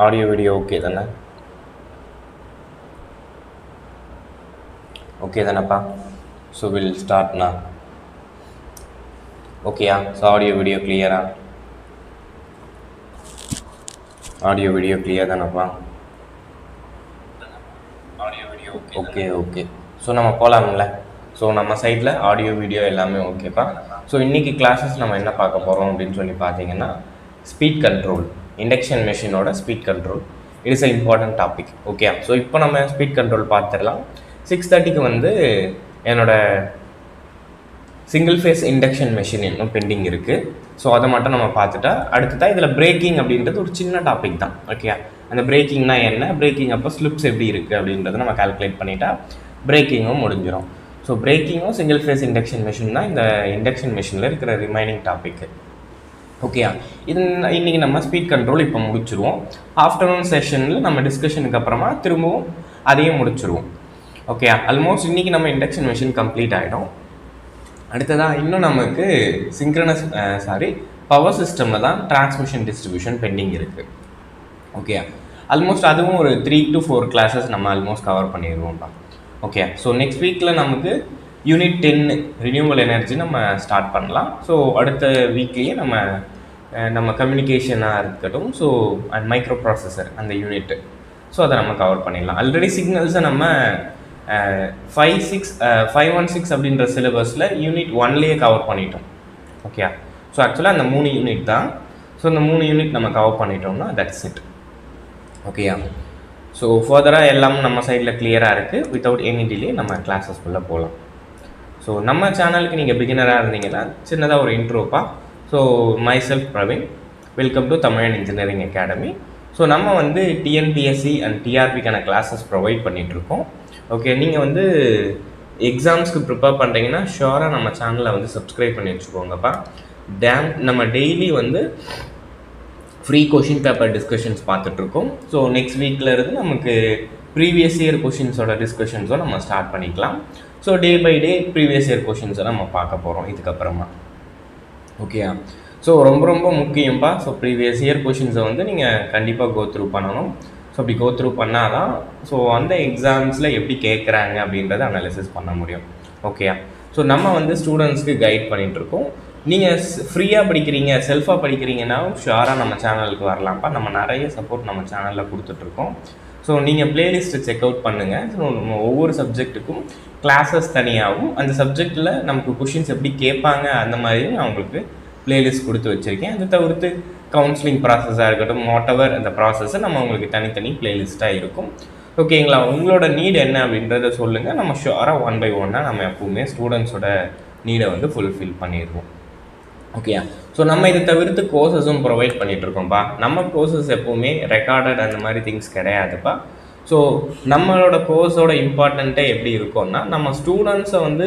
Audio video okay தானே? Okay தானேப்பா? So we'll start now. Okay, so audio video clear? Audio video clear தானேப்பா? Audio video okay. So நம்ம போலாம்ல? So நம்ம சைடில் audio video எல்லாமே ஓகேப்பா. ஸோ இன்றைக்கி கிளாஸஸ் நம்ம என்ன பார்க்க போகிறோம் அப்படின்னு சொல்லி பார்த்தீங்கன்னா, ஸ்பீட் கண்ட்ரோல், இண்டக்ஷன் மெஷினோட speed control. It is a important topic. Okay, so இப்போ நம்ம ஸ்பீட் கண்ட்ரோல் பார்த்துடலாம். 6:30க்கு வந்து என்னோட சிங்கிள் ஃபேஸ் இண்டக்ஷன் மெஷின் இன்னும் பெண்டிங் இருக்குது. ஸோ அதை மட்டும் நம்ம பார்த்துட்டா அடுத்ததான் இதில் பிரேக்கிங் அப்படின்றது ஒரு சின்ன டாபிக் தான். ஓகே, அந்த பிரேக்கிங்னா என்ன, பிரேக்கிங் அப்போ ஸ்லிப்ஸ் எப்படி இருக்குது அப்படின்றத நம்ம கால்குலேட் பண்ணிட்டா பிரேக்கிங்கும் முடிஞ்சிடும். ஸோ பிரேக்கிங்கும் சிங்கிள் ஃபேஸ் இண்டக்ஷன் மிஷின் தான் இந்த இண்டக்ஷன் மிஷினில் இருக்கிற ரிமைனிங் டாப்பிக்கு. ஓகே, இது இன்றைக்கி நம்ம ஸ்பீட் கண்ட்ரோல் இப்போ முடிச்சுருவோம். ஆஃப்டர்நூன் செஷனில் நம்ம டிஸ்கஷனுக்கு அப்புறமா திரும்பவும் அதையும் முடிச்சுருவோம். ஓகே, ஆல்மோஸ்ட் இன்றைக்கி நம்ம இண்டக்ஷன் மிஷின் கம்ப்ளீட் ஆகிடும். அடுத்ததாக இன்னும் நமக்கு சிங்க்ரனஸ் பவர் சிஸ்டமில் தான் டிரான்ஸ்மிஷன் டிஸ்ட்ரிபியூஷன் பெண்டிங் இருக்குது. ஓகே, ஆல்மோஸ்ட் அதுவும் ஒரு 3 to 4 கிளாஸஸ் நம்ம ஆல்மோஸ்ட் கவர் பண்ணிடுவோம்ப்பா. ஓகே, ஸோ நெக்ஸ்ட் வீக்கில் நமக்கு யூனிட் 10 ரினியூவல் எனர்ஜி நம்ம ஸ்டார்ட் பண்ணலாம். ஸோ அடுத்த வீக்லேயே நம்ம கம்யூனிகேஷனாக இருக்கட்டும், so and microprocessor unit யூனிட்டு, ஸோ அதை நம்ம கவர் பண்ணிடலாம். ஆல்ரெடி சிக்னல்ஸை நம்ம 516 அப்படின்ற சிலபஸில் யூனிட் 1லேயே கவர் பண்ணிட்டோம். ஓகே, ஸோ ஆக்சுவலாக அந்த 3 யூனிட் தான். ஸோ இந்த 3 யூனிட் நம்ம கவர் பண்ணிட்டோம்னா தட்ஸ் இட். ஓகேயா, ஸோ ஃபர்தராக எல்லாம் நம்ம சைடில் கிளியராக இருக்குது. வித்தவுட் எனி டிலே நம்ம கிளாஸஸ்குள்ளே போகலாம். ஸோ நம்ம சேனலுக்கு நீங்கள் பிகினராக இருந்தீங்கன்னா சின்னதாக ஒரு இன்ட்ரோப்பா. So myself Praveen, welcome to Tamilan engineering academy. So நம்ம வந்து டிஎன்பிஎஸ்சி அண்ட் டிஆர்பிக்கான கிளாஸஸ் ப்ரொவைட் பண்ணிகிட்ருக்கோம். ஓகே, நீங்கள் வந்து எக்ஸாம்ஸ்க்கு ப்ரிப்பேர் பண்ணுறீங்கன்னா ஷுவராக நம்ம சேனலை வந்து சப்ஸ்கிரைப் பண்ணி வச்சுக்கோங்கப்பா. நம்ம டெய்லி வந்து ஃப்ரீ கொஷின் பேப்பர் டிஸ்கஷன்ஸ் பார்த்துட்ருக்கோம். ஸோ நெக்ஸ்ட் வீக்கில் இருந்து நமக்கு ப்ரீவியஸ் இயர் கொஷின்ஸோட டிஸ்கஷன்ஸோ நம்ம ஸ்டார்ட் பண்ணிக்கலாம். So day by day previous year கொஷின்ஸை நம்ம பார்க்க போகிறோம் இதுக்கப்புறமா. ஓகே, ஸோ ரொம்ப ரொம்ப முக்கியம்ப்பா. ஸோ ப்ரீவியஸ் இயர் கொஷின்ஸை வந்து நீங்கள் கண்டிப்பாக கோத்ரூ பண்ணணும். ஸோ அப்படி கோத்ரூ பண்ணால் தான் ஸோ அந்த எக்ஸாம்ஸில் எப்படி கேட்குறாங்க அப்படின்றத அனாலிசிஸ் பண்ண முடியும். ஓகே, ஸோ நம்ம வந்து ஸ்டூடெண்ட்ஸ்க்கு கைட் பண்ணிகிட்ருக்கோம். நீங்கள் ஃப்ரீயாக படிக்கிறீங்க, செல்ஃபாக படிக்கிறீங்கன்னா ஷுவராக நம்ம சேனலுக்கு வரலாம்ப்பா. நம்ம நிறைய சப்போர்ட் நம்ம சேனலில் கொடுத்துட்ருக்கோம். ஸோ நீங்கள் ப்ளேலிஸ்ட்டை செக் அவுட் பண்ணுங்கள். ஸோ நம்ம ஒவ்வொரு சப்ஜெக்ட்டுக்கும் கிளாஸஸ் தனியாகவும், அந்த சப்ஜெக்டில் நமக்கு கொஷின்ஸ் எப்படி கேட்பாங்க அந்த மாதிரியும் நான் உங்களுக்கு ப்ளேலிஸ்ட் கொடுத்து வச்சுருக்கேன். அதை தவிர்த்து கவுன்சிலிங் ப்ராசஸாக இருக்கட்டும், வாட்டவர் அந்த ப்ராசஸை நம்ம உங்களுக்கு தனித்தனி ப்ளேலிஸ்ட்டாக இருக்கும். ஓகேங்களா, உங்களோட நீட் என்ன அப்படின்றத சொல்லுங்கள். நம்ம ஷுவராக 1 by 1 நம்ம எப்பவுமே ஸ்டூடெண்ட்ஸோட நீடை வந்து ஃபுல்ஃபில் பண்ணிடுவோம். ஓகே, ஸோ நம்ம இதை தவிர்த்து கோர்சஸும் ப்ரொவைட் பண்ணிகிட்ருக்கோம்ப்பா. நம்ம கோர்சஸ் எப்போவுமே ரெக்கார்டட் அந்த மாதிரி திங்ஸ் கிடையாதுப்பா. ஸோ நம்மளோட கோர்ஸோட இம்பார்ட்டண்ட்டே எப்படி இருக்கும்னா, நம்ம ஸ்டூடெண்ட்ஸை வந்து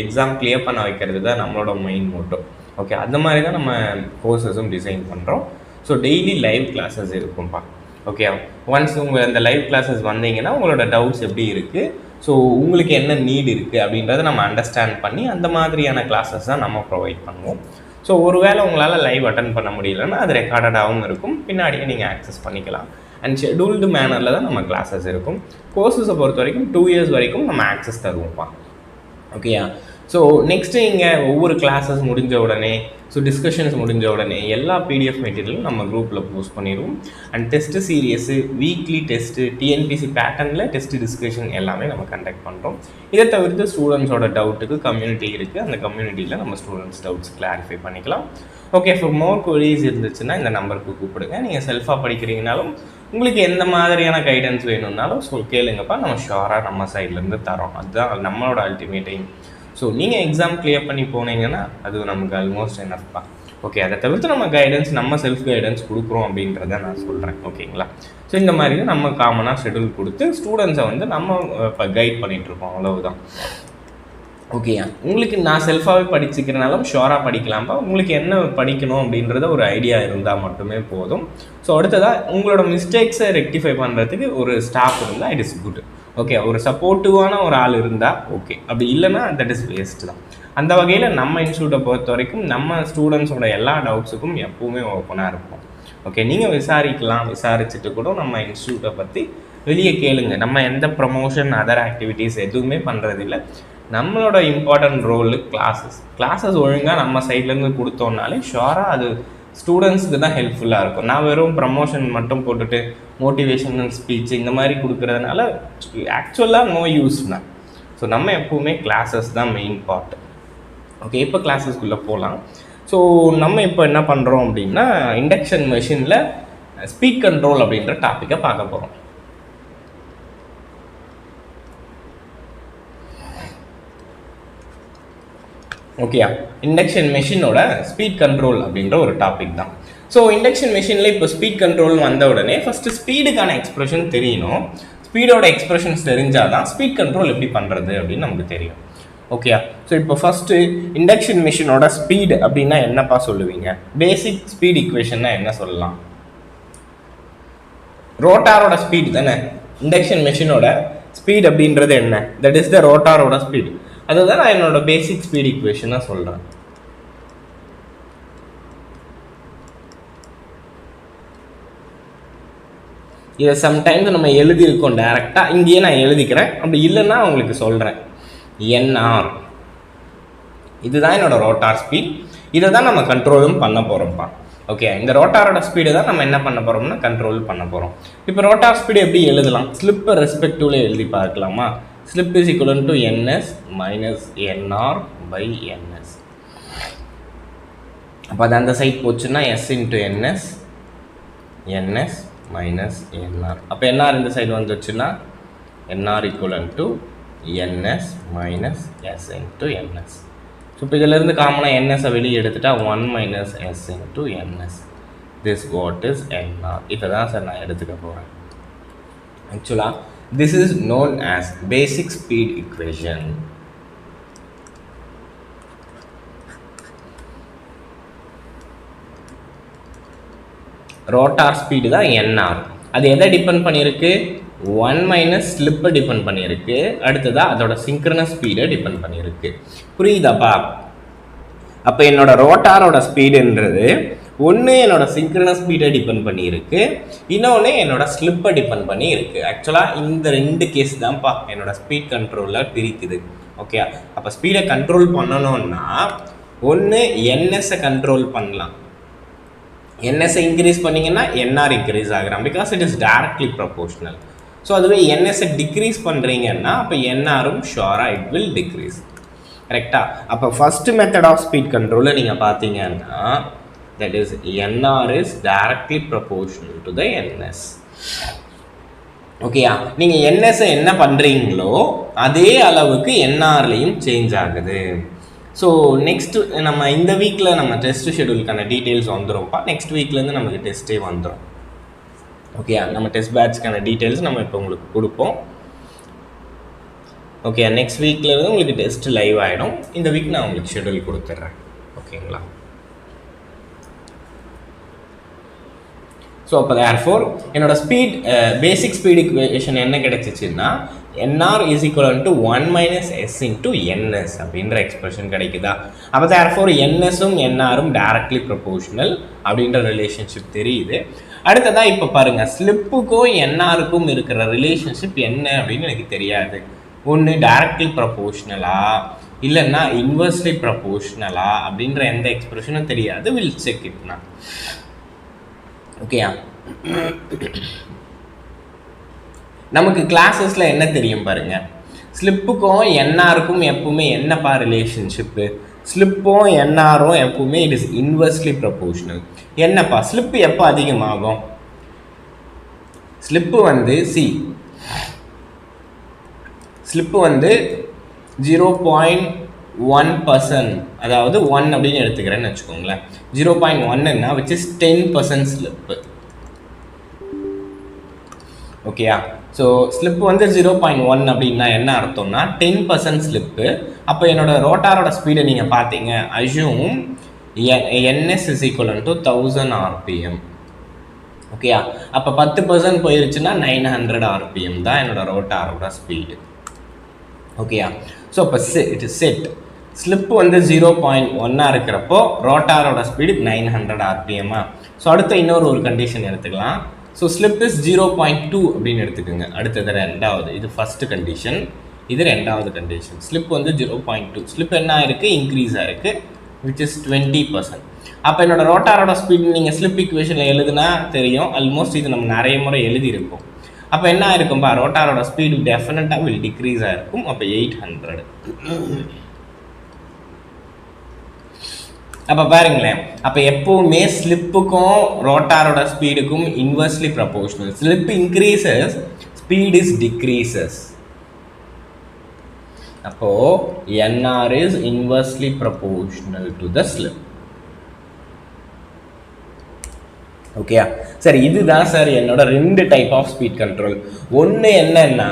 எக்ஸாம் கிளியர் பண்ண வைக்கிறது தான் நம்மளோட மெயின் மோட்டோ. ஓகே, அந்த மாதிரி தான் நம்ம கோர்சஸும் டிசைன் பண்ணுறோம். ஸோ டெய்லி லைவ் கிளாஸஸ் இருக்கும்ப்பா. ஓகே, ஒன்ஸ் உங்கள் அந்த லைவ் கிளாஸஸ் வந்தீங்கன்னா உங்களோட டவுட்ஸ் எப்படி இருக்குது, ஸோ உங்களுக்கு என்ன நீட் இருக்குது அப்படின்றத நம்ம அண்டர்ஸ்டாண்ட் பண்ணி அந்த மாதிரியான கிளாஸஸ் தான் நம்ம ப்ரொவைட் பண்ணுவோம். ஸோ ஒருவேளை உங்களால் லைவ் அட்டன் பண்ண முடியலன்னா அது ரெக்கார்டடாகவும் இருக்கும், பின்னாடியே நீங்கள் ஆக்சஸ் பண்ணிக்கலாம். அண்ட் ஷெட்யூல்டு மேனரில் தான் நம்ம கிளாஸஸ் இருக்கும். கோர்ஸஸை பொறுத்த வரைக்கும் 2 years வரைக்கும் நம்ம ஆக்சஸ் தருவோம்ப்பா. ஓகேயா, ஸோ நெக்ஸ்ட்டு இங்கே ஒவ்வொரு கிளாஸஸ் முடிஞ்ச உடனே, ஸோ டிஸ்கஷன்ஸ் முடிஞ்ச உடனே எல்லா பிடிஎஃப் மெட்டீரியலும் நம்ம குரூப்பில் போஸ்ட் பண்ணிடுவோம். And test series, weekly test, TNPSC பேட்டர்னில் டெஸ்ட்டு டிஸ்கஷன் எல்லாமே நம்ம கண்டக்ட் பண்ணுறோம். இதை தவிர்த்து ஸ்டூடெண்ட்ஸோட டவுட்டுக்கு கம்யூனிட்டி இருக்குது. அந்த கம்யூனிட்டியில் நம்ம ஸ்டூடெண்ட்ஸ் டவுட்ஸ் கிளாரிஃபை பண்ணிக்கலாம். ஓகே, ஃபார் மோர் குவரிஸ் இருந்துச்சுன்னா இந்த நம்பருக்கு கூப்பிடுங்க. நீங்கள் செல்ஃபாக படிக்கிறீங்கனாலும் உங்களுக்கு எந்த மாதிரியான கைடன்ஸ் வேணும்னாலும் கேளுங்கப்பா. நம்ம ஷுவராக நம்ம சைட்லேருந்து தரோம். அதுதான் நம்மளோட அல்டிமேட் எய்ம். ஸோ நீங்கள் எக்ஸாம் கிளியர் பண்ணி போனீங்கன்னா அது நமக்கு ஆல்மோஸ்ட் என்னப்பா. ஓகே, அதை தவிர்த்து நம்ம கைடன்ஸ், நம்ம செல்ஃப் கைடன்ஸ் கொடுக்குறோம் அப்படின்றத நான் சொல்கிறேன். ஓகேங்களா? ஸோ இந்த மாதிரி தான் நம்ம காமனாக ஷெடியூல் கொடுத்து ஸ்டூடெண்ட்ஸை வந்து நம்ம இப்போ கைட் பண்ணிகிட்ருக்கோம், அவ்வளவுதான். ஓகேயா? உங்களுக்கு நான் செல்ஃபாகவே படிச்சுக்கிறனாலும் ஷோராக படிக்கலாம்ப்பா. உங்களுக்கு என்ன படிக்கணும் அப்படின்றத ஒரு ஐடியா இருந்தால் மட்டுமே போதும். ஸோ அடுத்ததாக உங்களோட மிஸ்டேக்ஸை ரெக்டிஃபை பண்ணுறதுக்கு ஒரு ஸ்டாஃப் இருந்தால் இட் இஸ் குட். ஓகே, ஒரு சப்போர்ட்டிவான ஒரு ஆள் இருந்தால் ஓகே, அப்படி இல்லைன்னா தட் இஸ் வேஸ்ட் தான். அந்த வகையில் நம்ம இன்ஸ்டியூட்டை பொறுத்த வரைக்கும் நம்ம ஸ்டூடெண்ட்ஸோட எல்லா டவுட்ஸுக்கும் எப்போவுமே ஓப்பனாக இருப்போம். ஓகே, நீங்கள் விசாரிக்கலாம், விசாரிச்சுட்டு கூட நம்ம இன்ஸ்டியூட்டை பற்றி வெளியே கேளுங்க. நம்ம எந்த ப்ரமோஷன் அதர் ஆக்டிவிட்டீஸ் எதுவுமே பண்ணுறதில்ல. நம்மளோட இம்பார்ட்டன்ட் ரோலு கிளாஸஸ் ஒழுங்காக நம்ம சைட்லேருந்து கொடுத்தோம்னாலே ஷுவராக அது ஸ்டூடெண்ட்ஸுக்கு தான் ஹெல்ப்ஃபுல்லாக இருக்கும். நான் வெறும் ப்ரமோஷன் மட்டும் போட்டுட்டு மோட்டிவேஷனல் ஸ்பீச் இந்த மாதிரி கொடுக்குறதுனால ஆக்சுவலாக நோ யூஸ் தான். ஸோ நம்ம எப்போவுமே கிளாஸஸ் தான் மெயின் பார்ட். ஓகே, இப்போ கிளாஸஸ்குள்ளே போகலாம். ஸோ நம்ம இப்போ என்ன பண்ணுறோம் அப்படின்னா இண்டக்ஷன் மெஷினில் ஸ்பீட் கண்ட்ரோல் அப்படின்ற டாப்பிக்கை பார்க்க போகிறோம். ஓகேயா? இண்டக்ஷன் மெஷினோட ஸ்பீட் கண்ட்ரோல் அப்படின்ற ஒரு டாபிக் தான். ஸோ இண்டக்ஷன் மெஷினில் இப்போ ஸ்பீட் கண்ட்ரோல் வந்த உடனே ஃபஸ்ட்டு ஸ்பீடுக்கான எக்ஸ்பிரஷன் தெரியணும். ஸ்பீடோட எக்ஸ்பிரஷன்ஸ் தெரிஞ்சால் தான் ஸ்பீட் கண்ட்ரோல் எப்படி பண்ணுறது அப்படின்னு நமக்கு தெரியும். ஓகேயா? ஸோ இப்போ ஃபஸ்ட்டு இண்டக்ஷன் மெஷினோட ஸ்பீடு அப்படின்னா என்னப்பா சொல்லுவீங்க? பேசிக் ஸ்பீட் ஈக்குவேஷன்னா என்ன சொல்லலாம்? ரோட்டாரோட ஸ்பீட் தானே இண்டக்ஷன் மெஷினோட ஸ்பீட் அப்படின்றது என்ன? தட் இஸ் த ரோட்டாரோட ஸ்பீட். அதுதான் நான் என்னோட பேசிக் ஸ்பீட் ஈக்குவேஷனாக சொல்கிறேன். இதை சம்டைம்ஸ் நம்ம எழுதியிருக்கோம் டைரெக்டாக, இங்கேயே நான் எழுதிக்கிறேன். அப்படி இல்லைன்னா உங்களுக்கு சொல்கிறேன். என்ஆர் இதுதான் என்னோட ரோட்டார் ஸ்பீட். இதை தான் நம்ம கண்ட்ரோலும் பண்ண போகிறோம்ப்பா. ஓகே, இந்த ரோட்டாரோட ஸ்பீடு தான் நம்ம என்ன பண்ண போகிறோம்னா கண்ட்ரோல் பண்ண போகிறோம். இப்போ ரோட்டார் ஸ்பீடு எப்படி எழுதலாம்? ஸ்லிப்பை ரெஸ்பெக்டிவ்ல எழுதி பார்க்கலாமா? Slip is equivalent to ns minus nr by ns. அப்போ அது அந்த சைட் போச்சுன்னா s into ns minus nr. அப்போ nr இந்த சைடு வந்துச்சுன்னா nr equivalent to ns minus s into ns. So இப்போ இதிலேருந்து காமனாக ns வெளியே எடுத்துட்டா 1 minus s into ns. This what is nr. இதை தான் சார் நான் எடுத்துக்க போகிறேன். ஆக்சுவலாக this is known as basic speed equation. Rotor speed தான் nr. அது எதை டிபெண்ட் பண்ணியிருக்கு? 1 minus slip டிபெண்ட் பண்ணியிருக்கு. அடுத்ததா அதோட synchronous speed டிபெண்ட் பண்ணியிருக்கு. புரியுதாப்பா? அப்போ என்னோட ரோட்டாரோட ஸ்பீடுன்றது ஒன்று என்னோட சிங்க்ரனஸ் ஸ்பீடை டிபெண்ட் பண்ணியிருக்கு, இன்னொன்று என்னோட ஸ்லிப்பை டிபெண்ட் பண்ணி இருக்குது. ஆக்சுவலாக இந்த ரெண்டு கேஸ் தான்ப்பா என்னோட ஸ்பீட் கண்ட்ரோலில் பிரிக்குது. ஓகே, அப்போ ஸ்பீடை கண்ட்ரோல் பண்ணணும்னா ஒன்று என்எஸ்ஸை கண்ட்ரோல் பண்ணலாம். என்எஸ்ஸை இன்க்ரீஸ் பண்ணிங்கன்னா என்ஆர் இன்க்ரீஸ் ஆகிறான், because it is directly proportional. So அதுவே என்எஸ்ஸை டிக்ரீஸ் பண்ணுறீங்கன்னா அப்போ என்ஆரும் ஷுவராக இட் வில் டிக்ரீஸ். கரெக்டாக? அப்போ ஃபஸ்ட்டு மெத்தட் ஆஃப் ஸ்பீட் கண்ட்ரோலில் நீங்கள் பார்த்தீங்கன்னா that is nr is directly proportional to the ns. ஓகேயா? நீங்கள் ns என்ன பண்ணுறீங்களோ அதே அளவுக்கு nrலையும் சேஞ்ச் ஆகுது. ஸோ நெக்ஸ்ட்டு நம்ம இந்த வீக்கில் நம்ம டெஸ்ட் ஷெடியூலுக்கான டீட்டெயில்ஸ் வந்துடும்ப்பா. நெக்ஸ்ட் வீக்லேருந்து நமக்கு டெஸ்ட்டே வந்துடும். ஓகேயா? நம்ம டெஸ்ட் பேட்ச்க்கான டீட்டெயில்ஸ் நம்ம இப்போ உங்களுக்கு கொடுப்போம். ஓகே, நெக்ஸ்ட் வீக்லேருந்து உங்களுக்கு டெஸ்ட் லைவ் ஆகிடும். இந்த வீக் நான் உங்களுக்கு ஷெடியூல் கொடுத்துட்றேன். ஓகேங்களா? ஸோ அப்போ தேர்ஃபோர் என்னோட ஸ்பீட் பேசிக் ஸ்பீட் ஈக்குவேஷன் என்ன கிடைச்சிச்சுன்னா nr is equivalent to 1 minus s into ns அப்படின்ற எக்ஸ்பிரஷன் கிடைக்குதா? அப்போ தேர்ஃபோர் nsம் nrம் டைரக்ட்லி ப்ரொபோர்ஷனல் அப்படின்ற ரிலேஷன்ஷிப் தெரியுது. அடுத்ததாக இப்போ பாருங்கள், ஸ்லிப்புக்கும் nrக்கும் இருக்கிற ரிலேஷன்ஷிப் என்ன அப்படின்னு எனக்கு தெரியாது. ஒன்று டைரக்ட்லி ப்ரொபோர்ஷனலா இல்லைன்னா இன்வெர்ஸ்லி ப்ரொபோர்ஷனலா அப்படின்ற எந்த எக்ஸ்பிரஷனும் தெரியாது. வில் செக் இட்னா. ஓகேயா? நமக்கு கிளாஸஸில் என்ன தெரியும் பாருங்க, ஸ்லிப்புக்கும் என்ஆருக்கும் எப்பவுமே என்னப்பா ரிலேஷன்ஷிப்பு? ஸ்லிப்பும் என்ஆரும் எப்பவுமே இட் இஸ் இன்வெர்ஸ்லி ப்ரொபோர்ஷனல். என்னப்பா ஸ்லிப்பு எப்போ அதிகமாகும்? ஸ்லிப்பு வந்து ஸ்லிப்பு வந்து 0.2 1%, அதாவது 1 அப்படின்னு எடுத்துக்கிறேன்னு வச்சுக்கோங்களேன். 0.1ன்னா which is 10% ஸ்லிப்பு. ஓகேயா? ஸோ ஸ்லிப் வந்து 0.1 அப்படின்னா என்ன அர்த்தம்னா 10% ஸ்லிப்பு. அப்போ என்னோட ரோட்டாரோட ஸ்பீடை நீங்கள் பார்த்தீங்க, assume ns is equal to 1000 rpm. ஓகேயா? அப்போ 10% போயிருச்சுன்னா 900 rpm தான் என்னோட ரோட்டாரோட ஸ்பீடு. ஓகேயா? ஸோ இப்போ செட் ஸ்லிப்பு வந்து 0.1 இருக்கிறப்போ ரோட்டாரோட ஸ்பீடு 900 rpm. ஸோ அடுத்த இன்னொரு கண்டிஷன் எடுத்துக்கலாம். ஸோ ஸ்லிப் இஸ் 0.2 அப்படின்னு எடுத்துக்கோங்க. அடுத்தது ரெண்டாவது, இது ஃபர்ஸ்ட் கண்டிஷன், இது ரெண்டாவது கண்டிஷன். ஸ்லிப் வந்து 0.2, ஸ்லிப் என்ன ஆயிருக்கு, இன்க்ரீஸ் ஆயிருக்கு, விச் இஸ் 20%. அப்போ என்னோட ரோட்டாரோட ஸ்பீட் நீங்கள் ஸ்லிப் ஈக்குவேஷனில் எழுதுனா தெரியும், ஆல்மோஸ்ட் இது நம்ம நிறைய முறை எழுதியிருக்கோம். அப்போ என்ன ஆயிருக்கும்பா, ரோட்டாரோட ஸ்பீடு டெஃபினட்டாக வில் டிக்ரீஸ் ஆயிருக்கும். அப்போ 800. அப்போ பாருங்களேன், அப்போ எப்பவுமே ஸ்லிப்புக்கும் ரோட்டாரோட ஸ்பீடுக்கும் inversely proportional. Slip increases, speed is decreases. அப்போ NR is inversely proportional to the slip. ஓகேயா? சரி, இதுதான் சார் என்னோட ரெண்டு டைப் ஆஃப் ஸ்பீட் கண்ட்ரோல். ஒன்று என்னன்னா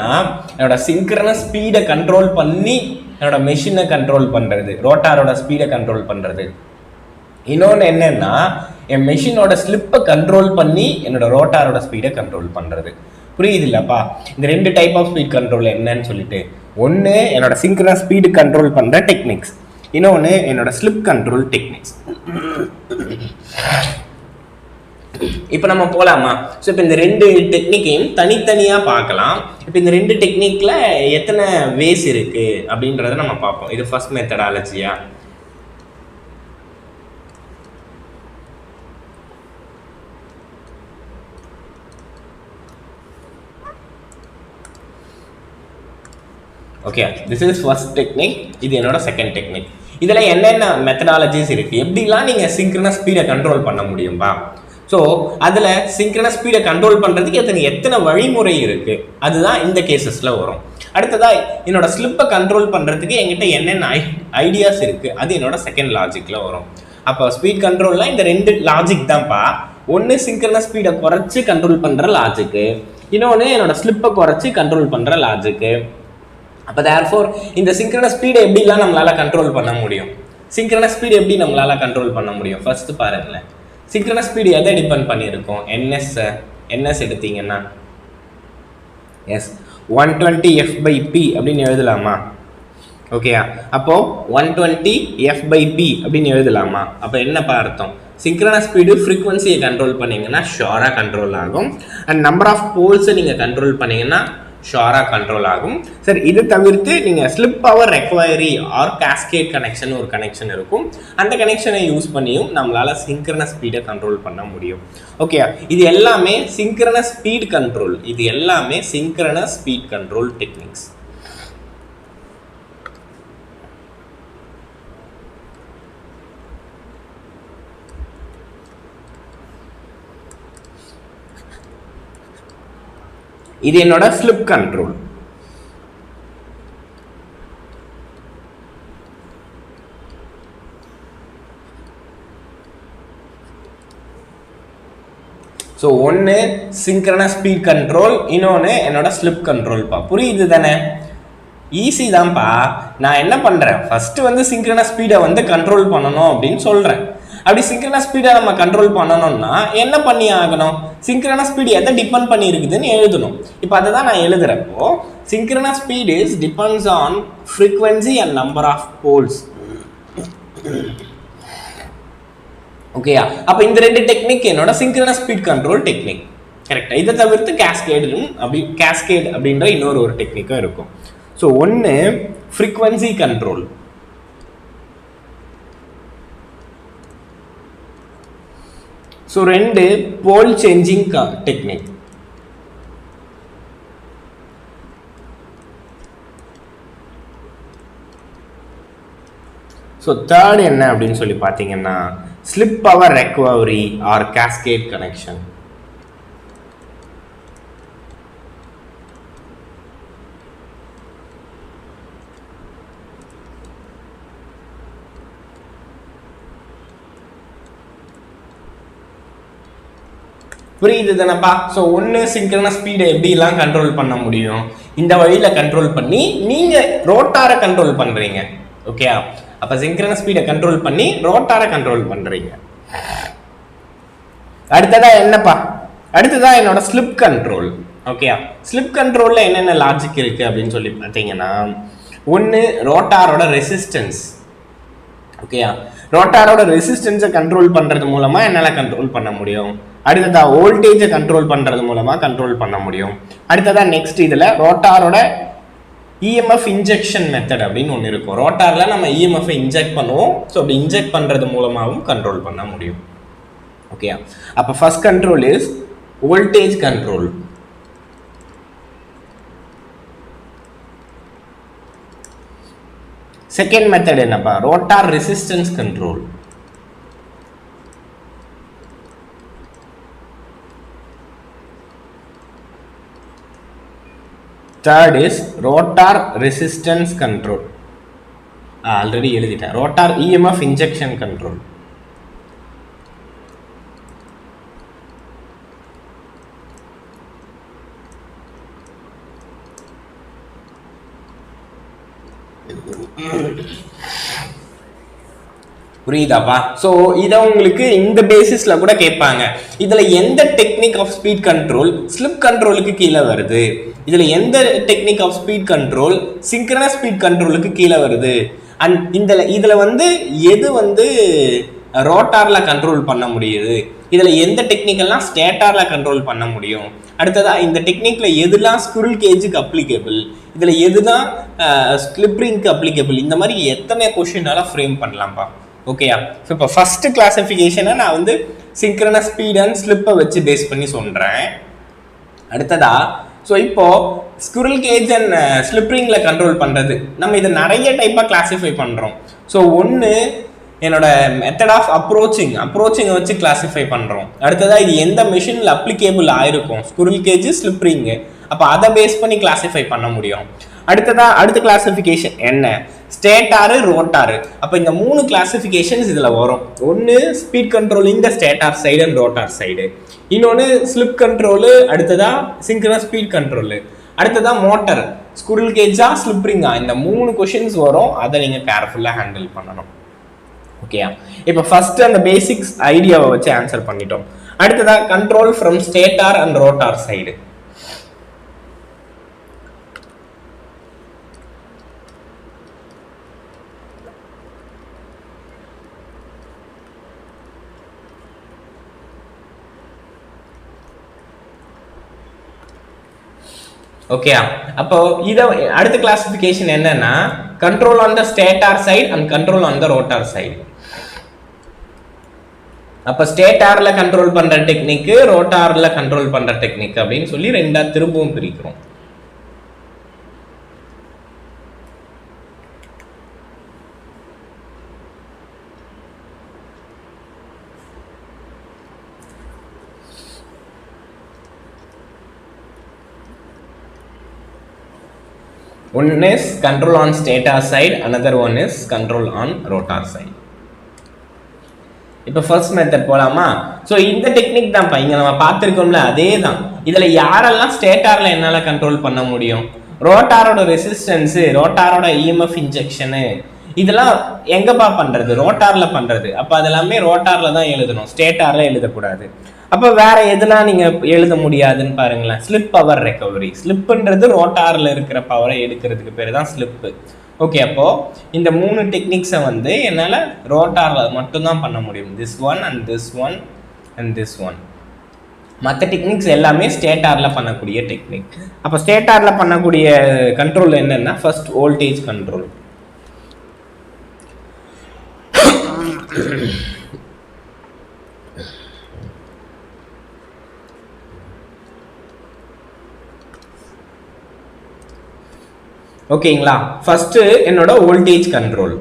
என்னோட சிங்க்ரனஸ் ஸ்பீடை கண்ட்ரோல் பண்ணி என்னோட மெஷினை கண்ட்ரோல் பண்ணுறது, ரோட்டாரோட ஸ்பீடை கண்ட்ரோல் பண்ணுறது. இன்னொன்று என்னன்னா என் மெஷினோட ஸ்லிப்பை கண்ட்ரோல் பண்ணி என்னோட ரோட்டாரோட ஸ்பீடை கண்ட்ரோல் பண்ணுறது. புரியுது இல்லப்பா? இந்த ரெண்டு டைப் ஆஃப் ஸ்பீட் கண்ட்ரோல் என்னன்னு சொல்லிட்டு, ஒன்று என்னோட சிங்க்ரனஸ் ஸ்பீடு கண்ட்ரோல் பண்ணுற டெக்னிக்ஸ், இன்னொன்று என்னோட ஸ்லிப் கண்ட்ரோல் டெக்னிக்ஸ். இப்போ நம்ம போகலாமா? ஸோ இப்போ இந்த ரெண்டு டெக்னிக்கையும் தனித்தனியாக பார்க்கலாம். இப்போ இந்த ரெண்டு டெக்னிக்கில் எத்தனை வேஸ் இருக்குது அப்படின்றத நம்ம பார்ப்போம். இது ஃபர்ஸ்ட் மெத்தடாலஜியா? Okay, this is first technique, இது என்னோட செகண்ட் டெக்னிக். இதில் என்னென்ன மெத்தடாலஜிஸ் இருக்குது, எப்படிலாம் நீங்கள் சிங்க்ரனஸ் ஸ்பீடை கண்ட்ரோல் பண்ண முடியும்பா? ஸோ அதில் சிங்க்ரனஸ் ஸ்பீடை கண்ட்ரோல் பண்ணுறதுக்கு எத்தனை வழிமுறை இருக்குது, அதுதான் இந்த கேசஸில் வரும். அடுத்ததாக என்னோட ஸ்லிப்பை கண்ட்ரோல் பண்ணுறதுக்கு என்கிட்ட என்னென்ன ஐடியாஸ் இருக்குது, அது என்னோட செகண்ட் லாஜிக்கில் வரும். அப்போ ஸ்பீட் கண்ட்ரோல்லாம் இந்த ரெண்டு லாஜிக் தான்ப்பா. ஒன்று சிங்க்ரனஸ் ஸ்பீடை குறைச்சி கண்ட்ரோல் பண்ணுற லாஜிக்கு, இன்னொன்று என்னோட ஸ்லிப்பை குறைச்சி கண்ட்ரோல் பண்ணுற லாஜிக்கு. அப்போ தேர்ஃபோர் இந்த சிங்க்ரனஸ் ஸ்பீடை எப்படிலாம் நம்மளால் கண்ட்ரோல் பண்ண முடியும், சிங்க்ரனஸ் ஸ்பீடு எப்படி நம்மளால் கண்ட்ரோல் பண்ண முடியும்? ஃபர்ஸ்ட் பாருங்களேன், சிங்க்ரனஸ் ஸ்பீடு எதை டிபெண்ட் பண்ணியிருக்கோம்? NS எடுத்தீங்கன்னா எஸ் 120f/p அப்படின்னு எழுதலாமா? ஓகேயா? அப்போது 120f/p அப்படின்னு எழுதலாமா? அப்போ என்னப்பா அர்த்தம்? சிங்க்ரனஸ் ஸ்பீடு ஃப்ரீக்வன்சியை கண்ட்ரோல் பண்ணிங்கன்னா ஷோராக கண்ட்ரோல் ஆகும், அண்ட் நம்பர் ஆஃப் போல்ஸை நீங்கள் கண்ட்ரோல் பண்ணிங்கன்னா ஷோராக கண்ட்ரோல் ஆகும். சரி, இது தவிர்த்து நீங்கள் slip power recovery or cascade connection ஒரு கனெக்ஷன் இருக்கும், அந்த கனெக்ஷனை யூஸ் பண்ணியும் நம்மளால் சிங்க்ரனஸ் ஸ்பீடை கண்ட்ரோல் பண்ண முடியும். ஓகே, இது எல்லாமே சிங்க்ரனஸ் ஸ்பீட் கண்ட்ரோல், இது எல்லாமே சிங்க்ரனஸ் ஸ்பீட் கண்ட்ரோல் டெக்னிக்ஸ். இது என்னோட ஸ்லிப் கண்ட்ரோல். ஸோ ஒன்று சிங்க்ரனஸ் ஸ்பீட் கண்ட்ரோல், இன்னொன்று என்னோட ஸ்லிப் கண்ட்ரோல்ப்பா. புரியுது தானே? ஈஸி தான்ப்பா. நான் என்ன பண்ணுறேன், ஃபர்ஸ்ட் வந்து சிங்க்ரனஸ் ஸ்பீடை வந்து கண்ட்ரோல் பண்ணணும் அப்படின்னு சொல்கிறேன். அப்படி சிங்க்ரனஸ் ஸ்பீடை நம்ம கண்ட்ரோல் பண்ணணும்னா என்ன பண்ணி ஆகணும்? சிங்க்ரனஸ் ஸ்பீடு எதை டிபெண்ட் பண்ணி இருக்குதுன்னு எழுதணும். இப்போ அதை தான் நான் எழுதுறப்போ, synchronous speed is depends on frequency and number of poles. ஓகேயா? அப்போ இந்த ரெண்டு டெக்னிக் என்னோட சிங்க்ரனஸ் ஸ்பீட் கண்ட்ரோல் டெக்னிக். கரெக்டாக? இதை தவிர்த்து கேஸ்கேட் அப்படின்ற இன்னொரு டெக்னிக்கும் இருக்கும். ஸோ ஒன்று ஃப்ரீக்வன்சி கண்ட்ரோல், ஸோ ரெண்டு pole changing technique. So third என்ன அப்படின்னு சொல்லி பார்த்தீங்கன்னா slip power recovery or cascade connection. புரியுது தானப்பா? ஸோ ஒன்று சிங்க்ரனஸ் ஸ்பீடை எப்படிலாம் கண்ட்ரோல் பண்ண முடியும், இந்த வழியில் கண்ட்ரோல் பண்ணி நீங்கள் ரோட்டாரை கண்ட்ரோல் பண்ணுறீங்க. ஓகே, அப்போ சிங்க்ரனஸ் ஸ்பீடை கண்ட்ரோல் பண்ணி ரோட்டாரை கண்ட்ரோல் பண்ணுறீங்க. அடுத்ததா என்னப்பா, அடுத்ததா என்னோட ஸ்லிப் கண்ட்ரோல். ஓகே, ஸ்லிப் கண்ட்ரோலில் என்னென்ன லாஜிக் இருக்குது அப்படின்னு சொல்லி பார்த்தீங்கன்னா, ஒன்று ரோட்டாரோட ரெசிஸ்டன்ஸ். ஓகே, ரோட்டாரோட ரெசிஸ்டன்ஸை கண்ட்ரோல் பண்ணுறது மூலமாக என்னால் கண்ட்ரோல் பண்ண முடியும். அடுத்ததா வோல்டேஜை கண்ட்ரோல் பண்ணுறது மூலமாக கண்ட்ரோல் பண்ண முடியும். அடுத்ததா நெக்ஸ்ட் இதில் ரோட்டாரோட இஎம்எஃப் இன்ஜெக்ஷன் மெத்தட் அப்படின்னு ஒன்று இருக்கும். ரோட்டாரில் நம்ம இஎம்எஃப் இன்ஜெக்ட் பண்ணுவோம். ஸோ அப்படி இன்ஜெக்ட் பண்ணுறது மூலமாகவும் கண்ட்ரோல் பண்ண முடியும். ஓகே, அப்போ first control is voltage control. Second method என்னப்பா, rotor resistance control. Third is rotor resistance control. Already எழுதிட்டேன். Rotor EMF injection control. புரியுதாப்பா? ஸோ இதை உங்களுக்கு இந்த பேசிஸ்ல கூட கேட்பாங்க. இதுல எந்த technique of speed control slip கண்ட்ரோலுக்கு கீழே வருது, இதுல எந்த technique of speed control synchronous speed கண்ட்ரோலுக்கு கீழே வருது, அண்ட் இதுல எது ரோட்டார்ல கண்ட்ரோல் பண்ண முடியுது, இதுல எந்த டெக்னிக்கெல்லாம் ஸ்டேட்டார்ல கண்ட்ரோல் பண்ண முடியும், அடுத்ததா இந்த டெக்னிக்ல எதுலாம் ஸ்குரில் கேஜுக்கு அப்ளிகபிள், இதுல எதுதான் ஸ்லிப் ரிங்க்கு அப்ளிகபிள், இந்த மாதிரி எத்தனை கொஸ்டினால ஃப்ரேம் பண்ணலாம்ப்பா. ஓகேயா? ஸோ இப்போ ஃபர்ஸ்ட் கிளாசிஃபிகேஷனை நான் சிங்க்ரனஸ் ஸ்பீட் அண்ட் ஸ்லிப்பை வச்சு பேஸ் பண்ணி சொல்கிறேன். அடுத்ததா ஸோ இப்போ ஸ்குரில் கேஜ் அண்ட் ஸ்லிப் ரிங்கில் கண்ட்ரோல் பண்ணுறது நம்ம இதை நிறைய டைப்பாக கிளாஸிஃபை பண்ணுறோம். ஸோ ஒன்று என்னோட மெத்தட் ஆஃப் அப்ரோச்சிங்கை வச்சு கிளாஸிஃபை பண்ணுறோம். அடுத்ததாக இது எந்த மிஷினில் அப்ளிகேபிள் ஆயிருக்கும், ஸ்குரில் கேஜ் ஸ்லிப் ரிங்கு, அப்போ அதை பேஸ் பண்ணி கிளாஸிஃபை பண்ண முடியும். அடுத்த கிளாசிஃபிகேஷன் என்ன, ஸ்டேட்டாரு ரோட்டாரு. அப்போ இந்த 3 கிளாசிஃபிகேஷன்ஸ் இதில் வரும். ஒன்று ஸ்பீட் கண்ட்ரோல் இந்த stator side and rotor side, இன்னொன்று ஸ்லிப் கண்ட்ரோலு, அடுத்ததா சிங்க்ரனஸ் ஸ்பீட் கண்ட்ரோலு, அடுத்ததா மோட்டர் ஸ்குரில் கேஜா ஸ்லிப் ரிங்கா. இந்த 3 கொஷின்ஸ் வரும், அதை நீங்கள் கேர்ஃபுல்லாக ஹேண்டில் பண்ணணும். ஓகேயா? இப்போ ஃபர்ஸ்ட் அந்த பேசிக்ஸ் ஐடியாவை வச்சு ஆன்சர் பண்ணிட்டோம். அடுத்ததா control from stator and rotor side. Okay, அப்போ இதை அடுத்த கிளாசிஃபிகேஷன் என்னன்னா control on the stator side and control on the rotor side. அப்போ ஸ்டேட்டார்ல கண்ட்ரோல் பண்ற டெக்னிக், ரோட்டார்ல கண்ட்ரோல் பண்ற டெக்னிக் அப்படின்னு சொல்லி ரெண்டா திரும்பவும் பிரிக்கிறோம். One is control on stator side, another one is control on rotor side. இப்போ ஃபர்ஸ்ட் மெத்தட் போலாமா? ஸோ இந்த டெக்னிக் தான்ப்பா இங்கே நம்ம பார்த்துருக்கோம்ல, அதே தான். இதில் யாரெல்லாம் ஸ்டேட்டாரில் என்னால் கண்ட்ரோல் பண்ண முடியும், ரோட்டாரோட ரெசிஸ்டன்ஸு, ரோட்டாரோட இஎம்எஃப் இன்ஜெக்ஷனு, இதெல்லாம் எங்கப்பா பண்ணுறது, ரோட்டாரில் பண்ணுறது. அப்போ அதெல்லாமே ரோட்டாரில் தான் எழுதணும், ஸ்டேட்டாரில் எழுதக்கூடாது. அப்போ வேற எதுலாம் நீங்கள் எழுத முடியாதுன்னு பாருங்களேன். ஸ்லிப் பவர் ரெக்கவரி, ஸ்லிப்புன்றது ரோட்டாரில் இருக்கிற பவரை எடுக்கிறதுக்கு பேர் தான் ஸ்லிப்பு. ஓகே, அப்போது இந்த 3 டெக்னிக்ஸை என்னால் ரோட்டாரில் மட்டும்தான் பண்ண முடியும். This one and this one and this one. மற்ற டெக்னிக்ஸ் எல்லாமே ஸ்டேட்டாரில் பண்ணக்கூடிய டெக்னிக். அப்போ ஸ்டேட்டாரில் பண்ணக்கூடிய கண்ட்ரோல் என்னென்னா ஃபர்ஸ்ட் வோல்டேஜ் கண்ட்ரோல். ஓகேங்களா? ஃபர்ஸ்ட் என்னோட வோல்டேஜ் கண்ட்ரோல்.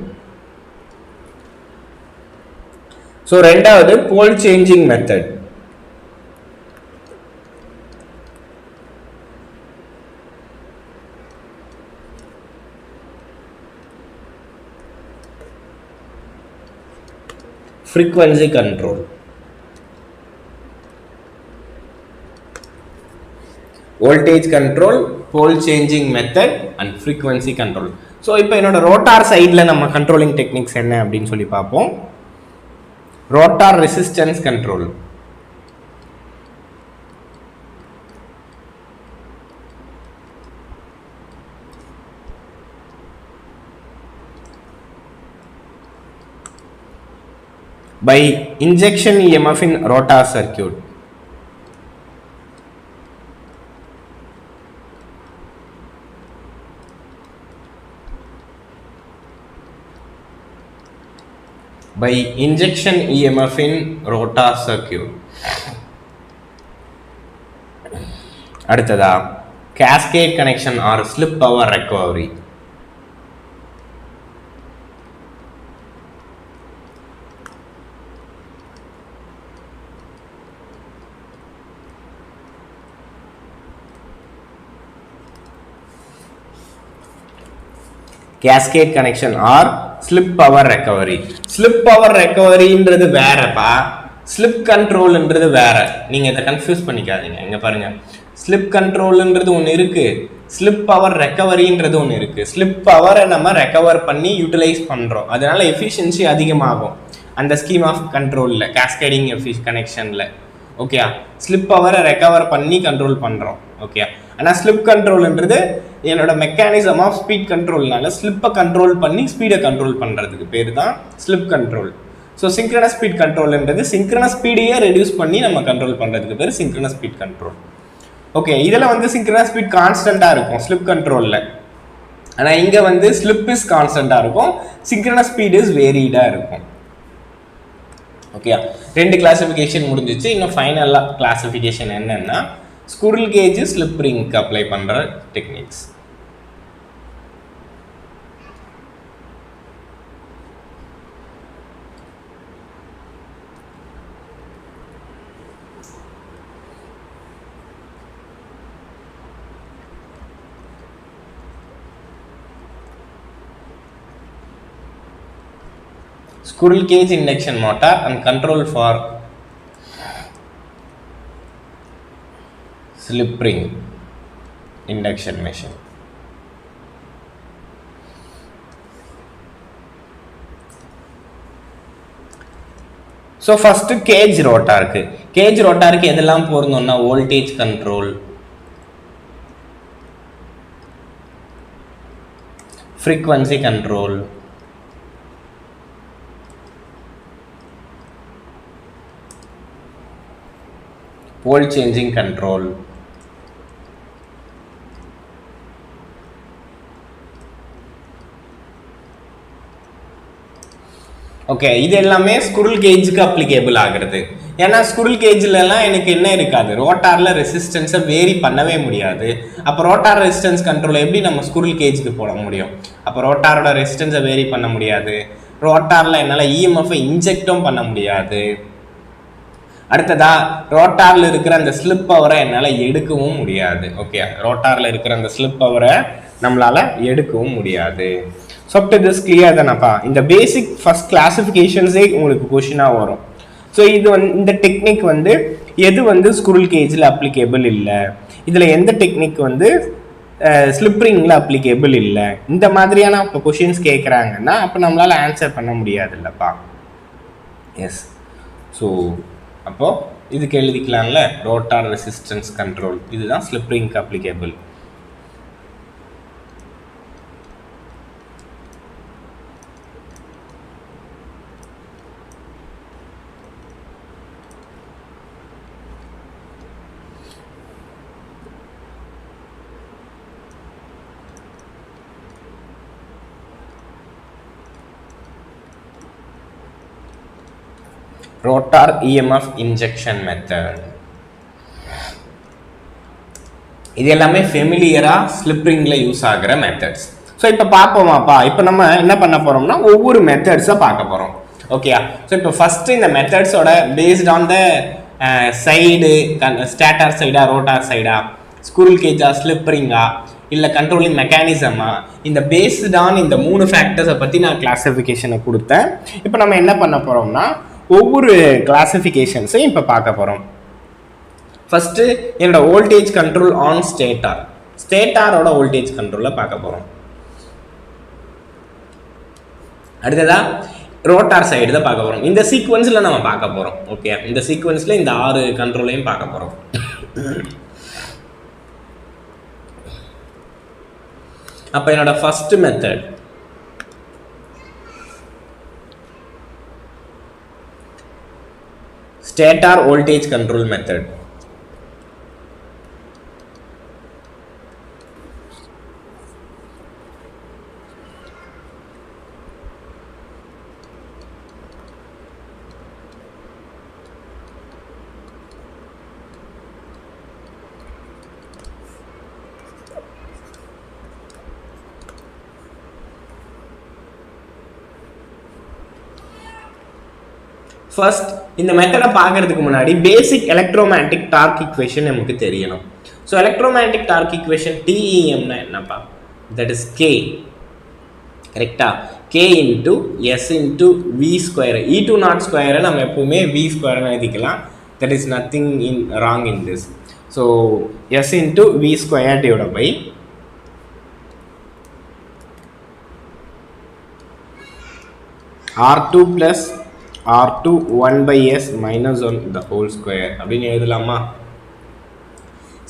ஸோ ரெண்டாவது pole changing method. Frequency control. voltage control, pole changing method and frequency control. So இப்போ என்னோட rotor sideல நம்ம controlling techniques என்ன அப்படினு சொல்லி பாப்போம். rotor resistance control. By injection EMF in rotor circuit. By injection EMF in rotor circuit. அடுத்ததா cascade connection or slip power recovery. Cascade connection or slip power recovery. Slip power recovery ன்றது வேறப்பா, slip control ன்றது வேற. நீங்க இத confuse பண்ணிக்காதீங்க. இங்க பாருங்க, slip control ன்றது ஒன்னு இருக்கு, slip power recovery ன்றது ஒன்னு இருக்கு. slip power நம்ம ரெக்கவர் பண்ணி யூட்டிலைஸ் பண்றோம், அதனால எஃபிஷியன்சி அதிகமாகும் அந்த ஸ்கீம் ஆஃப் கண்ட்ரோல்ல, cascading கனெக்ஷன்ல. ஓகே, ஸ்லிப் பவரை ரெக்கவர் பண்ணி கண்ட்ரோல் பண்றோம். ஓகே, ஆனா ஸ்லிப் கண்ட்ரோல்ன்றது என்னோட மெக்கானிசம் ஆஃப் ஸ்பீட் கண்ட்ரோல்னால ஸ்லிப்பை கண்ட்ரோல் பண்ணி ஸ்பீடை கண்ட்ரோல் பண்றதுக்கு பேர் தான் slip control. So synchronous speed கண்ட்ரோல்ன்றது சிங்க்ரனஸ் ஸ்பீடையே ரெடியூஸ் பண்ணி நம்ம கண்ட்ரோல் பண்றதுக்கு பேர் சிங்க்ரனஸ் ஸ்பீட் கண்ட்ரோல். ஓகே, இதில் வந்து சிங்க்ரனஸ் ஸ்பீட் கான்ஸ்டன்டா இருக்கும் ஸ்லிப் கண்ட்ரோல்ல, ஆனா இங்க வந்து ஸ்லிப் இஸ் கான்ஸ்டன்டா இருக்கும், சிங்க்ரனஸ் ஸ்பீட் இஸ் வேரிடா இருக்கும். ஓகே, ரெண்டு கிளாசிஃபிகேஷன் முடிஞ்சிச்சு. இன்னும் ஃபைனலா கிளாசிஃபிகேஷன் என்னன்னா ஸ்குரில் கேஜ் ஸ்லிப் ரிங்க்கு அப்ளை பண்ற techniques. Squirrel cage induction motor and control for slip ring induction machine. So first cage rotor க்கு, cage rotor க்கு எதெல்லாம் போறணும்னா voltage control, frequency control, pole changing control, okay, இது எல்லாமே squirrel கேஜுக்கு applicable ஆகிறது. ஏன்னா squirrel கேஜ்லலாம் எனக்கு என்ன இருக்காது, ரோட்டாரில் ரெசிஸ்டன்ஸை வேரி பண்ணவே முடியாது. அப்போ ரோட்டார் ரெசிஸ்டன்ஸ் கண்ட்ரோல் எப்படி நம்ம ஸ்குரில் கேஜுக்கு போட முடியும்? அப்போ ரோட்டாரோட ரெசிஸ்டன்ஸை வேரி பண்ண முடியாது, ரோட்டாரில் என்னால் இஎம்எஃப்பை இன்ஜெக்டும் பண்ண முடியாது. அடுத்ததா ரோட்டாரில் இருக்கிற அந்த ஸ்லிப் பவரை என்னால் எடுக்கவும் முடியாது. ஓகே, ரோட்டாரில் இருக்கிற அந்த ஸ்லிப் பவரை நம்மளால் எடுக்கவும் முடியாது. So up to this clear தானப்பா? இந்த பேசிக் ஃபர்ஸ்ட் கிளாசிஃபிகேஷன்ஸே உங்களுக்கு கொஷினாக வரும். ஸோ இது இந்த டெக்னிக் வந்து எது வந்து ஸ்குரில் கேஜில் அப்ளிகேபிள் இல்லை, இதில் எந்த டெக்னிக் வந்து ஸ்லிப்ரிங்கில் அப்ளிகேபிள் இல்லை, இந்த மாதிரியான இப்போ கொஷின்ஸ் கேட்குறாங்கன்னா அப்போ நம்மளால் ஆன்சர் பண்ண முடியாது இல்லைப்பா. எஸ், ஸோ அப்போது இதுக்கு எழுதிக்கலாம்ல, ரோட்டார் ரெசிஸ்டன்ஸ் கண்ட்ரோல் இதுதான் ஸ்லிப்ரிங்க்கு applicable. Rotor EMF injection method. இது எல்லாமே ஃபெமிலியரா ஸ்லிப் ரிங்ல யூஸ் ஆகிற மெத்தட்ஸ். ஸோ இப்போ பார்ப்போமாப்பா, இப்போ நம்ம என்ன பண்ண போறோம்னா ஒவ்வொரு மெத்தட்ஸை பார்க்க போறோம். ஓகேயா? ஸோ இப்போ ஃபர்ஸ்ட் இந்த மெத்தட்ஸோட based on the side, stator சைடா ரோட்டார் சைடா, ஸ்குரில் கேஜா ஸ்லிப் ரிங்கா இல்லை கண்ட்ரோலிங் மெக்கானிசமா, இந்த பேஸ்ட் ஆன் இந்த 3 ஃபேக்டர்ஸை பற்றி நான் கிளாசிஃபிகேஷனை கொடுத்தேன். இப்போ நம்ம என்ன பண்ண போறோம்னா ஒவ்வொரு கிளாசிஃபிகேஷன்ஸையும் இப்போ பார்க்க போகிறோம். ஃபர்ஸ்ட் என்னோட வோல்டேஜ் கண்ட்ரோல் ஆன் ஸ்டேட்டார், ஸ்டேட்டாரோட வோல்டேஜ் கண்ட்ரோலை பார்க்க போகிறோம். அடுத்ததா ரோட்டார் சைடு தான் பார்க்க போகிறோம். இந்த சீக்வன்ஸில் நம்ம பார்க்க போகிறோம். ஓகே, இந்த சீக்வன்ஸில் இந்த 6 கண்ட்ரோலையும் பார்க்க போகிறோம். அப்போ என்னோட first method stator voltage control method. First இந்த மெத்தடை பார்க்கறதுக்கு முன்னாடி பேசிக் எலக்ட்ரோமேக்னெட்டிக் டார்க் ஈக்குவேஷன் நமக்கு தெரியணும். ஸோ எலக்ட்ரோமேக்னெட்டிக் டார்க் ஈக்குவேஷன் TEMனா என்னப்பா? தட் இஸ் K, கரெக்டா? K into S into V square. E2 ஸ்கொயரை நம்ம எப்பவுமே வி ஸ்கொயர்னு எழுதிக்கலாம். That is nothing in wrong in this. So S into V square divide by R2 plus R2 1 by S minus 1 the whole square அப்படின்னு எழுதலாமா?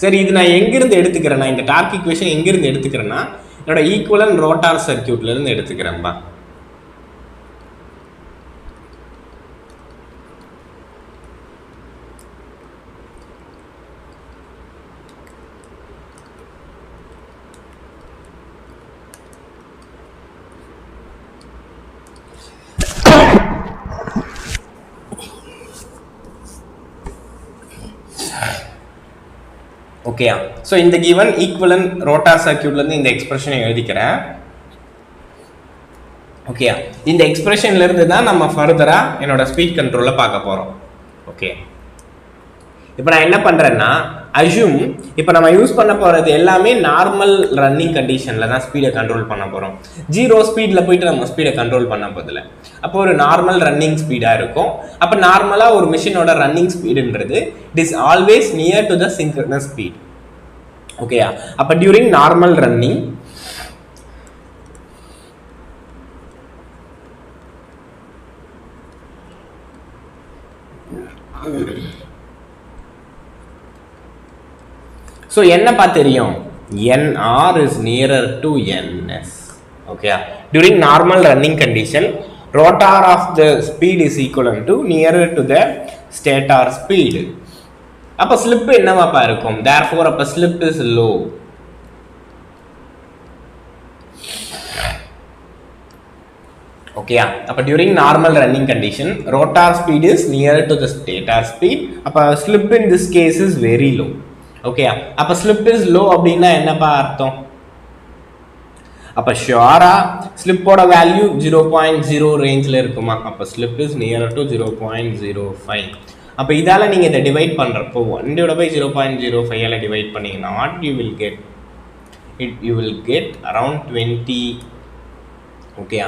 சரி, இது நான் எங்கிருந்து எடுத்துக்கிறேன்னா, இந்த டார்க் ஈக்குவேஷன் எங்கிருந்து எடுத்துக்கிறேன்னா என்னோட ஈக்குவலன்ட் ரோட்டார் சர்க்யூட்ல இருந்து எடுத்துக்கிறேன்பா. ஓகே, ஸோ இந்த கிவன் ஈக்குவலன்ட் ரோட்டார் சர்க்யூட்லேருந்து இந்த எக்ஸ்பிரஷனை எழுதிக்கிறேன். ஓகே, இந்த எக்ஸ்பிரஷன்லேருந்து தான் நம்ம ஃபர்தராக என்னோட ஸ்பீட் கண்ட்ரோலில் பார்க்க போகிறோம். ஓகே, இப்போ நான் என்ன பண்ணுறேன்னா, அஸ்யூம் இப்போ நம்ம யூஸ் பண்ண போகிறது எல்லாமே நார்மல் ரன்னிங் கண்டிஷனில் தான் ஸ்பீடை கண்ட்ரோல் பண்ண போகிறோம். 0 ஸ்பீடில் போயிட்டு நம்ம ஸ்பீடை கண்ட்ரோல் பண்ண போதில்லை. அப்போ ஒரு நார்மல் ரன்னிங் ஸ்பீடாக இருக்கும். அப்போ நார்மலாக ஒரு மிஷினோட ரன்னிங் ஸ்பீடுன்றது it is always near to the synchronous speed. Okay, அப்போ டியூரிங் நார்மல் ரன்னிங் ஸோ என்னப்பா தெரியும், NR is nearer to NS. ஓகே, during normal running condition rotor of the speed is equivalent to nearer to the stator speed. அப்போ slip என்னவாப்பா இருக்கும்? therefore அப்போ slip is low. Okay, அப்போ during normal running condition rotor speed is nearer to the stator speed. அப்போ slip in this case is very low. Okay, அப்போ slip is low அப்படின்னா என்னப்பா அர்த்தம்? அப்போ ஷுவரா ஸ்லிப்போட வேல்யூ 0.0 ரேஞ்சில் இருக்குமா? அப்போ ஸ்லிப் இஸ் நியர் டு 0.05. அப்போ இதால் நீங்கள் இதை டிவைட் பண்ணுறப்போ 1/0.05 டிவைட் பண்ணிங்கன்னா what you will get? You will get around 20. Okay,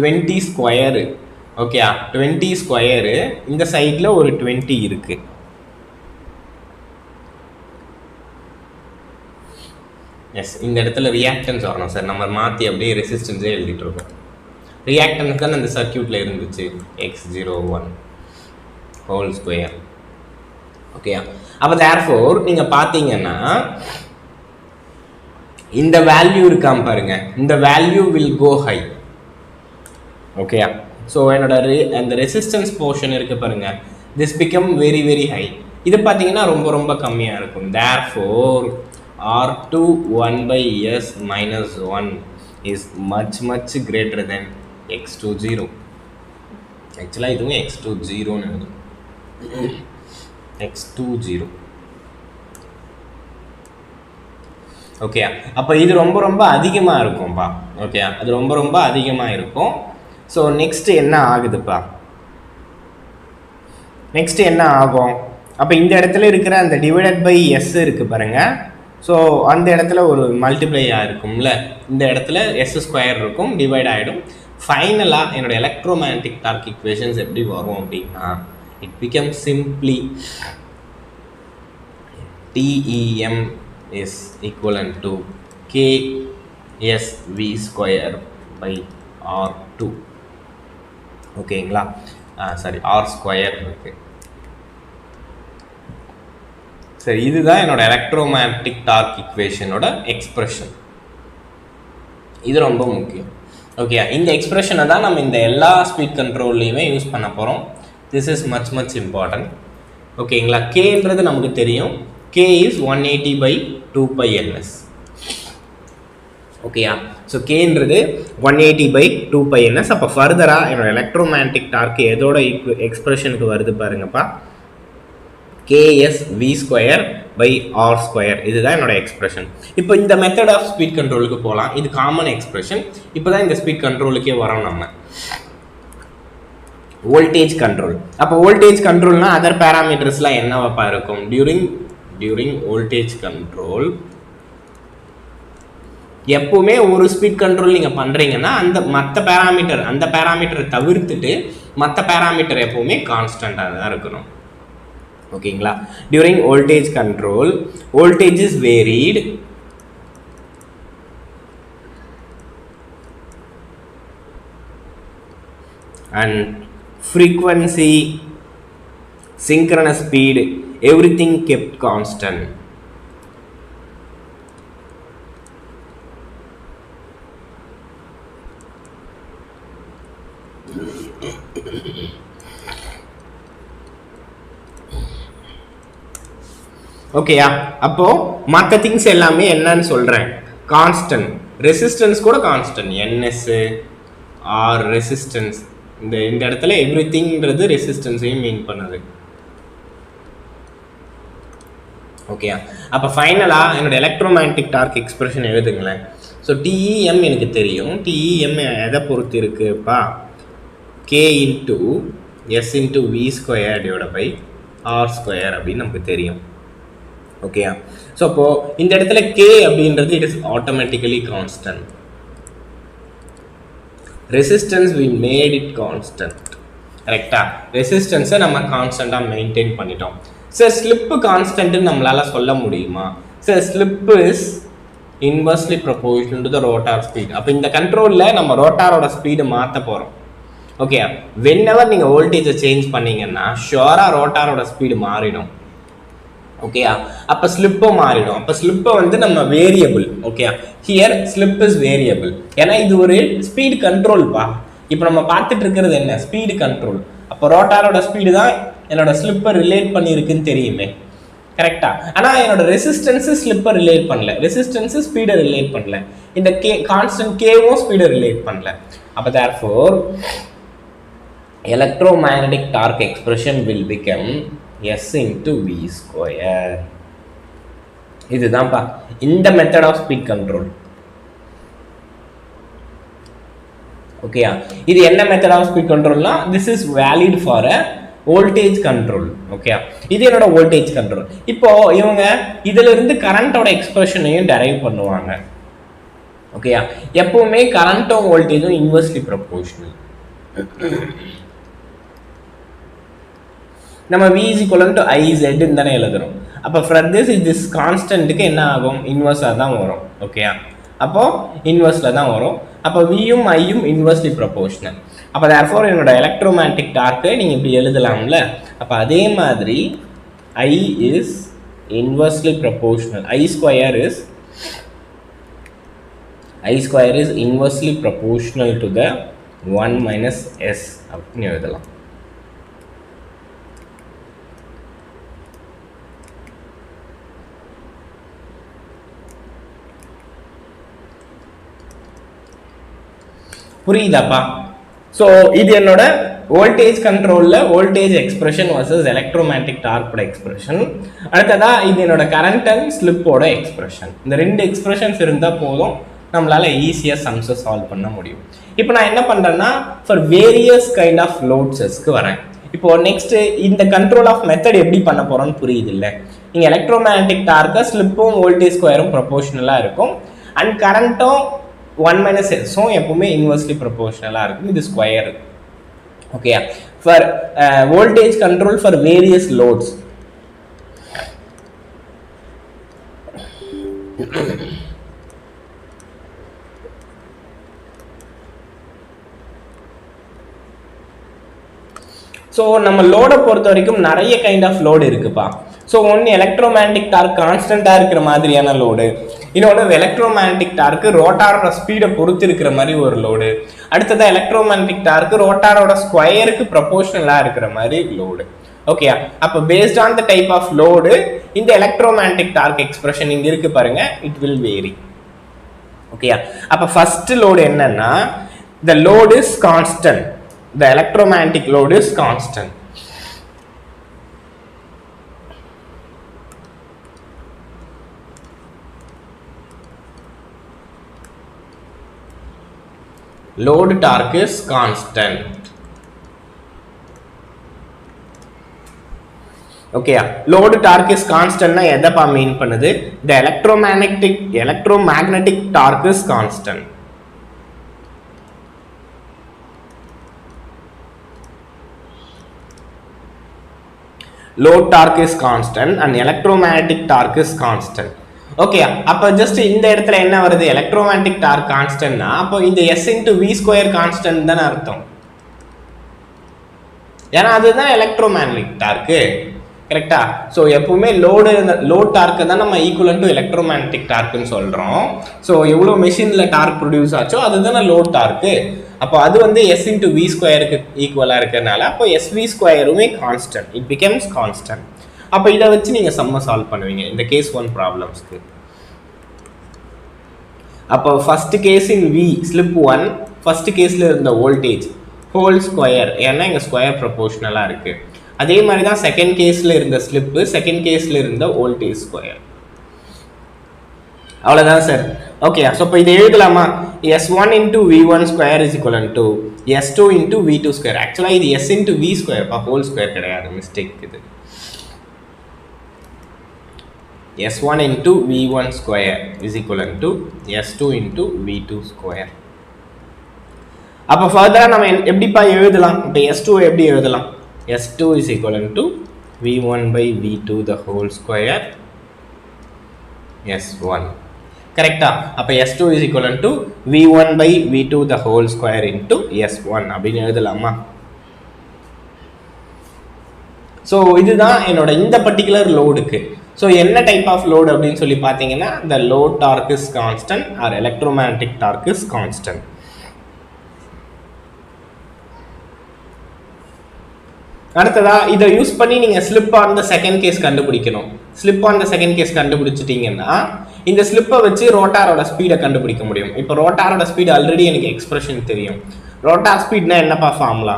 20 square. Okay, 20 square. இந்த சைடில் ஒரு 20 இருக்குது. எஸ், இந்த இடத்துல ரியாக்டன்ஸ் வரணும் சார். நம்ம மாற்றி அப்படியே ரெசிஸ்டன்ஸே எழுதிட்டு இருக்கோம். ரியாக்டன்ஸ் தான் அந்த சர்க்யூட்டில் இருந்துச்சு, X01 ஹோல் ஸ்கொயர். ஓகே, அப்போ தேர்ஃபோர் நீங்கள் பார்த்தீங்கன்னா இந்த வேல்யூ இருக்காம பாருங்க, இந்த value will go high. Okay, so என்னோட அந்த ரெசிஸ்டன்ஸ் போர்ஷன் இருக்குது பாருங்க, this become very very high. இது பார்த்தீங்கன்னா ரொம்ப ரொம்ப கம்மியாக இருக்கும். Therefore R2 1 by S minus 1 is much greater than X20. Actually இதுவும் X20 னு X20. ஓகே, அப்போ இது ரொம்ப ரொம்ப அதிகமாக இருக்கும்பா. ஓகே, அது ரொம்ப ரொம்ப அதிகமாக இருக்கும். ஸோ நெக்ஸ்ட் என்ன ஆகுதுப்பா? நெக்ஸ்ட் என்ன ஆகும்? அப்போ இந்த இடத்துல இருக்கிற அந்த டிவைடட் பை எஸ் இருக்குது பாருங்க. ஸோ அந்த இடத்துல ஒரு மல்டிப்ளை ஆகிருக்கும்ல, இந்த இடத்துல S² இருக்கும், டிவைட் ஆகிடும். ஃபைனலாக என்னோட எலக்ட்ரோமேக்னெட்டிக் டார்க் ஈக்குவேஷன்ஸ் எப்படி வரும் அப்படின்னா, it become simply TEM is equivalent to KSV square by R2. ஓகேங்களா? சாரி, R ஸ்கொயர் இருக்கு. சரி, இதுதான் என்னோட எலக்ட்ரோமேக்னெட்டிக் டார்க் ஈக்குவேஷனோட எக்ஸ்பிரஷன். இது ரொம்ப முக்கியம். ஓகே, இந்த எக்ஸ்பிரஷனை தான் நம்ம இந்த எல்லா ஸ்பீட் கண்ட்ரோல்லையுமே யூஸ் பண்ண போகிறோம். This is much important. ஓகேங்களா? கேன்றது நமக்கு தெரியும். K is 180/2πns. ஓகேயா? ஸோ கேன்றது 180/2πns. அப்போ ஃபர்தராக என்னோட எலக்ட்ரோமேக்னெட்டிக் டார்க் எதோட எக்ஸ்பிரஷனுக்கு வருது பாருங்கப்பா, KSV square by R square. இதுதான் என்னோட எக்ஸ்பிரஷன். இப்போ இந்த மெத்தட் ஆஃப் ஸ்பீட் கண்ட்ரோலுக்கு போகலாம். இது காமன் எக்ஸ்பிரஷன். இப்போ தான் இந்த ஸ்பீட் கண்ட்ரோலுக்கே வரோம் நம்ம. Voltage control. அப்போ வோல்டேஜ் கண்ட்ரோல்னா அதர் பேராமீட்டர்ஸ்லாம் என்னவப்பா இருக்கும்? டியூரிங் வோல்டேஜ் கண்ட்ரோல் எப்பவுமே ஒரு ஸ்பீட் கண்ட்ரோல் நீங்கள் பண்ணுறீங்கன்னா அந்த பேராமீட்டரை தவிர்த்துட்டு மற்ற பேராமீட்டர் எப்பவுமே கான்ஸ்டண்ட்டாக தான் இருக்கணும். ஓகேங்களா? During voltage control voltage is varied and frequency, synchronous speed, everything kept constant. ஓகேயா? அப்போ மற்ற திங்ஸ் எல்லாமே என்னன்னு சொல்றேன், கான்ஸ்டன்ட். ரெசிஸ்டன்ஸ் கூட கான்ஸ்டன்ட், NS ஆர் ரெசிஸ்டன்ஸ். இந்த இடத்துல எவ்ரிதிங்ன்றது ரெசிஸ்டன்ஸையும் மீன் பண்ணுது. ஓகேயா? அப்போ ஃபைனலாக என்னோட எலக்ட்ரோமேக்னெட்டிக் டார்க் எக்ஸ்பிரஷன் எழுதுங்களேன். ஸோ TEM எனக்கு தெரியும். TEM எதை பொறுத்து இருக்குப்பா? K into S into V square divide by R square அப்படின்னு நமக்கு தெரியும். ஓகேயா? ஸோ அப்போது இந்த இடத்துல K அப்படின்றது it is automatically constant. Resistance we made it constant. கரெக்டா? ரெசிஸ்டன்ஸை நம்ம கான்ஸ்டண்ட்டாக மெயின்டைன் பண்ணிட்டோம். சார் ஸ்லிப்பு கான்ஸ்டன்ட்னு நம்மளால் சொல்ல முடியுமா? Sir slip is inversely proportional to the rotor speed. அப்போ இந்த கண்ட்ரோலில் நம்ம ரோட்டாரோட ஸ்பீடு மாற்ற போகிறோம். ஓகே, வென்எவர் நீங்கள் வோல்டேஜை சேஞ்ச் பண்ணீங்கன்னா ஷுவராக ரோட்டாரோட ஸ்பீடு மாறிடும். ஓகேயா? அப்போ ஸ்லிப்பும் மாறிடும். அப்போ ஸ்லிப்பை நம்ம வேரியபிள். ஓகேயா? Here slip is variable. ஏன்னா இது ஒரு ஸ்பீடு கண்ட்ரோல்ப்பா. இப்போ நம்ம பார்த்துட்டு இருக்கிறது என்ன? Speed control. அப்போ ரோட்டாரோட ஸ்பீடு தான் என்னோட ஸ்லிப்பை ரிலேட் பண்ணியிருக்குன்னு தெரியுமே. கரெக்டா? ஆனால் என்னோட ரெசிஸ்டன்ஸு ஸ்லிப்பை ரிலேட் பண்ணல, ரெசிஸ்டன்ஸு ஸ்பீடை ரிலேட் பண்ணல, இந்த கான்ஸ்டன்ட் கேவும் ஸ்பீடை ரிலேட் பண்ணல. அப்போ therefore electromagnetic torque expression will become S into V square. இதுதான்ப்பா இந்த மெத்தட் ஆஃப் ஸ்பீட் கண்ட்ரோல். ஓகேயா? இது என்ன மெத்தட் ஆஃப் ஸ்பீட் கண்ட்ரோல்னா this is valid for a voltage control. ஓகேயா? இது என்னோட வோல்டேஜ் கண்ட்ரோல். இப்போ இவங்க இதுல இருந்து கரண்டோட எக்ஸ்பிரஷனையும் டெரைவ் பண்ணுவாங்க. ஓகேயா? எப்பவுமே கரண்ட்டும் வோல்டேஜும் இன்வெர்ஸ்லி ப்ரொபோர்ஷனல். நம்ம V is equivalent to IZ தானே எழுதுறோம். அப்போ ஃப்ரம் திஸ் கான்ஸ்டன்ட்டுக்கு என்ன ஆகும்? இன்வெர்ஸாக தான் வரும். ஓகேயா? அப்போ இன்வெர்ஸில் தான் வரும். அப்போ Vயும் Iயும் இன்வெர்ஸ்லி ப்ரொபோர்ஷனல். அப்போ தேர்ஃபோர் என்னோட எலக்ட்ரோமேக்னெட்டிக் டார்க்கை நீங்கள் இப்படி எழுதலாம்ல. அப்போ அதே மாதிரி I is inversely proportional. I square is inversely proportional to the 1 minus S அப்படின்னு எழுதலாம். புரியுதாப்பா? ஸோ இது என்னோட வோல்டேஜ் கண்ட்ரோலில் வோல்டேஜ் எக்ஸ்பிரஷன் வர்சஸ் எலக்ட்ரோமேக்னெட்டிக் டார்க்கோட எக்ஸ்பிரஷன். அடுத்ததா இது என்னோட கரண்ட் அண்ட் ஸ்லிப்போட எக்ஸ்பிரஷன். இந்த ரெண்டு எக்ஸ்பிரஷன்ஸ் இருந்தால் போதும், நம்மளால ஈஸியாக சம்ஸை சால்வ் பண்ண முடியும். இப்போ நான் என்ன பண்ணுறேன்னா ஃபார் வேரியஸ் கைண்ட் ஆஃப் லோட்ஸஸ்க்கு வரேன். இப்போ நெக்ஸ்ட் இந்த கண்ட்ரோல் ஆஃப் மெத்தட் எப்படி பண்ண போகிறோன்னு புரியுது இல்லை? நீங்கள் எலக்ட்ரோமேக்னெட்டிக் டார்க்கை ஸ்லிப்பும் வோல்டேஜ் ஸ்கொயரும் ப்ரொபோர்ஷனலாக இருக்கும் அண்ட் கரண்ட்டும் 1 minus S எப்பவுமே இன்வெர்ஸ்லி ப்ரொபோர்ஷனலாக இருக்கும். இது ஸ்கொயர். ஓகேயா? For voltage control for various loads so நம்ம லோடை பொறுத்த வரைக்கும் நிறைய கைண்ட் ஆஃப் லோடு இருக்குப்பா. ஸோ ஒன்று எலக்ட்ரோமேக்னெட்டிக் டார்க் கான்ஸ்டன்ட்டாக இருக்கிற மாதிரியான லோடு, இன்னொன்று எலக்ட்ரோமேக்னெட்டிக் டார்க்கு ரோட்டாரோட ஸ்பீடை பொறுத்து இருக்கிற மாதிரி ஒரு லோடு, அடுத்ததான் எலக்ட்ரோமேக்னெட்டிக் டார்க்கு ரோட்டாரோட ஸ்கொயருக்கு ப்ரொபோஷனலாக இருக்கிற மாதிரி லோடு. ஓகே, அப்போ based on the type of load இந்த எலக்ட்ரோமேக்னெட்டிக் டார்க் எக்ஸ்பிரஷன் இங்கே இருக்கு பாருங்க, இட் வில் வேரி. ஓகே, அப்போ ஃபர்ஸ்ட் லோடு என்னன்னா the load is constant, the electromagnetic load is constant. Load torque is constant. Okay, load torque is constant na edha mean பண்ணுது, the electromagnetic torque is constant. Load torque is constant and electromagnetic torque is constant. Okay, அப்போ just இந்த இடத்துல என்ன வருது, electromagnetic dark கான்ஸ்டன்ட்னா அப்போ இந்த s into v square constant தானே அர்த்தம், ஏன்னா அதுதான் எலக்ட்ரோமேக்னெட்டிக் டார்க்கு. கரெக்டா? ஸோ எப்பவுமே லோட் டார்க்கு தான் நம்ம ஈக்குவலன் டு எலக்ட்ரோமேக்னெட்டிக் டார்க்குன்னு சொல்கிறோம். ஸோ எவ்வளோ மெஷினில் டார்க் ப்ரொடியூஸ் ஆச்சோ அதுதானே லோட் டார்க்கு. அப்போ அது வந்து எஸ் இன்ட்டு வி ஸ்கொயருக்கு ஈக்குவலாக இருக்கிறதுனால அப்போ எஸ்வி ஸ்கொயருமே கான்ஸ்டன்ட், இட் பிகம்ஸ் கான்ஸ்டன்ட். அப்போ இதை வச்சு நீங்கள் சம்ம சால்வ் பண்ணுவீங்க இந்த கேஸ் 1 ப்ராப்ளம்ஸ்க்கு. அப்போ first case in V slip 1, first கேஸில் இருந்த வோல்டேஜ் ஹோல் ஸ்கொயர், ஏன்னா இங்கே ஸ்கொயர் ப்ரொபோஷனலாக இருக்குது. அதே மாதிரி தான் செகண்ட் கேஸில் இருந்த ஸ்லிப்பு, செகண்ட் கேஸில் இருந்த வோல்டேஜ் ஸ்கொயர். அவ்வளோதான் சார். ஓகே, ஸோ இப்போ இதை எழுதலாமா, s1 into v1 square is equivalent to s2 into v2 square. ஆக்சுவலாக இது s into v square பா, ஹோல் ஸ்கொயர் கிடையாது, மிஸ்டேக் இது. s1 into v1 square is equivalent to s2 into v2 square. அப்போ ஃபர்தராக நம்ம எப்படிப்பா எழுதலாம், இப்போ s2 எப்படி எழுதலாம், s2 is equivalent to v1 by v2 the whole square s1. கரெக்டா? அப்போ s2 is equivalent to v1 by v2 the whole square into s1 அப்படின்னு எழுதலாமா? ஸோ இதுதான் என்னோட இந்த பர்டிகுலர் லோடுக்கு. ஸோ என்ன டைப் ஆஃப் லோடு அப்படின்னு சொல்லி பார்த்தீங்கன்னா the load torque is constant or electromagnetic torque is constant. அடுத்ததா இதை யூஸ் பண்ணி நீங்கள் slip on the second case கண்டுபிடிக்கணும். Slip on the second case கண்டுபிடிச்சிட்டிங்கன்னா இந்த ஸ்லிப்பை வச்சு ரோட்டாரோட ஸ்பீடை கண்டுபிடிக்க முடியும். இப்போ ரோட்டாரோட ஸ்பீடு ஆல்ரெடி எனக்கு எக்ஸ்பிரஷன் தெரியும். ரோட்டார் ஸ்பீட்னா என்னப்பா formula,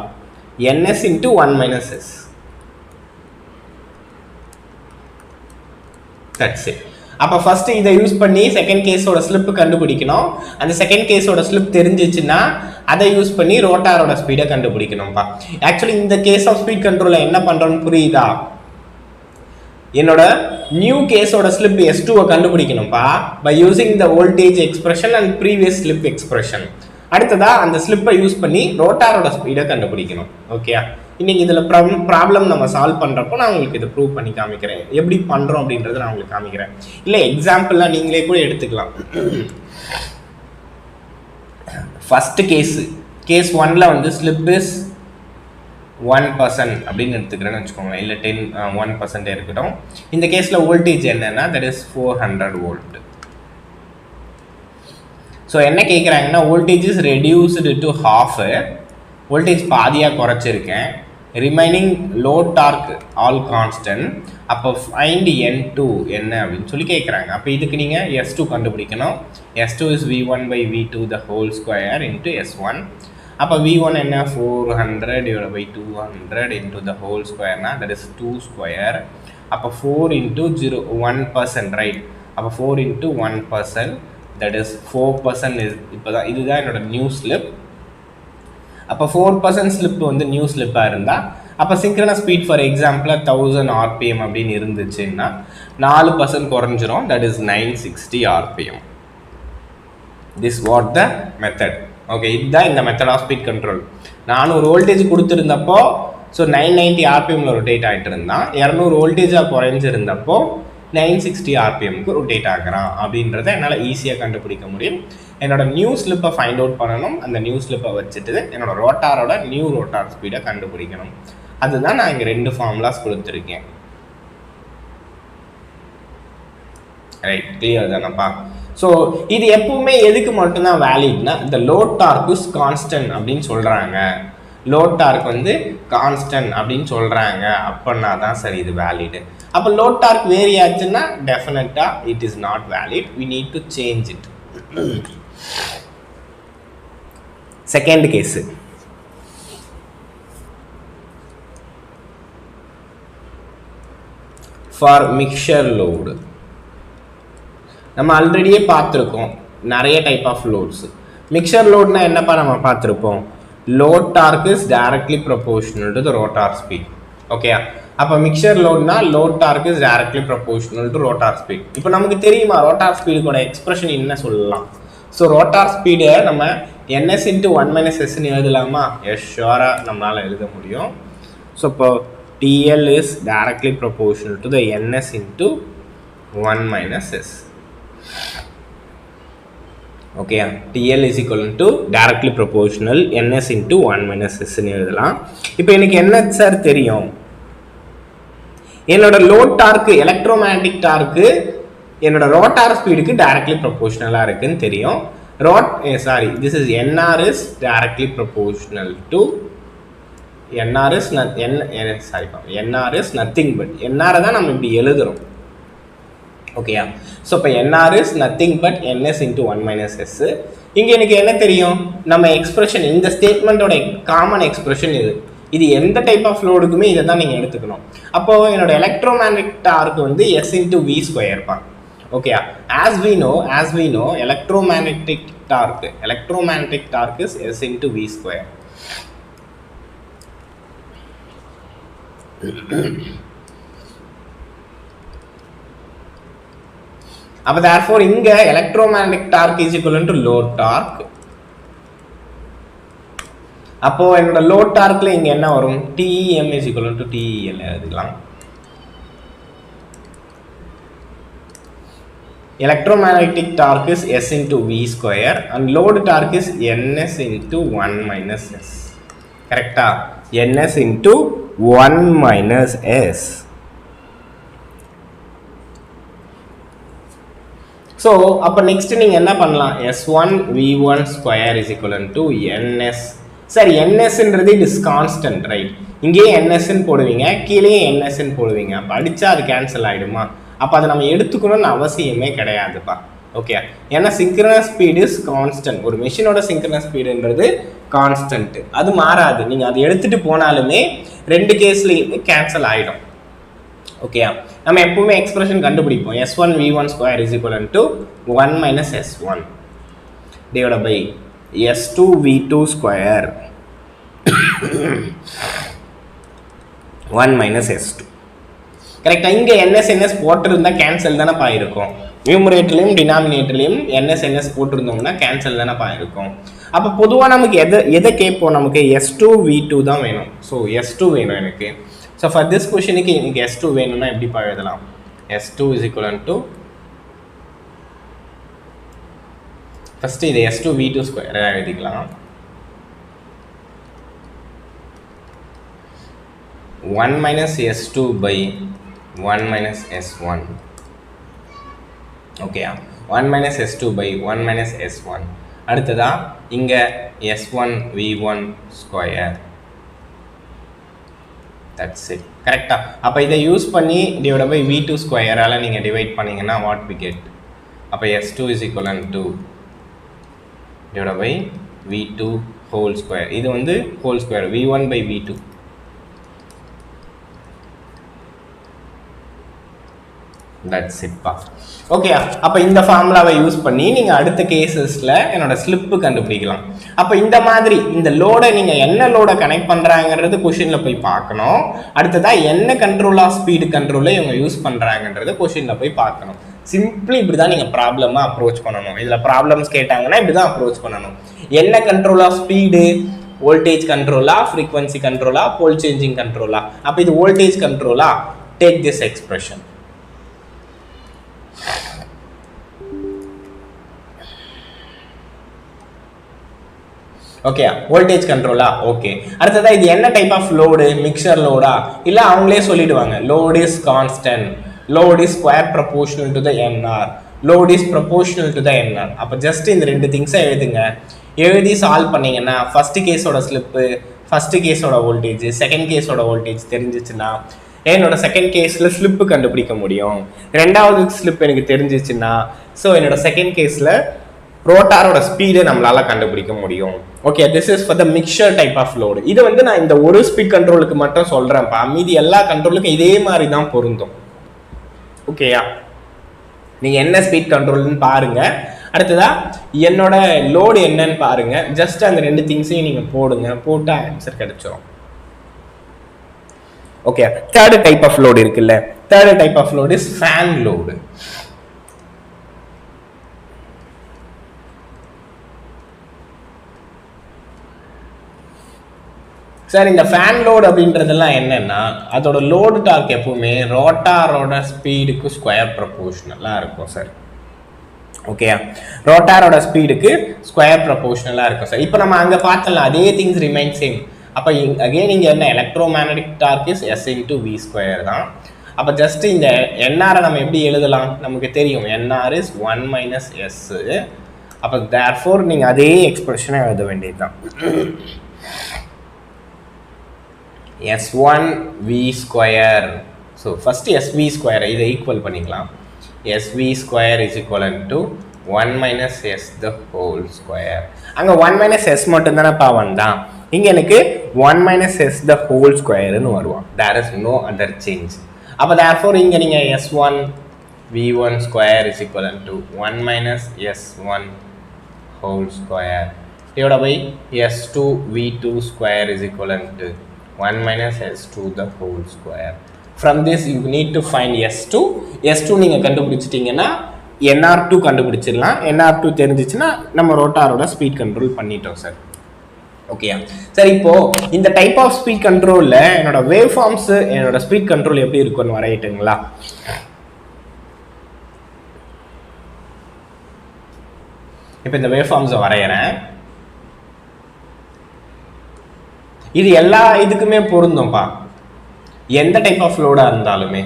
ns into 1 minus s. That's it. அப்போ ஃபர்ஸ்ட் இதை யூஸ் பண்ணி செகண்ட் கேஸோட ஸ்லிப் கண்டுபிடிக்கணும். அந்த செகண்ட் கேஸோட ஸ்லிப் தெரிஞ்சிச்சுன்னா அதை யூஸ் பண்ணி ரோட்டாரோட ஸ்பீடை கண்டுபிடிக்கணும்ப்பா. ஆக்சுவலி இந்த கேஸ் ஆஃப் ஸ்பீட் கண்ட்ரோலில் என்ன பண்ணுறோன்னு புரியுதா, என்னோட நியூ கேஸோட ஸ்லிப் s2 கண்டுபிடிக்கணும்ப்பா by using the voltage expression and previous slip expression. அடுத்ததா அந்த ஸ்லிப்பை யூஸ் பண்ணி ரோட்டாரோட ஸ்பீடை கண்டுபிடிக்கணும். ஓகே, இன்னைக்கு இதில் ப்ராப்ளம் நம்ம சால்வ் பண்ணுறப்போ நான் உங்களுக்கு இதை ப்ரூவ் பண்ணி காமிக்கிறேன், எப்படி பண்ணுறோம் அப்படின்றத நான் உங்களுக்கு காமிக்கிறேன். இல்லை எக்ஸாம்பிள்லாம் நீங்களே கூட எடுத்துக்கலாம். ஃபர்ஸ்ட் கேஸ் 1ல் வந்து ஸ்லிப் இஸ் 1% அப்படின்னு எடுத்துக்கிறேன்னு வச்சுக்கோங்களேன், இல்லை 1% இருக்கட்டும். இந்த கேஸில் வோல்டேஜ் என்னன்னா தட் இஸ் 400 volt. ஸோ என்ன கேட்குறாங்கன்னா voltage is reduced to half, voltage பாதியாக குறைச்சிருக்கேன், remaining load torque all constant. அப்போ ஃபைண்ட் n2 என்ன அப்படின்னு சொல்லி கேட்குறாங்க. அப்போ இதுக்கு நீங்கள் s2 கண்டுபிடிக்கணும். s2 is v1 by v2 the whole square into s1. அப்போ v1 என்ன 400 divided by 200 into the whole squareனா that is 2 square. அப்போ 4 into 1%, ரைட்? அப்போ 4 into 1% that is 4% is இப்போ தான் இதுதான் என்னோட நியூ ஸ்லிப். அப்போ 4% ஸ்லிப் வந்து நியூ ஸ்லிப்பாக இருந்தால் அப்போ synchronous speed for example 1000 RPM அப்படின்னு இருந்துச்சுன்னா 4% குறைஞ்சிரும், that is 960 RPM. This what the method. Okay, இதுதான் இந்த method of speed control. 400 voltage கொடுத்துருந்தப்போ ஸோ 990 RPMல ரொட்டேட் ஆகிட்டு இருந்தான். 200 வோல்டேஜாக குறைஞ்சிருந்தப்போ 960 ஆர்பிஎம்க்கு ரொட்டேட் ஆகிறான் அப்படின்றத என்னால் ஈஸியாக கண்டுபிடிக்க முடியும். என்னோட நியூ ஸ்லிப்பை ஃபைண்ட் அவுட் பண்ணணும். அந்த நியூ ஸ்லிப்பை வச்சுட்டு என்னோட ரோட்டாரோட நியூ ரோட்டார் ஸ்பீடை கண்டுபிடிக்கணும். அதுதான் நான் இங்கே 2 ஃபார்முலாஸ் கொடுத்துருக்கேன். ரைட், கிளியர் தானப்பா? ஸோ இது எப்பவுமே எதுக்கு மட்டும்தான் வேலிட்னா, இந்த லோட் டார்க் இஸ் கான்ஸ்டன்ட் அப்படின்னு சொல்கிறாங்க. லோட் டார்க் வந்து கான்ஸ்டன்ட் அப்படின்னு சொல்கிறாங்க அப்படின்னா தான் சரி இது வேலிடு. அப்போ லோட் டார்க் வேரி ஆச்சுன்னா டெஃபினட்டாக it is not valid. We need to change it. Second case, for mixer load. நம்ம ஆல்ரெடியே பார்த்துருக்கோம் நிறைய டைப் ஆஃப் லோட்ஸ். மிக்சர் லோட்னா என்னப்பா நம்ம பார்த்துருப்போம், load torque is directly proportional to the rotor speed. Okay, அப்போ மிக்சர் லோட்னா load torque is directly proportional to rotor speed. இப்போ நமக்கு தெரியுமா ரோட்டார் ஸ்பீடுக்கோட எக்ஸ்பிரஷன் என்ன சொல்லலாம்? ஸோ ரோட்டார் ஸ்பீடை நம்ம ns × 1 - sன்னு எழுதலாமா? எஸ், ஷுவராக நம்மளால் எழுத முடியும். ஸோ இப்போ TL is directly proportional to the ns × 1 - s. Okay, TL is equal to directly proportional ns × 1 - s ன்னு எழுதலாம். இப்போ எனக்கு என்ன சார் தெரியும், என்னோட லோட் டார்க்கு எலக்ட்ரோமேக்னெட்டிக் டார்க்கு என்னோட ரோட்டார் ஸ்பீடுக்கு டைரக்ட்லி ப்ரொபோர்ஷனலாக இருக்குன்னு தெரியும். this is nr is directly proportional to nr is nr is nothing but nr தான் நம்ம இப்படி எழுதுறோம். ஓகேயா? ஸோ இப்போ nr is nothing but ns × 1 - s. இங்கே எனக்கு என்ன தெரியும், நம்ம எக்ஸ்பிரஷன் இந்த ஸ்டேட்மெண்ட்டோட காமன் எக்ஸ்பிரஷன் இது எந்த டைப் ஆஃப் லோடுக்குமே இதை தான் நீங்கள் எடுத்துக்கணும். அப்போது என்னோட எலக்ட்ரோமேக்னெட்டிக் டார்க் வந்து s × v² பா. ஓகேயா? as we know electromagnetic torque is s × v². அப்போ therefore இங்க electromagnetic torque is equal to load torque. அப்போ என்னோட லோட் டார்க்ல இங்க என்ன வரும், TEM is equal to TEL எழுதிக்கலாம். Electromagnetic torque is s × v² and load torque is ns × 1 - s. கரெக்டா? ns × 1 - s. So அப்போ நெக்ஸ்ட் நீங்கள் என்ன பண்ணலாம், s1 v1² is equal to ns. சரி, nsன்றது இட் இஸ் கான்ஸ்டன்ட், ரைட்? இங்கேயே nsன்னு போடுவீங்க, கீழேயே nsன்னு போடுவீங்க. அப்போ அடித்தா அது கேன்சல் ஆகிடுமா? அப்போ அதை நம்ம எடுத்துக்கணும்னு அவசியமே கிடையாதுப்பா. ஓகே, ஏன்னா சிங்க்ரனஸ் ஸ்பீடு இஸ் கான்ஸ்டன்ட். ஒரு மிஷினோட சிங்க்ரனஸ் ஸ்பீடுன்றது கான்ஸ்டன்ட், அது மாறாது. நீங்கள் அதை எடுத்துகிட்டு போனாலுமே 2 கேஸ்லேயுமே கேன்சல் ஆகிடும். ஓகே, நம்ம எப்பவுமே எக்ஸ்பிரஷன் கண்டுபிடிப்போம். s1 v1² is equal to 1 - s1 divided by s2 v2² 1 - s2. கரெக்டாக? இங்கே ns போட்டிருந்தா கேன்சல் தானேப்பா இருக்கும். நியூமரேட்டர்லையும் டினாமினேட்டர்லையும் ns போட்டிருந்தோம்னா கேன்சல் தானேப்பா இருக்கும். அப்போ பொதுவாக நமக்கு எதை கேட்போம், நமக்கு s2 v2 தான் வேணும். ஸோ s2 வேணும் எனக்கு. ஸோ ஃபார் திஸ் கொஷனுக்கு எனக்கு s2 வேணும்னா எப்படிப்பா எழுதலாம், s2 is equal to first இது s2 v2² எழுதிக்கலாம். 1 - s2 by 1 - s1. ஓகேயா? 1 - s2 by 1 - s1. அடுத்ததா இங்கே s1 v1². That's it. கரெக்டா? அப்போ இதை யூஸ் பண்ணி டிவைட் பை v2² நீங்கள் டிவைட் பண்ணிங்கன்னா வாட் we get, அப்போ s2 is equal to divided by v2². இது வந்து whole square, v1 by v2. That's it பா. ஓகே, அப்போ இந்த ஃபார்முலாவை யூஸ் பண்ணி நீங்கள் அடுத்த கேசஸில் என்னோட ஸ்லிப்பு கண்டுபிடிக்கலாம். அப்போ இந்த மாதிரி இந்த லோடை நீங்கள் என்ன லோடை கனெக்ட் பண்ணுறாங்கன்றது கொஷினில் போய் பார்க்கணும். அடுத்ததாக என்ன கண்ட்ரோல் ஆஃப் ஸ்பீடு கண்ட்ரோலை இவங்க யூஸ் பண்ணுறாங்கன்றது கொஷினில் போய் பார்க்கணும். சிம்பிளி இப்படி தான் நீங்கள் ப்ராப்ளமாக அப்ரோச் பண்ணணும். இதில் ப்ராப்ளம்ஸ் கேட்டாங்கன்னா இப்படி தான் அப்ரோச் பண்ணணும். என்ன கண்ட்ரோல் ஆஃப் ஸ்பீடு, வோல்டேஜ் கண்ட்ரோலா, ஃப்ரீக்வன்சி கண்ட்ரோலா, போல் சேஞ்சிங் கண்ட்ரோலா? அப்போ இது வோல்டேஜ் கண்ட்ரோலா, take this expression. Okay, voltage கண்ட்ரோலா? ஓகே. அடுத்ததா இது என்ன டைப் ஆஃப் லோடு? மிக்சர் லோடா? இல்ல அவங்களே சொல்லிடுவாங்க load is constant, load is square proportional to the N R, load is proportional to the N R. அப்போ ஜஸ்ட் இந்த ரெண்டு திங்ஸை எழுதுங்க. எழுதி சால்வ் பண்ணீங்கன்னா ஃபர்ஸ்ட் கேஸோட ஸ்லிப்பு, ஃபர்ஸ்ட் கேஸோட வோல்டேஜ், செகண்ட் கேஸோட வோல்டேஜ் தெரிஞ்சிச்சுன்னா என்னோட செகண்ட் கேஸில் ஸ்லிப்பு கண்டுபிடிக்க முடியும். ரெண்டாவது ஸ்லிப் எனக்கு தெரிஞ்சிச்சுன்னா ஸோ என்னோட செகண்ட் கேஸில் ரோட்டாரோட ஸ்பீடு நம்மளால கண்டுபிடிக்க முடியும். Okay, this is for the mixer type of load. இது வந்து நான் இந்த ஒரு ஸ்பீட் கண்ட்ரோலுக்கு மட்டும் சொல்றேன்ப்பா, மீதி எல்லா கண்ட்ரோலுக்கும் இதே மாதிரி தான் பொருந்தும். ஓகேயா, நீங்க என்ன ஸ்பீட் கண்ட்ரோல்னு பாருங்க. அடுத்ததா என்னோட லோடு என்னன்னு பாருங்க. ஜஸ்ட் அந்த ரெண்டு திங்ஸையும் நீங்க போடுங்க, போட்டா ஆன்சர் கிடைச்சிடும். Okay, third type of load இருக்குல்ல, third type of load is fan load. Sir இந்த ஃபேன் லோடு அப்படின்றதெல்லாம் என்னன்னா அதோட லோடு டார்க் எப்பவுமே ரோட்டாரோட ஸ்பீடுக்கு ஸ்கொயர் ப்ரொபோர்ஷனலாக இருக்கும் சார். ஓகே, ரோட்டாரோட ஸ்பீடுக்கு ஸ்கொயர் ப்ரொபோர்ஷனலாக இருக்கும் சார். இப்போ நம்ம அங்கே பார்த்தலாம் அதே திங்ஸ் ரிமைன் சேம். அப்போ அகெயின் இங்கே என்ன electromagnetic torque is S × V square தான். அப்போ ஜஸ்ட் இந்த என்ஆரை நம்ம எப்படி எழுதலாம்? நமக்கு தெரியும் NR is 1 - S. அப்போ தேர்ஃபோர் நீங்கள் அதே எக்ஸ்பிரஷனை எழுத வேண்டியது தான். S1 V square. So first SV square இதை ஈக்குவல் பண்ணிக்கலாம். SV square is equivalent to 1 - S the whole square. அங்க 1 - S மட்டும் தானப்பா வந்தான். இங்க எனக்கு 1 - S the whole squareன்னு வருவான். There is no other change. அப்ப therefore இங்க நீங்க S1 V1 square is equivalent to 1 - S1 whole square divided by S2 V2 square is equivalent to 1 - S2 the whole square. From this you need to find S2. S2 நீங்க கண்டுபிடிச்சிட்டீங்கன்னா NR2 கண்டுபிடிச்சிடலாம். NR2 தெரிஞ்சிச்சுன்னா நம்ம ரோட்டாரோட speed control பண்ணிட்டோம் sir. Okay sir, இப்போ இந்த type of speed கண்ட்ரோல்ல என்னோட wave forms என்னோட ஸ்பீட் கண்ட்ரோல் எப்படி இருக்குன்னு வரையிட்டுங்களா? இப்போ இந்த வேவ் ஃபார்ம்ஸை வரையறேன். இது எல்லா இதுக்குமே பொருந்தும்பா, எந்த டைப் ஆஃப் லோடா இருந்தாலுமே.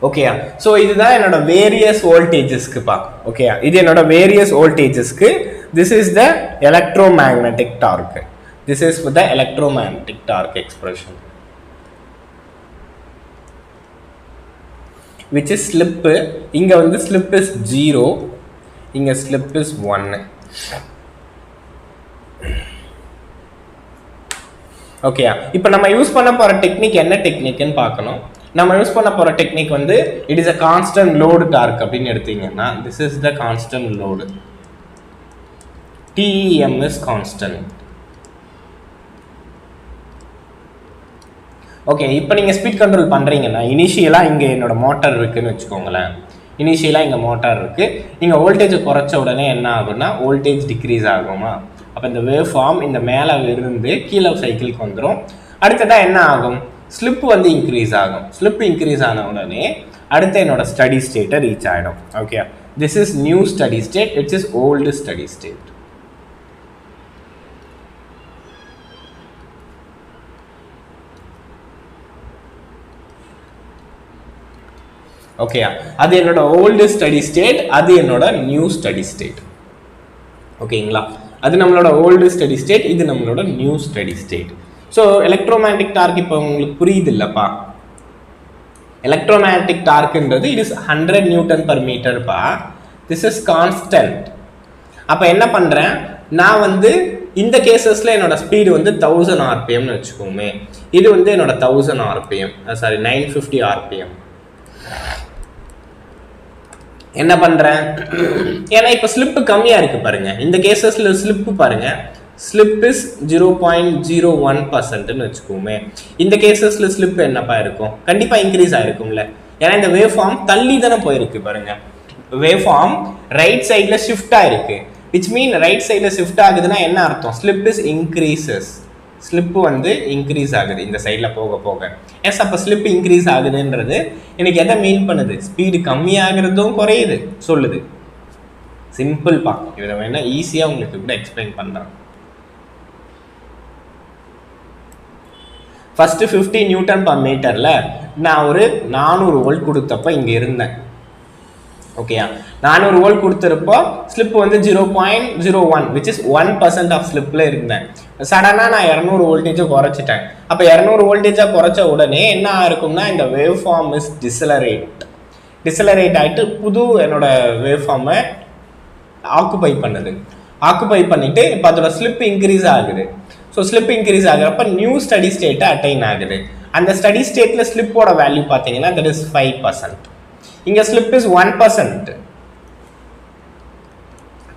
ஓகேயா, ஸோ இதுதான் என்னோட வேரியஸ் வோல்டேஜஸ்க்குப்பா. ஓகேயா, இது என்னோட வேரியஸ் வோல்டேஜஸ்க்கு. This is the electromagnetic torque. This is the electromagnetic torque expression which is slip. இங்கே வந்து ஸ்லிப் இஸ் 0, இங்கே ஸ்லிப் இஸ் 1. ஓகேயா, இப்போ நம்ம யூஸ் பண்ண போகிற டெக்னிக் என்ன டெக்னிக்னு பார்க்கணும். நம்ம யூஸ் பண்ண போகிற டெக்னிக் வந்து it is a constant load torque அப்படின்னு எடுத்தீங்கன்னா this is the constant load. TEM is constant. Okay, இப்போ நீங்கள் ஸ்பீட் கண்ட்ரோல் பண்ணுறீங்கன்னா இனிஷியலாக இங்கே என்னோட மோட்டார் இருக்குன்னு வச்சுக்கோங்களேன். இனிஷியலாக இங்கே மோட்டார் இருக்குது. நீங்கள் வோல்டேஜை குறைச்ச உடனே என்ன ஆகும்னா வோல்டேஜ் டிக்ரீஸ் ஆகுமா? அப்போ இந்த வேவ் ஃபார்ம் இந்த மேலே இருந்து கீழே சைக்கிளுக்கு வந்துடும். அடுத்ததாக என்ன ஆகும்? ஸ்லிப் வந்து இன்க்ரீஸ் ஆகும். ஸ்லிப் இன்க்ரீஸ் ஆன உடனே அடுத்து என்னோட ஸ்டடி ஸ்டேட்டை ரீச் ஆகிடும். Okay, this is new steady state, it's is old study state. Okay, அது என்னோட ஓல்டு ஸ்டடி ஸ்டேட், அது என்னோட நியூ ஸ்டடி ஸ்டேட். ஓகேங்களா, அது நம்மளோட ஓல்டு ஸ்டடி ஸ்டேட், இது நம்மளோட new steady state. So electromagnetic torque இப்போ உங்களுக்கு புரியுது இல்லைப்பா? எலக்ட்ரோமேக்னெட்டிக் டார்க்குன்றது it is 100 Nm/m. this is constant. அப்போ என்ன பண்ணுறேன், நான் வந்து இந்த கேசஸில் என்னோட ஸ்பீடு வந்து 1000 RPMனு வச்சுக்கோமே, இது வந்து என்னோட 1000 RPM, சாரி 950 RPM. என்ன பண்ணுறேன், ஏன்னா இப்போ ஸ்லிப்பு கம்மியாக இருக்குது பாருங்கள், இந்த கேசஸில் ஸ்லிப்பு பாருங்கள், ஸ்லிப் இஸ் 0.01%ன்னு வச்சுக்கோமே. இந்த கேசஸில் ஸ்லிப் என்னப்பா இருக்கும், கண்டிப்பாக இன்க்ரீஸ் ஆகிருக்கும்ல, ஏன்னா இந்த வேவ் ஃபார்ம் தள்ளி தானே போயிருக்கு பாருங்கள். வேவ் ஃபார்ம் ரைட் சைடில் ஷிஃப்ட் ஆகிருக்கு, which mean ரைட் சைடில் ஷிஃப்ட் ஆகுதுன்னா என்ன அர்த்தம், ஸ்லிப் இஸ் இன்க்ரீசஸ், ஸ்லிப்பு வந்து இன்க்ரீஸ் ஆகுது இந்த சைடில் போக போக. எஸ், அப்போ ஸ்லிப் இன்க்ரீஸ் ஆகுதுன்றது எனக்கு எதை மீன் பண்ணுது, ஸ்பீடு கம்மியாகிறதும் குறையுது சொல்லுது. சிம்பிள்ப்பா, இதை வேணால் ஈஸியாக உங்களுக்கு கூட எக்ஸ்பிளைன் பண்ணுறேன். ஃபஸ்ட்டு 50 Nm/m நான் ஒரு 400 வோல்ட் கொடுத்தப்போ இங்கே இருந்தேன். ஓகேயா, 400 வோல்ட் கொடுத்துருப்போ ஸ்லிப் வந்து 0.01 which is 1% ஆஃப் ஸ்லிப்பில் இருந்தேன். சடனாக நான் 200 வோல்டேஜை குறைச்சிட்டேன். அப்போ 200 வோல்டேஜாக குறைச்ச உடனே என்ன இருக்கும்னா இந்த வேவ் ஃபார்ம் இஸ் டிசலரேட் ஆகிட்டு புது என்னோட வேவ் ஃபார்மை ஆக்குபை பண்ணுது. ஆக்குபை பண்ணிவிட்டு இப்போ அதோட ஸ்லிப் இன்க்ரீஸ் ஆகுது. ஸோ ஸ்லிப் இன்க்ரீஸ் ஆகிறப்ப நியூ ஸ்டடி ஸ்டேட்டை அட்டைன் ஆகுது. அந்த ஸ்டடி ஸ்டேட்டில் ஸ்லிப்போட வேல்யூ பார்த்தீங்கன்னா தட் இஸ் 5%. இங்கே ஸ்லிப் இஸ் 1%.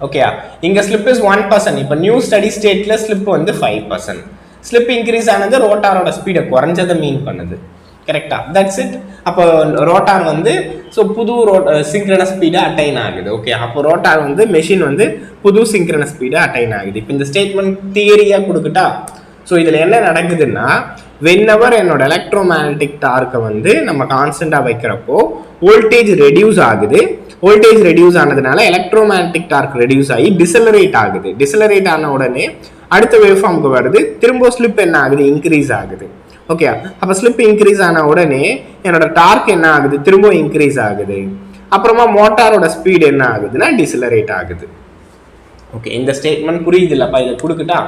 ஓகேயா, இங்கே ஸ்லிப் இஸ் 1%. இப்போ நியூ ஸ்டடி ஸ்டேட்டில் ஸ்லிப் வந்து 5%. ஸ்லிப் இன்க்ரீஸ் ஆனது ரோட்டாரோட ஸ்பீடை குறைஞ்சதை மீன் பண்ணுது. கரெக்டா, தட்ஸ் இட். அப்போ ரோட்டார் வந்து ஸோ புது சிங்க்ரனஸ் ஸ்பீடை அட்டைன் ஆகுது. ஓகே, அப்போ ரோட்டார் வந்து மெஷின் வந்து புது சிங்க்ரனஸ் ஸ்பீடை அட்டைன் ஆகுது. இப்போ இந்த ஸ்டேட்மெண்ட் தியரியாக கொடுக்கட்டா. ஸோ இதில் என்ன நடக்குதுன்னா, வென்னவர் என்னோட எலக்ட்ரோமேக்னெட்டிக் டார்க்கை வந்து நம்ம கான்ஸ்டண்டாக வைக்கிறப்போ வோல்டேஜ் ரெடியூஸ் ஆகுது. வோல்டேஜ் ரெடியூஸ் ஆனதுனால எலக்ட்ரோமேக்னெட்டிக் டார்க் ரெடியூஸ் ஆகி டிசலரேட் ஆகுது. டிசலரேட் ஆன உடனே அடுத்த வேவ் ஃபார்முக்கு வருது, திரும்ப ஸ்லிப் என்ன ஆகுது, இன்க்ரீஸ் ஆகுது. ஓகே, அப்போ ஸ்லிப் இன்க்ரீஸ் ஆன உடனே என்னோட டார்க் என்ன ஆகுது, திரும்ப இன்க்ரீஸ் ஆகுது. அப்புறமா மோட்டாரோட ஸ்பீடு என்ன ஆகுதுன்னா டிசலரேட் ஆகுது. ஓகே, இந்த ஸ்டேட்மெண்ட் புரியுது இல்லப்பா, இதை கொடுக்கட்டா.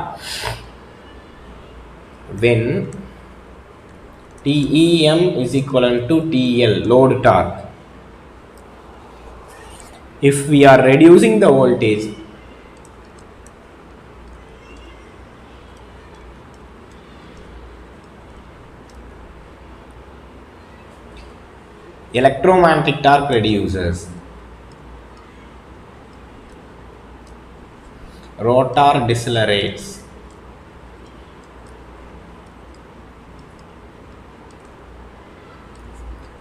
when TEM is equivalent to TL, load torque, if we are reducing the voltage, electromagnetic torque reduces, rotor decelerates,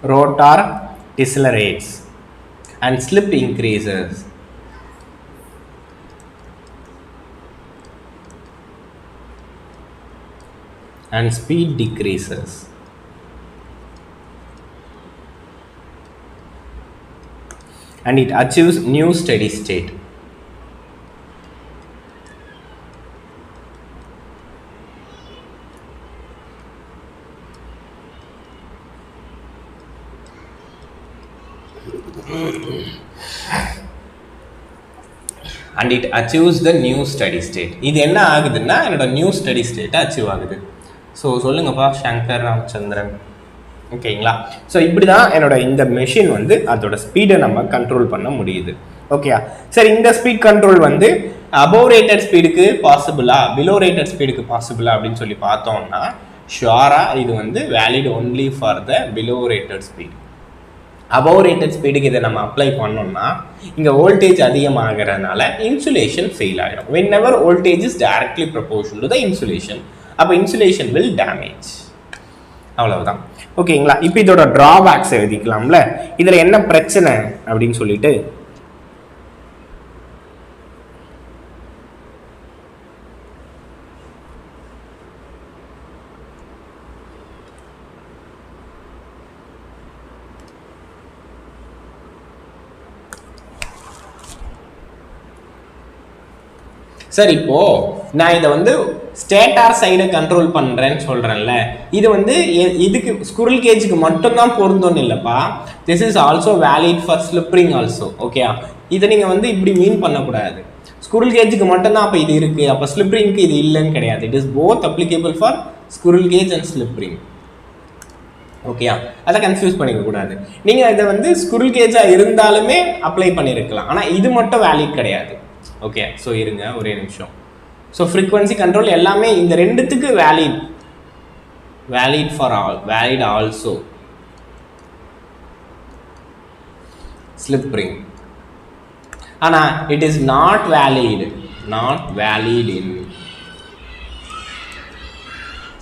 rotor decelerates and slip increases. And speed decreases. And it achieves new steady state. And it achieves the new steady state. இது என்ன ஆகுதுன்னா என்னோட new steady ஸ்டேட்டை achieve ஆகுது. So சொல்லுங்கப்பா சங்கர் ராமச்சந்திரன். ஓகேங்களா, so இப்படி தான் என்னோட இந்த மெஷின் வந்து அதோட ஸ்பீடை நம்ம கண்ட்ரோல் பண்ண முடியுது. ஓகேயா, சரி, இந்த ஸ்பீட் கண்ட்ரோல் வந்து அபோவ் ரேட்டட் ஸ்பீடுக்கு பாசிபிளா, பிலோ ரேட்டட் ஸ்பீடுக்கு பாசிபிளா அப்படின்னு சொல்லி பார்த்தோம்னா ஷுவராக இது வந்து valid only for the below rated speed. Above rated ஸ்பீடுக்கு இதை நம்ம அப்ளை பண்ணோம்னா இங்கே வோல்டேஜ் அதிகமாகிறதுனால இன்சுலேஷன் ஃபெயில் ஆகிடும். whenever voltage is directly proportional to the insulation, அப்போ இன்சுலேஷன் will damage. அவ்வளவுதான். ஓகேங்களா, இப்போ இதோட drawbacks எழுதிக்கலாம்ல. இதில் என்ன பிரச்சனை அப்படின்னு சொல்லிட்டு சார், இப்போ நான் இதை வந்து ஸ்டேட்டார் சைடை கண்ட்ரோல் பண்ணுறேன்னு சொல்கிறேன்ல, இது வந்து இதுக்கு ஸ்குரில் கேஜுக்கு மட்டும்தான் பொருந்தோன்னு இல்லைப்பா. This is also valid for slip ring also. Okay, இதை நீங்கள் வந்து இப்படி மீன் பண்ணக்கூடாது. ஸ்குரில் கேஜுக்கு மட்டும்தான் அப்போ இது இருக்குது, அப்போ ஸ்லிப்ரிங்க்கு இது இல்லைன்னு கிடையாது. It is both applicable for squirrel cage and slip ring. ஓகேயா, அதை கன்ஃபியூஸ் பண்ணிக்க கூடாது. நீங்கள் இதை வந்து ஸ்குரில் கேஜாக இருந்தாலுமே அப்ளை பண்ணியிருக்கலாம், ஆனால் இது மட்டும் வேலிட் கிடையாது. ஓகே, ஸோ இருங்க ஒரே நிமிஷம். ஸோ ஃப்ரீக்வன்சி கண்ட்ரோல் எல்லாமே இந்த ரெண்டுத்துக்கு valid for all, valid also slip ring. ஆனால் it is not valid in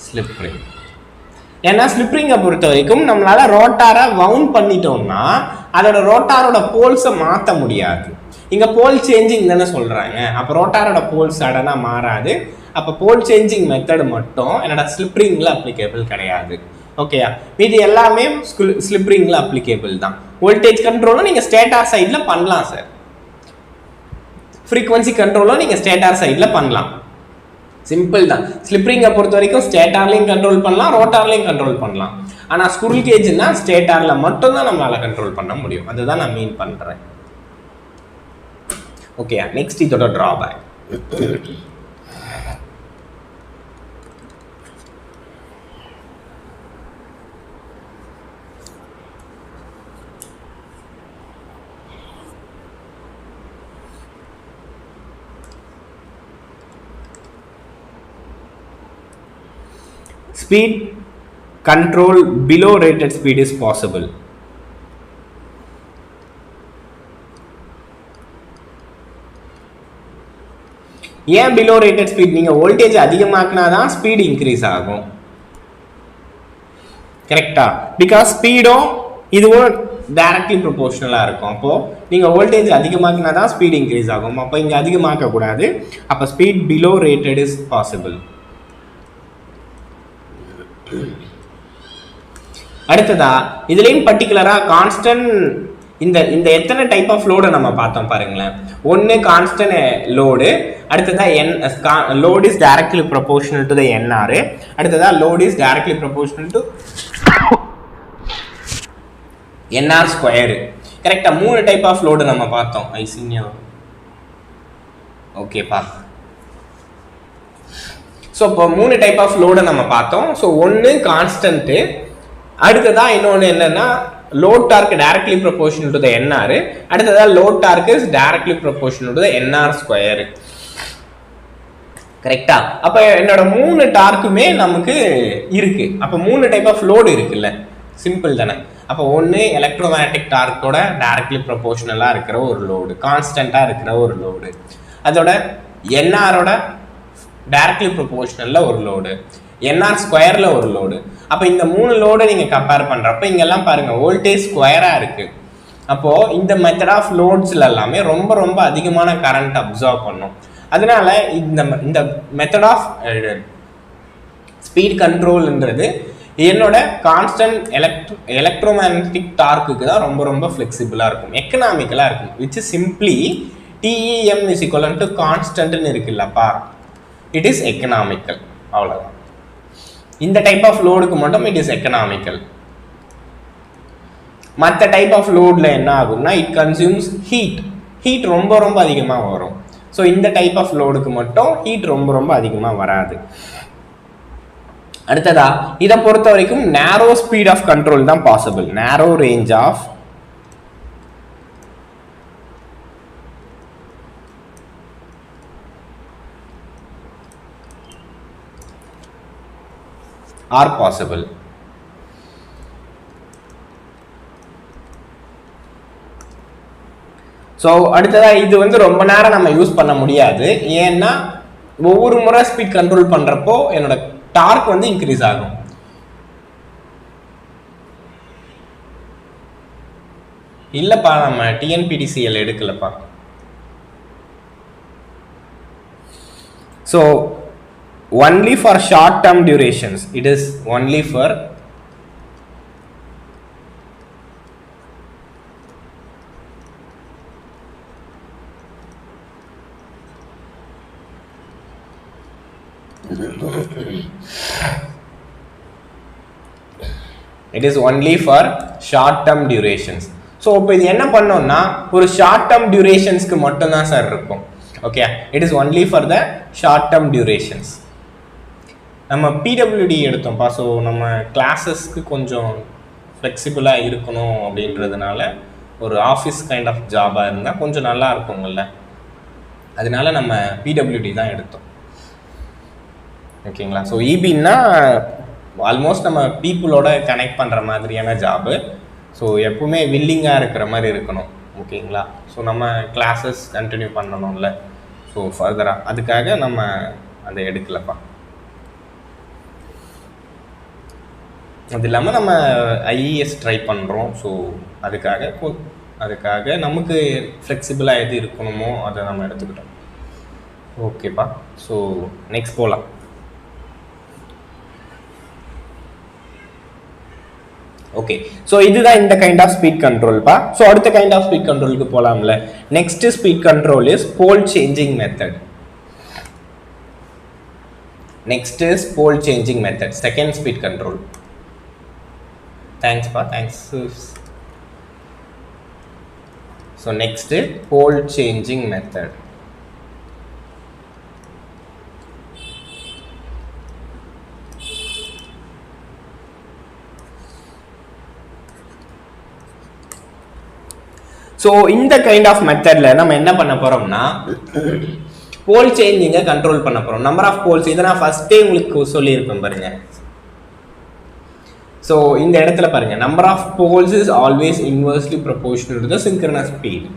slip ring. ஏன்னா ஸ்லிப் ரிங்கை பொறுத்த வரைக்கும் நம்மளால ரோட்டாரை வவுண்ட் பண்ணிட்டோம்னா அதோட ரோட்டாரோட போல்ஸை மாற்ற முடியாது. இங்கே போல் சேஞ்சிங் தானே சொல்கிறாங்க, அப்போ ரோட்டாரோட போல்ஸ் சடனாக மாறாது. அப்போ போல் சேஞ்சிங் மெத்தட் மட்டும் என்னோட ஸ்லிப் ரிங்கில் அப்ளிகேபிள் கிடையாது. ஓகேயா, இது எல்லாமே ஸ்லிப் ரிங்கில் அப்ளிகேபிள் தான். வோல்டேஜ் கண்ட்ரோலும் நீங்கள் ஸ்டேட்டார் சைடில் பண்ணலாம் சார், ஃப்ரீக்வன்சி கண்ட்ரோலும் நீங்கள் ஸ்டேட்டார் சைடில் பண்ணலாம். சிம்பிள் தான். ஸ்லிப் ரிங்கை பொறுத்த வரைக்கும் ஸ்டேட்டார்லையும் கண்ட்ரோல் பண்ணலாம், ரோட்டார்லையும் கண்ட்ரோல் பண்ணலாம். ஆனால் ஸ்குரில் கேஜ்னா ஸ்டேட்டாரில் மட்டும்தான் நம்மளால் கண்ட்ரோல் பண்ண முடியும். அதுதான் நான் மீன் பண்ணுறேன். ஓகே, நெக்ஸ்ட் இதோட drawback. Speed control below rated speed is possible. ஏன் below rated speed? நீங்க வோல்டேஜ் அதிகமாக்குனா தான் ஸ்பீட் இன்க்ரீஸ் ஆகும். கரெக்டா? பிகாஸ் ஸ்பீடும் இதுவும் டைரக்ட்லி ப்ரொபோர்ஷனலா இருக்கும். அப்போ நீங்க வோல்டேஜ் அதிகமாக்குனா தான் ஸ்பீட் இன்க்ரீஸ் ஆகும். அப்போ இங்க அதிகமாக்க கூடாது. அப்போ speed below rated is possible. அடுத்ததா இதுலயும் பர்டிகுலரா கான்ஸ்டன்ட் இந்த எத்தனை டைப் ஆஃப் லோடு நம்ம பார்த்தோம் பாருங்களேன். ஒன்னு கான்ஸ்டன்ட் லோடு, அடுத்ததா load is directly proportional to the N R, அடுத்ததா load is directly proportional to N R square. கரெக்டா, 3 டைப் ஆஃப் லோடு நம்ம பார்த்தோம். ஐசின்யா ஓகேப்பா. ஸோ இப்போ 3 டைப் ஆஃப் லோடை நம்ம பார்த்தோம். ஸோ ஒன்று கான்ஸ்டன்ட்டு, அடுத்ததான் இன்னொன்று என்னன்னா load torque directly proportional to the N R, அடுத்ததா load torque is directly proportional to the N R square. கரெக்டா? அப்போ என்னோட 3 டார்க்குமே நமக்கு இருக்கு. அப்போ 3 டைப் ஆஃப் லோடு இருக்குல்ல, சிம்பிள் தானே. அப்போ ஒன்று எலக்ட்ரோமேட்டிக் டார்க்கோட டைரக்ட்லி ப்ரொபோர்ஷனலாக இருக்கிற ஒரு லோடு, கான்ஸ்டண்ட்டாக இருக்கிற ஒரு லோடு, அதோட என்ஆரோட டைரக்ட்லி ப்ரொபோர்ஷனல்ல ஒரு லோடு, என்ஆர் ஸ்கொயர்ல ஒரு லோடு. அப்போ இந்த 3 லோடை நீங்கள் கம்பேர் பண்ணுறப்ப இங்கெல்லாம் பாருங்க வோல்டேஜ் ஸ்கொயராக இருக்கு. அப்போ இந்த மெத்தட் ஆஃப் லோட்ஸ்ல எல்லாமே ரொம்ப ரொம்ப அதிகமான கரண்ட் அப்சர்வ் பண்ணும். அதனால இந்த மெத்தட் ஆஃப் ஸ்பீட் கண்ட்ரோல்ன்றது என்னோட கான்ஸ்டன்ட் எலக்ட்ரோமேக்னெட்டிக் டார்க்குக்கு தான் ரொம்ப ரொம்ப ஃப்ளெக்சிபிளாக இருக்கும், எக்கனாமிக்கலாக இருக்கும். Which simply TEM is equal to கான்ஸ்டன்ட்னு இருக்குல்லப்பா, இட் இஸ் எக்கனாமிக்கல். அவ்வளோதான். இந்த டைப் ஆஃப் லோடுக்கு மட்டும் இட் இஸ் எக்கனாமிக்கல். மற்ற டைப் ஆஃப் லோடில் என்ன ஆகும்னா இட் கன்சியூம்ஸ் ஹீட் ரொம்ப ரொம்ப அதிகமாக வரும். ஸோ இந்த டைப் ஆஃப் லோடுக்கு மட்டும் ஹீட் ரொம்ப ரொம்ப அதிகமாக வராது. அடுத்ததா இதை பொறுத்த வரைக்கும் நேரோ ஸ்பீட் ஆஃப் கண்ட்ரோல் தான் possible, narrow range of are possible. So அடுத்ததா இது வந்து ரொம்ப நேரம் நம்ம யூஸ் பண்ண முடியாது. ஏன்னா ஒவ்வொரு முறை ஸ்பீட் கண்ட்ரோல் பண்றப்போ என்னோட டார்க் வந்து இன்க்ரீஸ் ஆகும். இல்லப்பா நம்ம TNPDCL எடுக்கலப்பா. So only for short term durations, it is only for it is only for short term durations. So இப்போ இது என்ன பண்ணோம்னா ஒரு ஷார்ட் டேர்ம் டியூரேஷன்ஸ்க்கு மட்டும் தான் சார் இருக்கும். Okay, it is only for the short term durations. நம்ம PWD எடுத்தோம்ப்பா. ஸோ நம்ம கிளாஸஸ்க்கு கொஞ்சம் ஃப்ளெக்சிபிளாக இருக்கணும் அப்படின்றதுனால ஒரு ஆஃபீஸ் கைண்ட் ஆஃப் ஜாபாக இருந்தால் கொஞ்சம் நல்லா இருக்குங்கள்ல, அதனால நம்ம பிடபிள்யூடி தான் எடுத்தோம். ஓகேங்களா? ஸோ இபின்னா ஆல்மோஸ்ட் நம்ம பீப்புளோட கனெக்ட் பண்ணுற மாதிரியான ஜாபு. ஸோ எப்பவுமே வில்லிங்காக இருக்கிற மாதிரி இருக்கணும். ஓகேங்களா? ஸோ நம்ம கிளாஸஸ் கண்டினியூ பண்ணணும்ல, ஸோ ஃபர்தராக அதுக்காக நம்ம அதை எடுக்கலப்பா. அது இல்லாமல் நம்ம ஐஏஎஸ் ட்ரை பண்ணுறோம். ஸோ அதுக்காக நமக்கு ஃப்ளெக்சிபிளாக எது இருக்கணுமோ அதை நம்ம எடுத்துக்கிட்டோம். ஓகேப்பா. ஸோ நெக்ஸ்ட் போகலாம். ஓகே, ஸோ இதுதான் இந்த கைண்ட் ஆஃப் ஸ்பீட் கண்ட்ரோல்ப்பா. ஸோ அடுத்த கைண்ட் ஆஃப் ஸ்பீட் கண்ட்ரோலுக்கு போகலாம்ல. Next speed control is pole changing method. Next is pole changing method, second speed control. தேங்க்ஸ்ப்பா, thanks. So next pole changing method. So இந்த kind of மெத்தடில் நம்ம என்ன பண்ண போகிறோம்னா போல் சேஞ்சிங்கை கண்ட்ரோல் பண்ண போகிறோம். நம்பர் ஆஃப் போல்ஸ் இதை நான் ஃபஸ்ட்டே உங்களுக்கு சொல்லியிருப்பேன் பாருங்க. ஸோ இந்த இடத்துல பாருங்க, number of poles is always inversely proportional to the synchronous speed.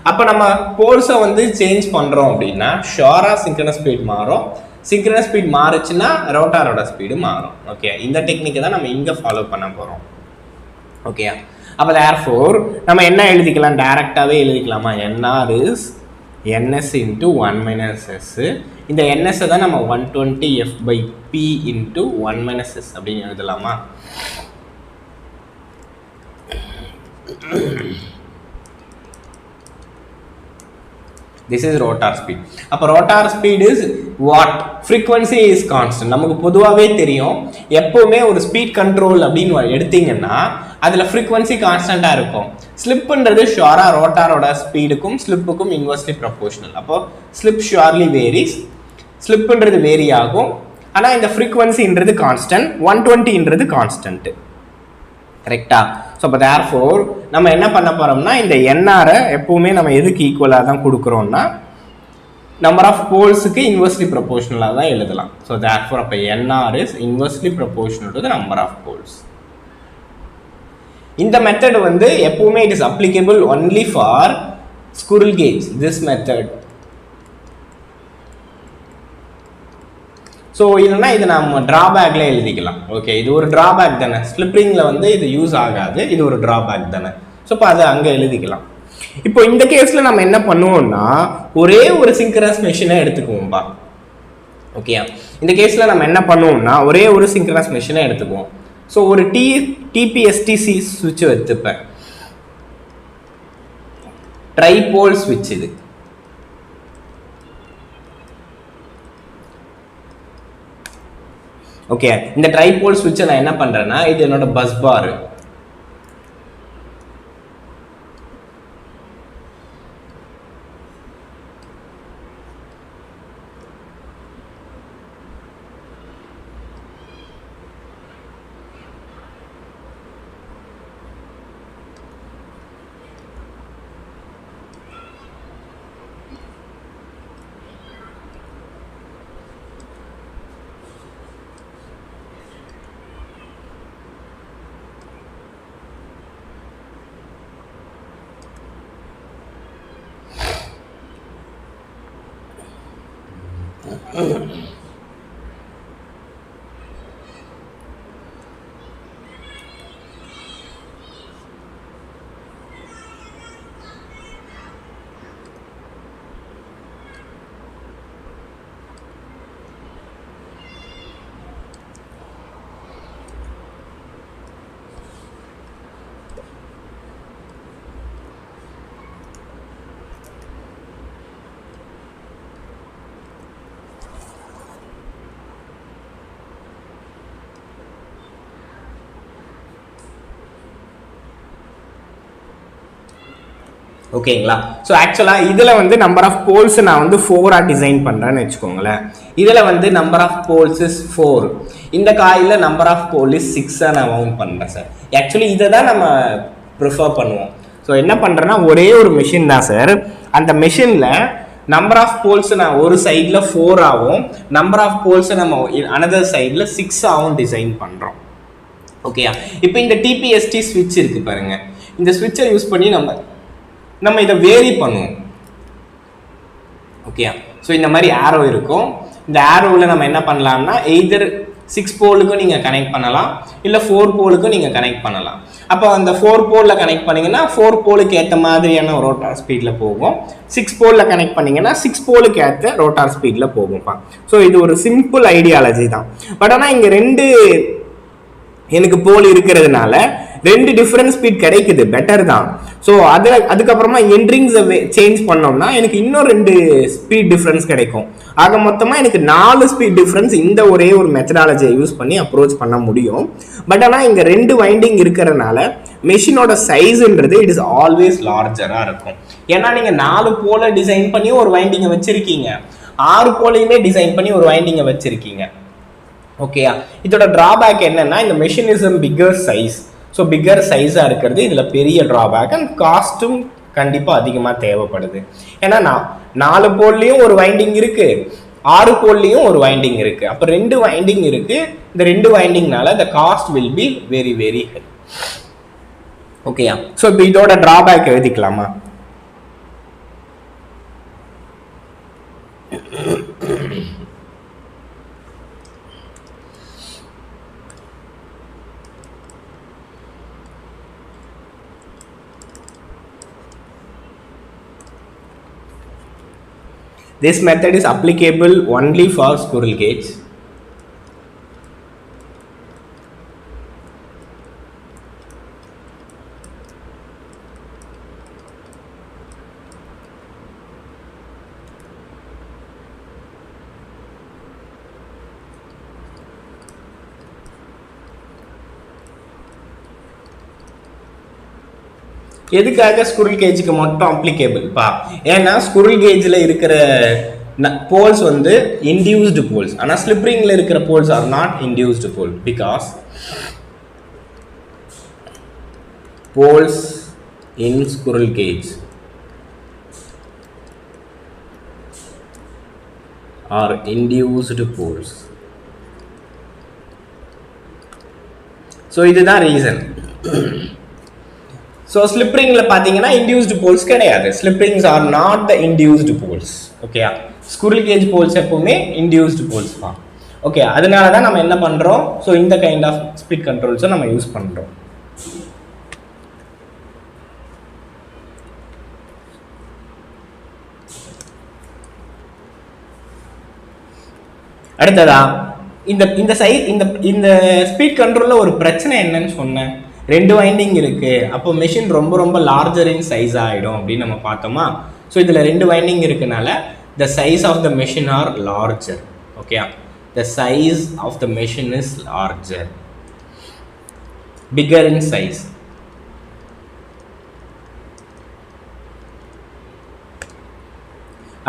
அப்போ நம்ம போல்ஸை வந்து சேஞ்ச் பண்ணுறோம் அப்படின்னா ஷோராக சிங்க்ரனஸ் ஸ்பீட் மாறும். சிங்க்ரனஸ் ஸ்பீட் மாறுச்சுன்னா ரோட்டாரோட ஸ்பீடு மாறும். ஓகே, இந்த டெக்னிக்கை தான் நம்ம இங்கே ஃபாலோ பண்ண போகிறோம். ஓகே, அப்போ தேர்ஃபோர் நம்ம என்ன எழுதிக்கலாம், டைரெக்டாகவே எழுதிக்கலாமா? NR is NS into 1 - S. இந்த NSஐ தான் நம்ம 120F/P இன்ட்டு 1 - S அப்படின்னு எழுதலாமா? This is rotor speed. அப்போ rotor speed is what? Frequency is constant. நமக்கு பொதுவாகவே தெரியும், எப்போவுமே ஒரு ஸ்பீட் கண்ட்ரோல் அப்படின்னு எடுத்தீங்கன்னா அதில் ஃப்ரீக்வன்சி கான்ஸ்டண்ட்டாக இருக்கும். ஸ்லிப்புன்றது ஷுவராக ரோட்டாரோட ஸ்பீடுக்கும் ஸ்லிப்புக்கும் இன்வெர்ஸ்லி ப்ரொபோர்ஷனல். அப்போ ஸ்லிப் ஷுவர்லி வேரிஸ், ஸ்லிப்புன்றது வேரி ஆகும். ஆனால் இந்த ஃப்ரீக்வன்சின்றது கான்ஸ்டன்ட், 120ன்றது கான்ஸ்டன்ட்டு. கரெக்டா? ஸோ அப்போ தேர்ஃபோர் நம்ம என்ன பண்ண போகிறோம்னா இந்த NRஐ எப்போவுமே நம்ம எதுக்கு ஈக்குவலாக தான் கொடுக்குறோம்னா நம்பர் ஆஃப் போல்ஸுக்கு இன்வெர்ஸ்லி ப்ரொபோர்ஷனலாக தான் எழுதலாம். ஸோ தேர்ஃபோர் அப்போ NR is inversely proportional to the number of poles. இந்த மெத்தட் வந்து எப்பவுமே it is applicable only for squirrel cage. This method. So இல்லைன்னா இது நம்ம ட்ராபேக்ல எழுதிக்கலாம். ஓகே, இது ஒரு ட்ராபேக் தானே, ஸ்லிப்ரிங்கில் வந்து இது யூஸ் ஆகாது, இது ஒரு ட்ராபேக் தானே. ஸோ இப்போ அதை அங்கே எழுதிக்கலாம். இப்போ இந்த கேஸில் நம்ம என்ன பண்ணுவோம்னா ஒரே ஒரு சிங்க்ரனஸ் மெஷினை எடுத்துக்குவோம்பா. ஓகே, இந்த கேஸில் நம்ம என்ன பண்ணுவோம்னா ஒரே ஒரு சிங்க்ரனஸ் மெஷினை எடுத்துக்குவோம். ஸோ ஒரு TPSTC சுவிட்ச் எடுத்துப்பேன், ட்ரைபோல் சுவிட்ச் இது. ஓகே, இந்த ட்ரைபோல் சுவிட்சை நான் என்ன பண்றேன்னா இது என்னோட பஸ் பார். ஓகேங்களா? ஸோ ஆக்சுவலாக இதில் வந்து நம்பர் ஆஃப் போல்ஸ் நான் வந்து 4ஆக டிசைன் பண்ணுறேன்னு வச்சுக்கோங்களேன். இதில் வந்து நம்பர் ஆஃப் போல்ஸ் இஸ் 4. இந்த coil number of pole is 6 நான் மவுண்ட் பண்ணுறேன் சார். ஆக்சுவலி இதை தான் நம்ம ப்ரிஃபர் பண்ணுவோம். ஸோ என்ன பண்ணுறேன்னா ஒரே ஒரு மெஷின் தான் சார். அந்த மெஷினில் நம்பர் ஆஃப் போல்ஸ் நான் ஒரு சைடில் 4 ஆகும், நம்பர் ஆஃப் போல்ஸை நம்ம அனதர் சைடில் 6 ஆகும் டிசைன் பண்ணுறோம். ஓகேயா? இப்போ இந்த டிபிஎஸ்டி ஸ்விட்ச் இருக்கு பாருங்க, இந்த ஸ்விட்சை யூஸ் பண்ணி நம்ம இதை வேரி பண்ணுவோம். ஓகேயா? ஸோ இந்த மாதிரி ஆரோ இருக்கும். இந்த ஆரோவில் நம்ம என்ன பண்ணலாம்னா எய்தர் 6 போலுக்கும் நீங்கள் கனெக்ட் பண்ணலாம், இல்லை 4 போலுக்கும் நீங்கள் கனெக்ட் பண்ணலாம். அப்போ அந்த 4 போலில் கனெக்ட் பண்ணிங்கன்னா 4 போலுக்கு ஏற்ற மாதிரியான ரோட்டார் ஸ்பீடில் போகும். 6 போலில் கனெக்ட் பண்ணிங்கன்னா 6 போலுக்கு ஏற்ற ரோட்டார் ஸ்பீடில் போகும்ப்பா. ஸோ இது ஒரு சிம்பிள் ஐடியாலஜி தான். பட் ஆனால் இங்கே 2 எனக்கு போல் இருக்கிறதுனால 2 டிஃபரன்ட் ஸ்பீட் கிடைக்குது, பெட்டர் தான். ஸோ அதுக்கப்புறமா என்ட்ரிங்ஸை சேஞ்ச் பண்ணோம்னா எனக்கு இன்னும் 2 ஸ்பீட் டிஃப்ரென்ஸ் கிடைக்கும். ஆக மொத்தமாக எனக்கு 4 ஸ்பீட் டிஃப்ரென்ஸ் இந்த ஒரே ஒரு மெத்தடாலஜியை யூஸ் பண்ணி அப்ரோச் பண்ண முடியும். பட் ஆனால் இங்கே 2 வைண்டிங் இருக்கிறதுனால மெஷினோட சைஸ்ன்றது இட் இஸ் ஆல்வேஸ் லார்ஜராக இருக்கும். ஏன்னா நீங்கள் 4 போல டிசைன் பண்ணி ஒரு வைண்டிங்கை வச்சிருக்கீங்க, 6 போலையுமே டிசைன் பண்ணி ஒரு வைண்டிங்கை வச்சிருக்கீங்க. ஓகேயா? இதோட டிராபேக் என்னன்னா இந்த machine is bigger size. So bigger சைஸாக இருக்கிறது இதில் பெரிய ட்ராபேக். அண்ட் காஸ்ட்டும் கண்டிப்பாக அதிகமாக தேவைப்படுது. ஏன்னா 4 போல்லையும் ஒரு வைண்டிங் இருக்குது, 6 போல்லையும் ஒரு வைண்டிங் இருக்குது. அப்போ 2 வைண்டிங் இருக்குது. இந்த 2 வைண்டிங்னால the cost will be very very high. ஓகேயா? ஸோ இப்போ இதோட டிராபேக் எழுதிக்கலாமா? This method is applicable only for squirrel cage. எதுக்காக ஸ்குரில் கேஜுக்கு மட்டும் அப்ளிகேபிள் பா? ஏன்னா ஸ்குரில் கேஜில் இருக்கிற போல்ஸ் வந்து இன்டியூஸ்டு போல்ஸ், ஆனால் ஸ்லிப்ரிங்கில் இருக்கிற poles are not induced pole. Because poles in squirrel cage are induced poles. So இதுதான் ரீசன். ஸோ ஸ்லிப்ரிங்கில் பார்த்தீங்கன்னா இன்டியூஸ்டு போல்ஸ் கிடையாது. Slip rings are not the induced poles. Okay, squirrel cage poles எப்பவுமே induced poles தான். Okay, அதனால தான் நம்ம என்ன பண்ணுறோம், ஸோ இந்த கைண்ட் ஆஃப் ஸ்பீட் கண்ட்ரோல்ஸை நம்ம யூஸ் பண்ணுறோம். அடுத்ததா இந்த ஸ்பீட் கண்ட்ரோலில் ஒரு பிரச்சனை என்னன்னு சொன்னேன். 2 வைண்டிங் இருக்கு, அப்போ மெஷின் ரொம்ப ரொம்ப லார்ஜர் இன் சைஸ் ஆகிடும் அப்படின்னு நம்ம பார்த்தோமா. ஸோ இதில் 2 winding இருக்குனால the size of the machine are larger. Okay, the size of the machine is larger, bigger in size.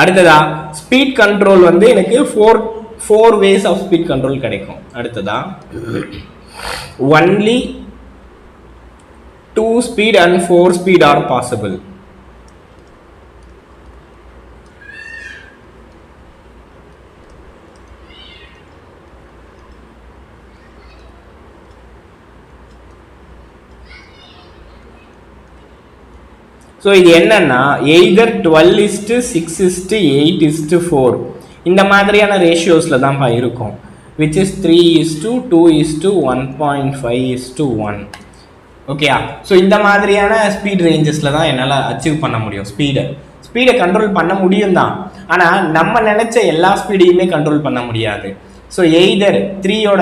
அடுத்ததா ஸ்பீட் கண்ட்ரோல் வந்து எனக்கு 4 ways of speed control கிடைக்கும். அடுத்ததா only 2 speed and 4 speed are possible. So இது என்னன்னா either 12:6:8:4 இந்த மாதிரியான ரேஷியோஸில் தான்ப்பா இருக்கும், விச் இஸ் 3:2:1.5:1. ஓகேயா? ஸோ இந்த மாதிரியான ஸ்பீட் ரேஞ்சஸில் தான் என்னால் அச்சீவ் பண்ண முடியும். ஸ்பீடை கண்ட்ரோல் பண்ண முடியும் தான், ஆனால் நம்ம நினச்ச எல்லா ஸ்பீடையுமே கண்ட்ரோல் பண்ண முடியாது. ஸோ எய்தர் 3யோட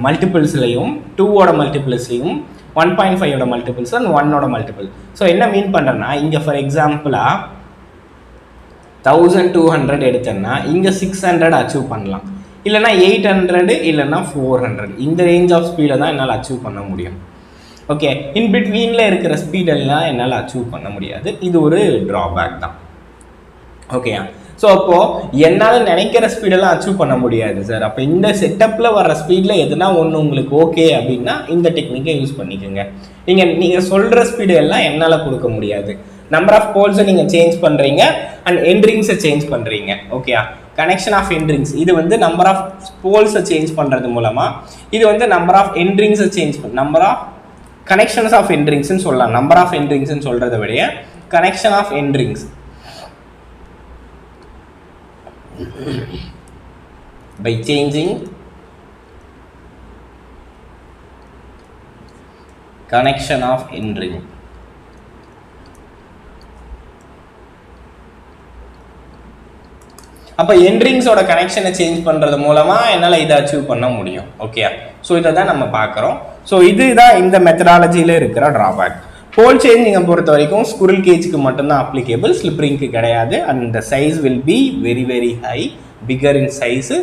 மல்டிபிள்ஸ்லையும் 2ஓட மல்டிபிள்ஸ்லையும் 1.5ஓட மல்டிபிள்ஸ் அண்ட் 1ஓட மல்டிபிள். ஸோ என்ன மீன் பண்ணுறேன்னா, இங்கே ஃபார் எக்ஸாம்பிளாக 1200 எடுத்தேன்னா இங்கே 600 அச்சீவ் பண்ணலாம், இல்லைனா 800, இல்லைனா 400. இந்த ரேஞ்ச் ஆஃப் ஸ்பீடை தான் என்னால் அச்சீவ் பண்ண முடியும். ஓகே, இன் பிட்வீனில் இருக்கிற ஸ்பீடெல்லாம் என்னால் அச்சீவ் பண்ண முடியாது. இது ஒரு ட்ராபேக் தான். ஓகே, ஸோ அப்போது என்னால் நினைக்கிற ஸ்பீடெல்லாம் அச்சீவ் பண்ண முடியாது சார். அப்போ இந்த செட்டப்பில் வர ஸ்பீடில் எதுனா ஒன்று உங்களுக்கு ஓகே அப்படின்னா இந்த டெக்னிக்கை யூஸ் பண்ணிக்கோங்க. நீங்கள் சொல்கிற ஸ்பீடு எல்லாம் என்னால் கொடுக்க முடியாது. நம்பர் ஆஃப் போல்ஸை நீங்கள் சேஞ்ச் பண்ணுறீங்க அண்ட் எண்ட்ரிங்ஸை சேஞ்ச் பண்ணுறீங்க. ஓகே, கனெக்ஷன் ஆஃப் எண்ட்ரிங்ஸ் இது வந்து நம்பர் ஆஃப் போல்ஸை சேஞ்ச் பண்ணுறது மூலமாக, இது வந்து நம்பர் ஆஃப் எண்ட்ரிங்ஸை சேஞ்ச் பண்ண நம்பர் ஆஃப் கனெக்ஷன்ஸ் ஆஃப் எண்ட்ரிங்ஸ்ன்னு சொல்லலாம். நம்பர் ஆஃப் எண்ட்ரிங்ஸ்ன்னு சொல்கிறத விட connection of end rings by changing connection of end ring. அப்போ எண்ட்ரிங்ஸோட கனெக்ஷனை சேஞ்ச் பண்ணுறது மூலமாக என்னால் இதை அச்சீவ் பண்ண முடியும். ஓகே, ஸோ இதை தான் நம்ம பார்க்குறோம். ஸோ இதுதான் இந்த மெத்தடாலஜியில் இருக்கிற ட்ராபேக். போல் சேஞ்சிங்கை பொறுத்த வரைக்கும் ஸ்குரில் கேஜுக்கு மட்டும்தான் அப்ளிகேபிள், ஸ்லிப் ரிங்க்கு கிடையாது. And the size will be very very high, bigger in size.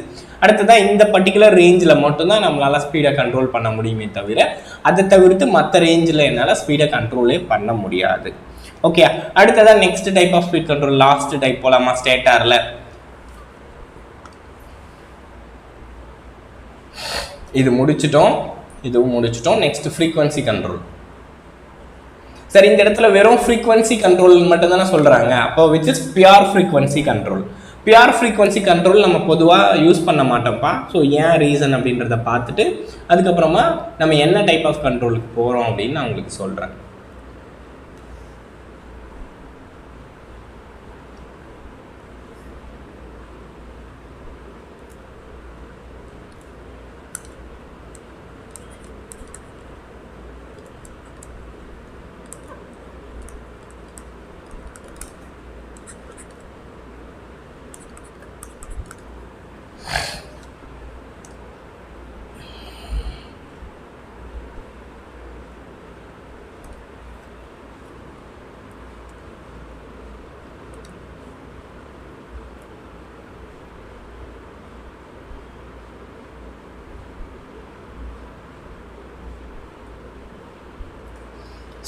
அடுத்ததான் இந்த பர்டிகுலர் ரேஞ்சில் மட்டும்தான் நம்மளால் ஸ்பீடை கண்ட்ரோல் பண்ண முடியுமே தவிர அதை தவிர்த்து மற்ற ரேஞ்சில் என்னால் ஸ்பீடை கண்ட்ரோலே பண்ண முடியாது. ஓகே, அடுத்ததான் next type of speed control, last type போலாமா ஸ்டேட்டாரில். இது முடிச்சிட்டோம், இதுவும் முடிச்சிட்டோம். Next frequency control. சரி, இந்த இடத்துல வெறும் ஃப்ரீக்வன்சி கண்ட்ரோல் மட்டும் தானே சொல்கிறாங்க. அப்போ which is pure frequency control. Pure frequency control நம்ம பொதுவாக யூஸ் பண்ண மாட்டோம்ப்பா. ஸோ ஏன் ரீசன் அப்படின்றத பார்த்துட்டு அதுக்கப்புறமா நம்ம என்ன டைப் ஆஃப் கண்ட்ரோலுக்கு போகிறோம் அப்படின்னு நான் உங்களுக்கு சொல்கிறேன்.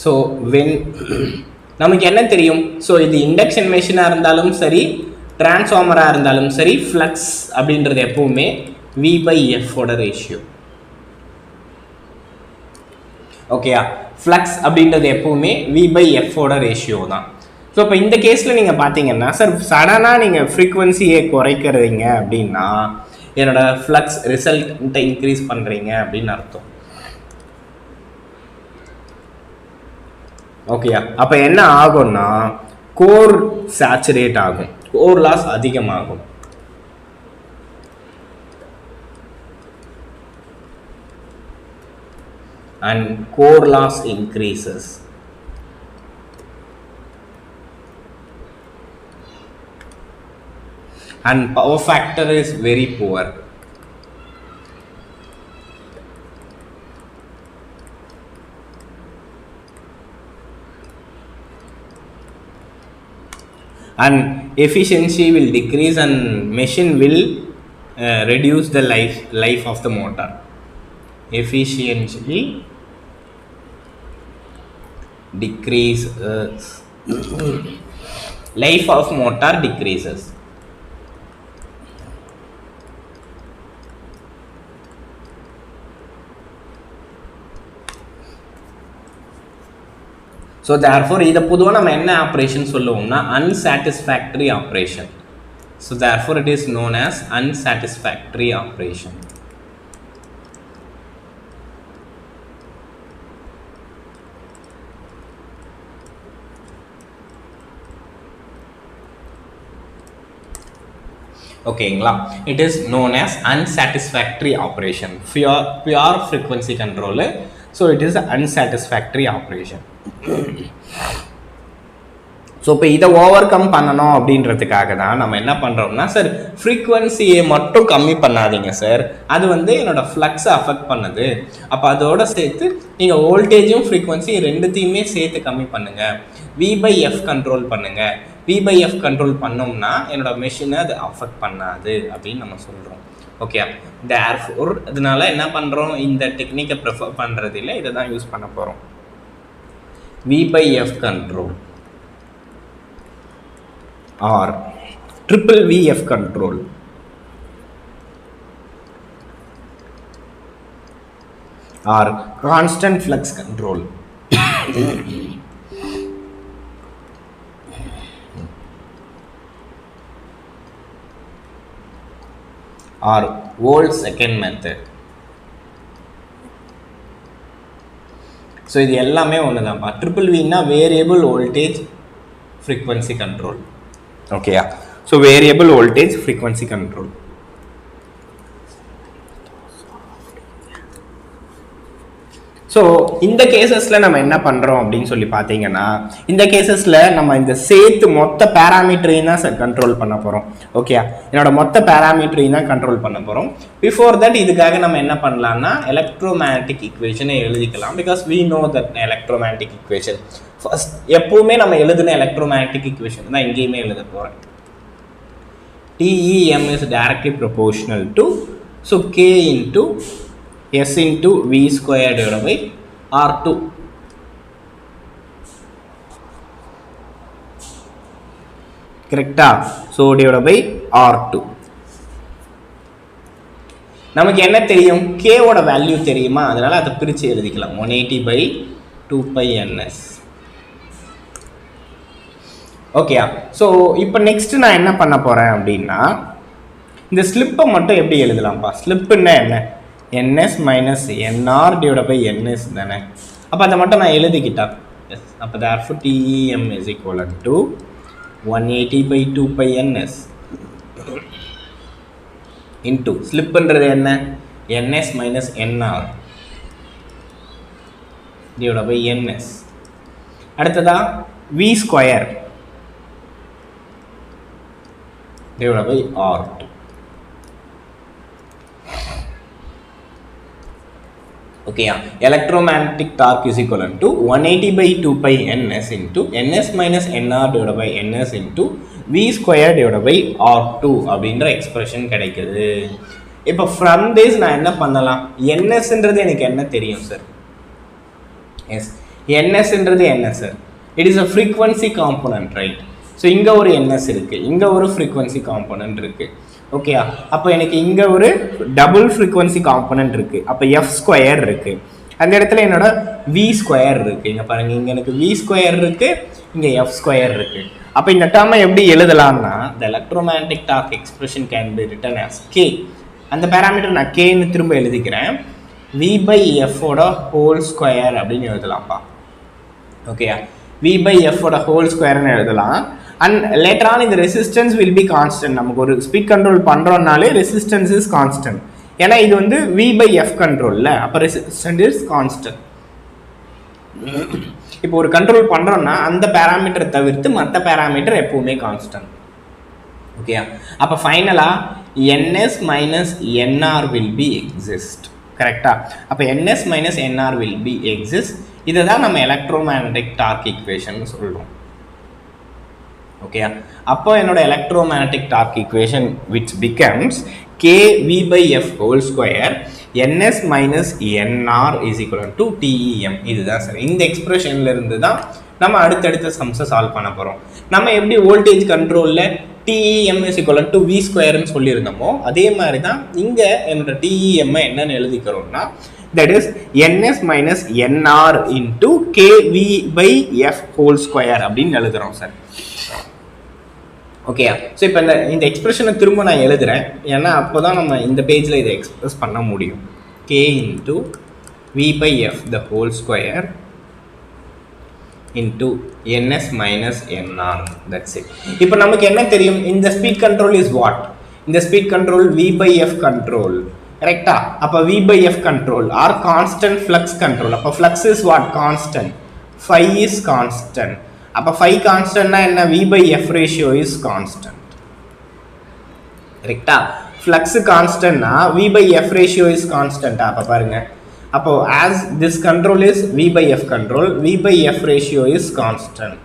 ஸோ நமக்கு என்ன தெரியும்? ஸோ இது இண்டக்ஷன் மெஷினாக இருந்தாலும் சரி, டிரான்ஸ்ஃபார்மராக இருந்தாலும் சரி, ஃப்ளக்ஸ் அப்படின்றது எப்பவுமே V/F-ஓட ரேஷியோ. ஓகேயா, ஃப்ளக்ஸ் அப்படின்றது எப்பவுமே V/F-ஓட ரேஷியோ தான். ஸோ இப்போ இந்த கேஸில் நீங்கள் பார்த்தீங்கன்னா சார் சடனாக நீங்கள் ஃப்ரீக்வன்சியை குறைக்கிறீங்க அப்படின்னா என்னோட ஃப்ளக்ஸ் ரிசல்ட்டை இன்க்ரீஸ் பண்ணுறீங்க அப்படின்னு அர்த்தம். ஓகேயா, அப்போ என்ன ஆகும்னா கோர் சேச்சுரேட் ஆகும், கோர் லாஸ் அதிகமாகும். and core loss increases. And power factor is very poor. And efficiency will decrease and machine will reduce the life of the motor. Efficiency decreases, life of motor decreases. So therefore இதை பொதுவாக நம்ம என்ன operation சொல்லுவோம்னா unsatisfactory operation. So therefore it is known as unsatisfactory operation. ஓகேங்களா, it is known as unsatisfactory operation. Pure frequency control. So it is unsatisfactory operation. So இப்போ இதை over come பண்ணணும் அப்படின்றதுக்காக தான் நம்ம என்ன பண்ணுறோம்னா சார் ஃப்ரீக்வன்சியை மட்டும் கம்மி பண்ணாதீங்க சார், அது வந்து என்னோடய ஃப்ளக்ஸை அஃபெக்ட் பண்ணுது. அப்போ அதோடு சேர்த்து நீங்கள் வோல்டேஜும் ஃப்ரீக்வன்சி ரெண்டுத்தையுமே சேர்த்து கம்மி பண்ணுங்கள், V/F கண்ட்ரோல் பண்ணுங்கள். V/F கண்ட்ரோல் பண்ணோம்னா என்னோடய மெஷினை அது அஃபெக்ட் பண்ணாது அப்படின்னு நம்ம சொல்கிறோம். ஓகே, தேர்ஃபோர் அதனால என்ன பண்ணுறோம், இந்த டெக்னிக்கை ப்ரிஃபர் பண்ணுறது இல்லை, இதை தான் யூஸ் பண்ண போகிறோம். V/F control or triple VF control or constant flux control or volt second method. So இது எல்லாமே ஒண்ணுதான்ப்பா. ட்ரிபிள் வின்னா வேரியபிள் வோல்டேஜ் frequency control. ஓகேயா? So variable voltage frequency control. So இந்த கேசஸில் நம்ம என்ன பண்ணுறோம் அப்படின்னு சொல்லி பார்த்தீங்கன்னா, இந்த கேசஸில் நம்ம இந்த சேர்த்து மொத்த பேராமீட்டரையும் தான் கண்ட்ரோல் பண்ண போகிறோம். ஓகே, என்னோட மொத்த பேராமீட்டரையும் தான் கண்ட்ரோல் பண்ண போகிறோம். பிஃபோர் தட் இதுக்காக நம்ம என்ன பண்ணலாம்னா எலக்ட்ரோமேக்னடிக் ஈக்குவேஷனை எழுதிக்கலாம். Because we know that electromagnetic equation first எப்பவுமே நம்ம எழுதுன எலக்ட்ரோமேக்னடிக் ஈக்குவேஷன் தான் இங்கேயுமே எழுத போகிறேன். TEM is directly proportional to so K into S into V square divided by R2. Correct? So divided by R2. நமக்கு என்ன தெரியும்? K ஓட வேல்யூ தெரியுமா? அதனால அதை பிரிச்சு எழுதிக்கலாம். 180 by 2 pi ns. ஓகேயா? ஸோ இப்போ நெக்ஸ்ட் நான் என்ன பண்ண போகிறேன் அப்படின்னா, இந்த ஸ்லிப்பை மட்டும் எப்படி எழுதலாம்ப்பா? ஸ்லிப்புன்னா என்ன? ns minus nr divided by ns தானே. அப்போ அதை மட்டும் நான் எழுதிக்கிட்டா. எஸ், அப்போ therefore TEM is equal to 180 by 2 pi ns into ஸ்லிப்புன்றது என்ன? ns minus nr divided by ns. அடுத்ததா v square divided by R2. Okay, electromagnetic torque is equal to 180 by 2 pi ns into ns minus nr divided by ns into v square divided by R2 அப்படின்ற expression கிடைக்குது. இப்போ from this நான் என்ன பண்ணலாம்? nsன்றது எனக்கு என்ன தெரியும் சார்? எஸ், nsன்றது என்ன sir? It is a frequency component, right? So இங்கே ஒரு ns இருக்குது, இங்கே ஒரு ஃப்ரீக்வன்சி காம்போனன்ட் இருக்குது. ஓகே, அப்போ எனக்கு இங்கே ஒரு டபுள் ஃப்ரீக்வன்சி காம்போனன்ட் இருக்குது. அப்போ எஃப் ஸ்கொயர் இருக்குது. அந்த இடத்துல என்னோட வி ஸ்கொயர் இருக்குது. இங்கே பாருங்கள், இங்கே எனக்கு வி ஸ்கொயர் இருக்குது, இங்கே எஃப் ஸ்கொயர் இருக்குது. அப்போ இந்த டேர்மை எப்படி எழுதலாம்னா, the electromagnetic torque expression can be written as K. அந்த பேராமீட்டர் நான் கேன்னு திரும்ப எழுதிக்கிறேன். வி பை எஃபோட ஹோல் ஸ்கொயர் அப்படின்னு எழுதலாம்ப்பா. ஓகேயா, வி பை எஃபோட ஹோல் ஸ்கொயர்னு எழுதலாம். அண்ட் லேட்டர் ஆன் இந்த ரெசிஸ்டன்ஸ் வில் பி கான்ஸ்டன்ட். நமக்கு ஒரு ஸ்பீட் கண்ட்ரோல் பண்ணுறோம்னாலே ரெசிஸ்டன்ஸ் இஸ் கான்ஸ்டன்ட். ஏன்னா இது வந்து வி பை எஃப் கண்ட்ரோலில், அப்போ ரெசிஸ்டன்ஸ் இஸ் கான்ஸ்டன்ட். இப்போ ஒரு கண்ட்ரோல் பண்ணுறோம்னா அந்த பேராமீட்டரை தவிர்த்து மற்ற பேராமீட்டர் எப்பவுமே கான்ஸ்டன்ட். ஓகே, அப்போ ஃபைனலாக NS minus NR will be exist. கரெக்டா? அப்போ NS minus NR will be exist. இதை தான் நம்ம எலக்ட்ரோமேக்னடிக் டார்க் ஈக்குவேஷன் சொல்கிறோம். ஓகே, அப்போ என்னோட electromagnetic torque equation which becomes kv by f whole square ns minus nr is equal to TEM. இதுதான் sir. இந்த எக்ஸ்பிரஷன்ல இருந்து தான் நம்ம அடுத்தடுத்த சம்ஸை சால்வ் பண்ண போகிறோம். நம்ம எப்படி வோல்டேஜ் கண்ட்ரோலில் TEM is equal to v ஸ்கொயர்னு சொல்லியிருந்தோமோ அதே மாதிரி தான் இங்கே என்னோட TEM என்னன்னு எழுதிக்கிறோம்னா, that is ns minus nr into kv by f whole square அப்படின்னு எழுதுகிறோம் சார். ஓகே, ஸோ இப்போ இந்த எக்ஸ்பிரஷனை திரும்ப நான் எழுதுகிறேன். ஏன்னா அப்போ தான் நம்ம இந்த பேஜில் இதை எக்ஸ்பிரஸ் பண்ண முடியும். K into V by F the whole square into N S minus N R. That's it. இப்போ நமக்கு என்ன தெரியும்? இந்த ஸ்பீட் கண்ட்ரோல் இஸ் வாட்? இந்த speed control V by F control. கரெக்டா? அப்போ V by F control are constant flux control. அப்போ flux is what? Constant. Phi is constant. அப்போ ஃபை கான்ஸ்டன்ட்னா என்ன? V by F ratio is constant. கரெக்டா? Flux கான்ஸ்டன்ட்னா V by F ratio is கான்ஸ்டன்டா? அப்போ பாருங்க, அப்போ as this control is V by F control, V by F ratio is constant.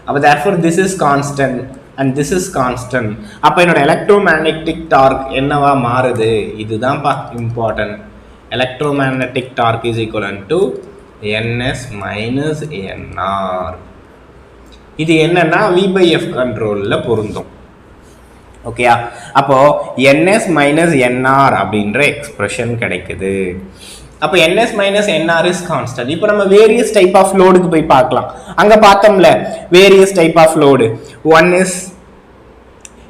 அப்போ therefore this is constant and this is constant. அப்போ என்னோட electromagnetic dark என்னவா மாறுது? இதுதான்ப்பா important. Electromagnetic torque is equivalent to ns minus nr. இது என்னன்னா v by f கண்ட்ரோல்ல பொருந்தும். ஓகேயா? அப்போ ns minus nr அப்படின்ற எக்ஸ்பிரஷன் கிடைக்குது. அப்போ ns minus nr is constant. இப்போ நம்ம various type of loadக்கு போய் பார்க்கலாம். அங்க பார்த்தோம்ல various type of load. One is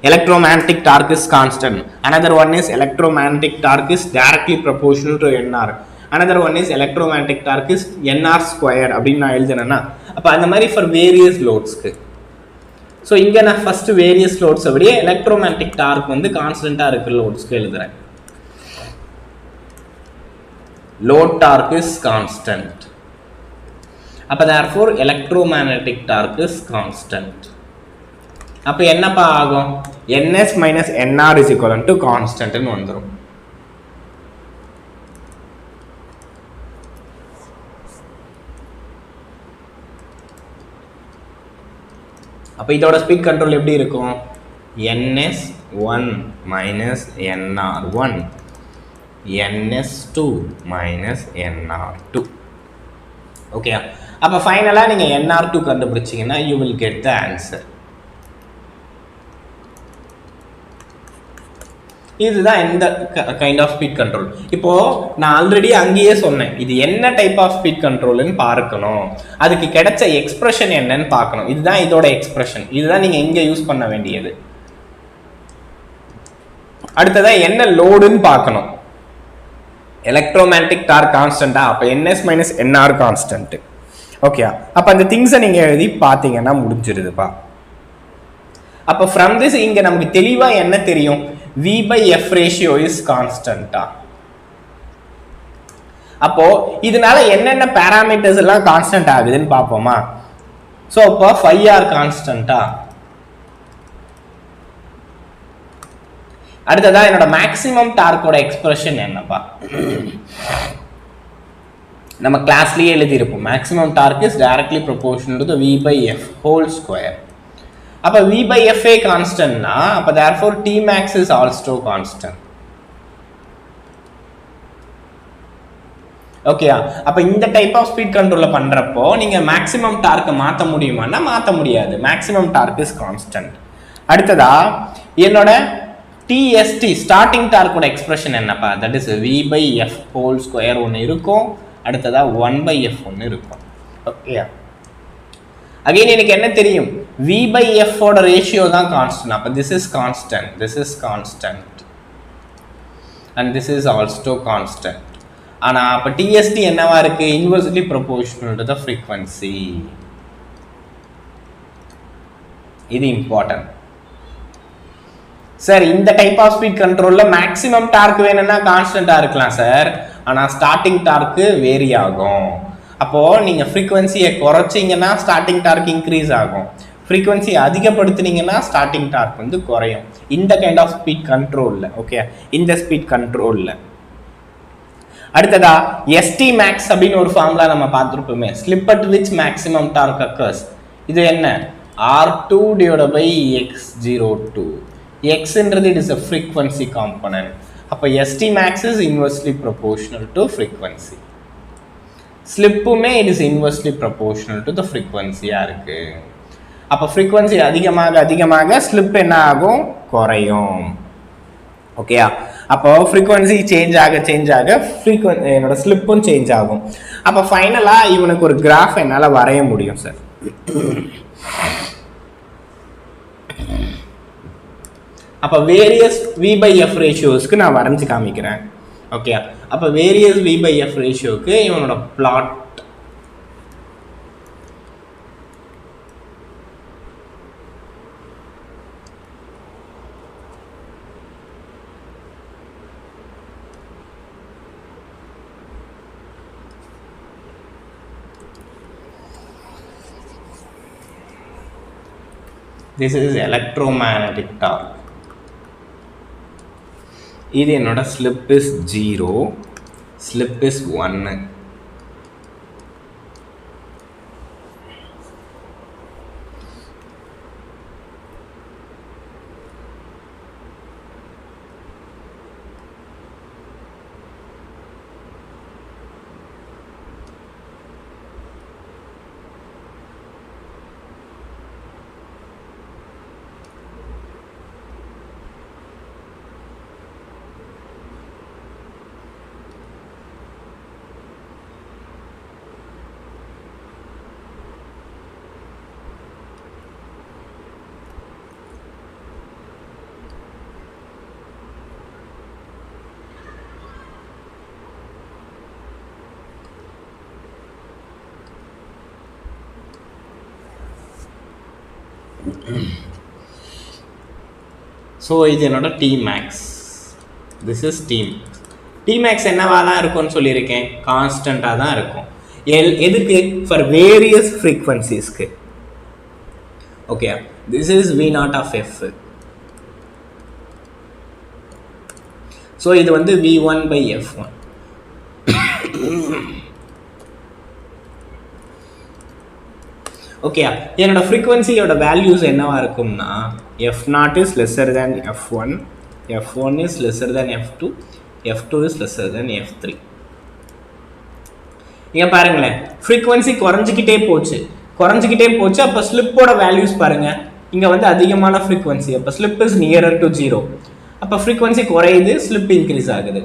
electromagnetic torque is constant. Another one is electromagnetic torque is directly proportional to nr. Another one is electromagnetic torque is nr square அப்படின்னு நான் எழுதுனேன்னா அப்போ அந்த மாதிரி for various loadsக்கு. So இங்கே நான் first various loads அப்படியே எலக்ட்ரோமேட்டிக் dark வந்து கான்ஸ்டன்டாக இருக்கிற லோட்ஸ்க்கு எழுதுறேன். Load torque is constant. அப்போ therefore electromagnetic torque is constant. அப்போ என்னப்பா ஆகும்? ns minus nr is equivalent to கான்ஸ்டன்ட்னு வந்துடும். அப்போ இதோட ஸ்பீட் கண்ட்ரோல் எப்படி இருக்கும்? ns1 minus nr1 ns2 minus nr2. Okay, அப்போ ஃபைனலாக நீங்கள் nr2 கண்டுபிடிச்சிங்கன்னா you will get the answer. இதுதான் இந்த கைண்ட் ஆஃப் ஸ்பீட் கண்ட்ரோல். இப்போ நான் ஆல்ரெடி அங்கேயே சொன்னேன் இது என்ன டைப் ஆஃப் ஸ்பீட் கண்ட்ரோல்னு பார்க்கணும், அதுக்கு கிடைச்ச எக்ஸ்பிரஷன் என்னன்னு பார்க்கணும். இதுதான் இதோட எக்ஸ்பிரஷன், இதுதான் நீங்க இங்க யூஸ் பண்ண வேண்டியது. அடுத்ததான் என்ன லோடுன்னு பார்க்கணும். எலக்ட்ரோமேக்னெட்டிக் டார்க் கான்ஸ்டன்டா, அப்ப ns minus nr constant. Okay, அப்ப அந்த திங்ஸை நீங்க எழுதி பார்த்தீங்கன்னா முடிஞ்சிருதுப்பா. அப்ப ஃப்ரம் திஸ் இங்க நமக்கு தெளிவா என்ன தெரியும்? v by f ratio is constant. அப்போ இதனால என்னென்ன பாராமீட்டர்ஸ் எல்லாம் கான்ஸ்டன்ட் ஆகுதுன்னு பார்ப்போமா? சோ அப்போ 5r கான்ஸ்டன்ட்டா. அடுத்ததா என்னோட மேக்ஸிமம் டார்க்கோட எக்ஸ்பிரஷன் என்னப்பா? நம்ம கிளாஸ்லயே எழுதி இருப்போம். Maximum dark is directly proportional to the v by f whole square. அப்ப v by f a கான்ஸ்டன்ட்னா அப்ப therefore Tmax is also constant. ஓகேயா? அப்ப இந்த டைப் ஆஃப் ஸ்பீட் கண்ட்ரோல்ல பண்றப்போ நீங்க மேக்ஸிமம் டார்க்க மாத்த முடியுமான்னா மாத்த முடியாது. Maximum dark is constant. அடுத்ததா என்னோட TST ஸ்டார்டிங் டார்க்கோட எக்ஸ்பிரஷன் என்னப்பா? That is v by f whole square ஒன்னு இருக்கும், அடுத்ததா 1 by f ஒன்னு இருக்கும். ஓகேயா? அகைன் எனக்கு என்ன தெரியும்? v by f ஓட ரேஷியோ தான் கான்ஸ்டன்ட். அப்ப this is constant, this is constant and this is also constant. ஆனா அப்ப TST என்னவா இருக்கு? inversely proportional to the frequency. இது இம்பார்ட்டன்ட். சார் இந்த டைப் ஆஃப் ஸ்பீட் கண்ட்ரோல்ல மேக்ஸிமம் டார்க் வேணும்னா கான்ஸ்டன்டா இருக்கலாம் சார், ஆனா ஸ்டார்டிங் டார்க் வேரி ஆகும். அப்போ நீங்க ஃப்ரீக்வன்சியை குறைச்சிங்கன்னா ஸ்டார்டிங் டார்க் இன்க்ரீஸ் ஆகும், ஃப்ரீக்வன்சி அதிகப்படுத்தினீங்கன்னா ஸ்டார்டிங் டார்க் வந்து குறையும். இந்த கைண்ட் ஆஃப் ஸ்பீட் கண்ட்ரோல்ல. ஓகே, இந்த ஸ்பீட் கண்ட்ரோல்ல அடுத்ததா ST max அப்படின்னு ஒரு ஃபார்முலா நம்ம பார்த்துருப்போமே, slip at which maximum torque occurs. இது என்ன? R2 divided by x02. xன்றது it is a frequency component. அப்ப ST max is inversely proportional to frequency. ஸ்லிப்புமே it is inversely proportional to the ஃப்ரீக்வன்சியா இருக்கு. அப்போ ஃப்ரீக்வன்சி அதிகமாக அதிகமாக ஸ்லிப் என்ன ஆகும்? குறையும். ஓகேயா? அப்போ ஃப்ரீக்வன்சி சேஞ்ச் ஆக என்னோட ஸ்லிப்பும் சேஞ்ச் ஆகும். அப்போ ஃபைனலா இவனுக்கு ஒரு கிராஃப் என்னால வரைய முடியும் சார். அப்போ வேரியஸ் v by f ரேஷியோஸ்க்கு நான் வரைஞ்சு காமிக்கிறேன். ஓகே, அப்ப வேரியஸ் v by f ரேஷியோக்கு இவனோட plot this is electromagnetic torque. இது என்னோட slip is 0, slip is 1. So இது என்னோட Tmax. This is Tmax என்னவா தான் இருக்கும்னு சொல்லியிருக்கேன், கான்ஸ்டண்ட்டாக தான் இருக்கும். எதுக்கு? ஃபார் வேரியஸ் ஃப்ரீக்வன்சிஸ்க்கு. Okay, this is V0 of f. So இது வந்து V1 by f1. ஓகே, என்னோட ஃப்ரீக்வன்சியோட வேல்யூஸ் என்னவா இருக்கும்னா f0 is lesser than f1, f1 is lesser than f2, f2 is lesser than f3. இங்க பாருங்களேன், ஃப்ரீக்வன்சி குறைஞ்சிக்கிட்டே போச்சு. அப்போ ஸ்லிப்போட வேல்யூஸ் பாருங்க, இங்க வந்து அதிகமான ஃப்ரீக்வன்சி, அப்போ ஸ்லிப் இஸ் நியரர் டு 0. அப்போ ஃப்ரீக்வன்சி குறையுது, ஸ்லிப் இன்க்ரீஸ் ஆகுது.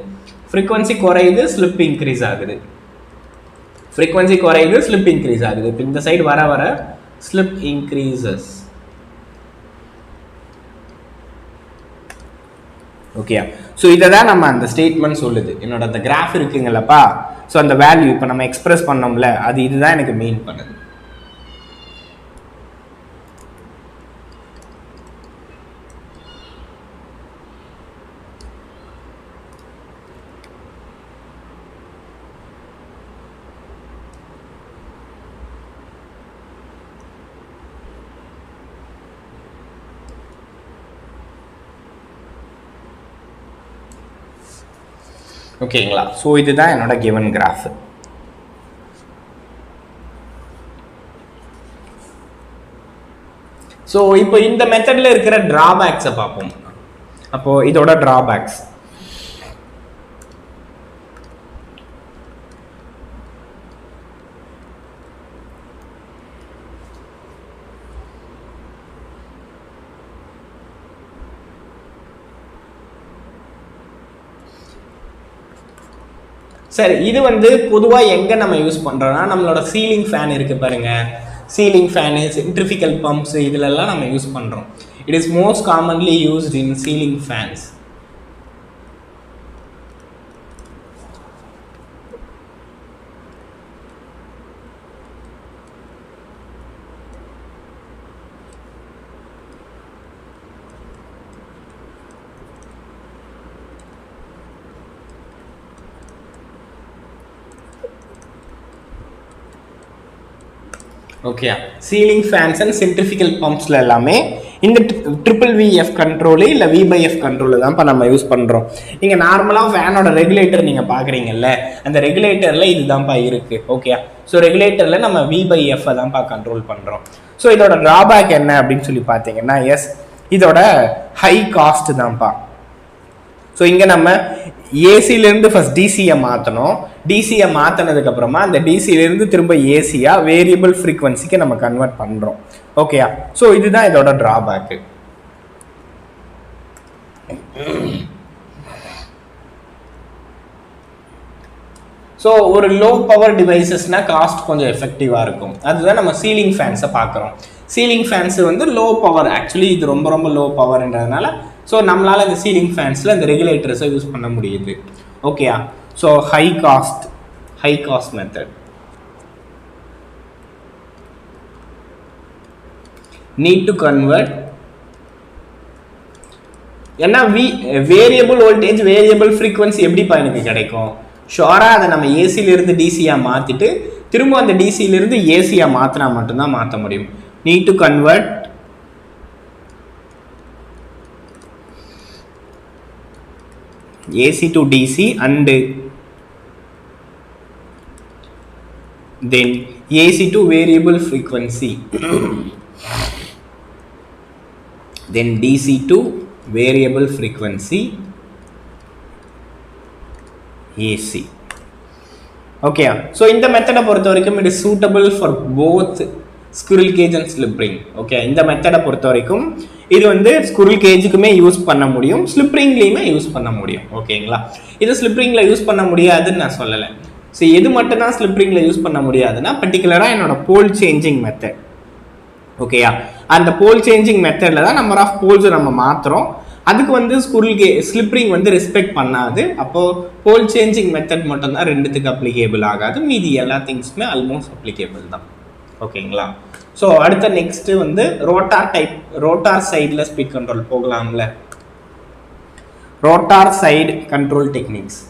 ஃப்ரீக்வன்சி குறையுது, ஸ்லிப் இன்க்ரீஸ் ஆகுது. ஃப்ரீக்வன்சி குறையுது, ஸ்லிப் இன்க்ரீஸ் ஆகுது. இப்போ இந்த சைடு வர வர ஸ்லிப் இன்க்ரீசஸ். ஓகே, ஸோ இதை தான் நம்ம அந்த ஸ்டேட்மெண்ட் சொல்லுது. என்னோட அந்த கிராஃப் இருக்குங்களப்பா, ஸோ அந்த வேல்யூ இப்போ நம்ம எக்ஸ்பிரஸ் பண்ணோம்ல, அது இதுதான் எனக்கு மீன் பண்ணுது. ஓகேங்களா? ஸோ இதுதான் என்னோட கிவன் கிராஃப். ஸோ இப்போ இந்த மெத்தடில் இருக்கிற டிராபேக்ஸை பார்ப்போம். அப்போ இதோட டிராபேக்ஸ், சரி, இது வந்து பொதுவாக எங்கே நம்ம யூஸ் பண்ணுறோன்னா நம்மளோட சீலிங் ஃபேன் இருக்குது பாருங்க, சீலிங் ஃபேனு, சென்ட்ரிஃபிகல் பம்ப்ஸ், இதிலெல்லாம் நம்ம யூஸ் பண்ணுறோம். It is most commonly used in ceiling fans. Okay, ceiling fans and centrifugal பம்ப்ஸில் எல்லாமே இந்த VVF கண்ட்ரோலு இல்லை V/F கண்ட்ரோலு தான்ப்பா நம்ம யூஸ் பண்ணுறோம். நீங்கள் நார்மலாக ஃபேனோட ரெகுலேட்டர் நீங்கள் பார்க்குறீங்கல்ல, அந்த ரெகுலேட்டரில் இது தான்ப்பா இருக்குது. ஓகே, ஸோ ரெகுலேட்டரில் நம்ம V/F தான்ப்பா கண்ட்ரோல் பண்ணுறோம். ஸோ இதோட ட்ராபேக் என்ன அப்படின்னு சொல்லி பார்த்தீங்கன்னா, இதோட ஹை காஸ்ட் தான்ப்பா. ஸோ இங்கே நம்ம ஏசிலேருந்து ஃபர்ஸ்ட் டிசியை மாற்றணும். டிசியை மாற்றினதுக்கப்புறமா அந்த டிசியிலேருந்து திரும்ப ஏசியாக வேரியபிள் ஃப்ரீக்வன்சிக்கு நம்ம கன்வெர்ட் பண்ணுறோம். ஓகேயா? ஸோ இதுதான் இதோட ட்ராபேக்கு. ஸோ ஒரு லோ பவர் டிவைசஸ்னால் காஸ்ட் கொஞ்சம் எஃபெக்டிவாக இருக்கும். அதுதான் நம்ம சீலிங் ஃபேன்ஸை பார்க்குறோம். சீலிங் ஃபேன்ஸு வந்து லோ பவர், ஆக்சுவலி இது ரொம்ப ரொம்ப லோ பவர்ன்றதுனால ஸோ நம்மளால் இந்த சீலிங் ஃபேன்ஸில் இந்த ரெகுலேட்டர்ஸை யூஸ் பண்ண முடியுது. ஓகேயா? So high cost method. Need to convert ஏன்னா வேரியபிள் வோல்டேஜ் வேரியபிள் ஃப்ரீக்வன்சி எப்படிப்பா எனக்கு கிடைக்கும்? ஷோராக அதை நம்ம ஏசியிலிருந்து டிசியாக மாற்றிட்டு திரும்ப அந்த டிசியிலிருந்து ஏசியாக மாற்றினா மட்டும்தான் மாற்ற முடியும். Need to convert AC to DC and then AC to variable frequency then DC to variable frequency AC. Okay, so இந்த மெத்தடை பொறுத்த வரைக்கும் it is suitable for both squirrel cage and slip ring. Okay, இந்த மெத்தடை பொறுத்த வரைக்கும் இது வந்து ஸ்குரில் கேஜுக்குமே யூஸ் பண்ண முடியும், ஸ்லிப் ரிங்லேயுமே யூஸ் பண்ண முடியும். ஓகேங்களா? இது ஸ்லிப் ரிங்கில் யூஸ் பண்ண முடியாதுன்னு நான் சொல்லலை. ஸோ எது மட்டும் தான் ஸ்லிப் ரிங்கில் யூஸ் பண்ண முடியாதுன்னா பர்டிகுலராக என்னோட போல் சேஞ்சிங் மெத்தட். ஓகேயா? அந்த போல் சேஞ்சிங் மெத்தடில் தான் நம்பர் ஆஃப் போல்ஸை நம்ம மாற்றுறோம். அதுக்கு வந்து ஸ்லிப் ரிங் வந்து ரெஸ்பெக்ட் பண்ணாது. அப்போது போல் சேஞ்சிங் மெத்தட் மட்டும்தான் ரெண்டுத்துக்கு அப்ளிகேபிள் ஆகாது. மீதி எல்லா திங்ஸுமே ஆல்மோஸ்ட் அப்ளிகேபிள் தான். ஓகேங்களா. ஸோ அடுத்த நெக்ஸ்ட் வந்து ரோட்டார் சைடில் ஸ்பீட் கண்ட்ரோல் போகலாம்ல. Rotor side control techniques.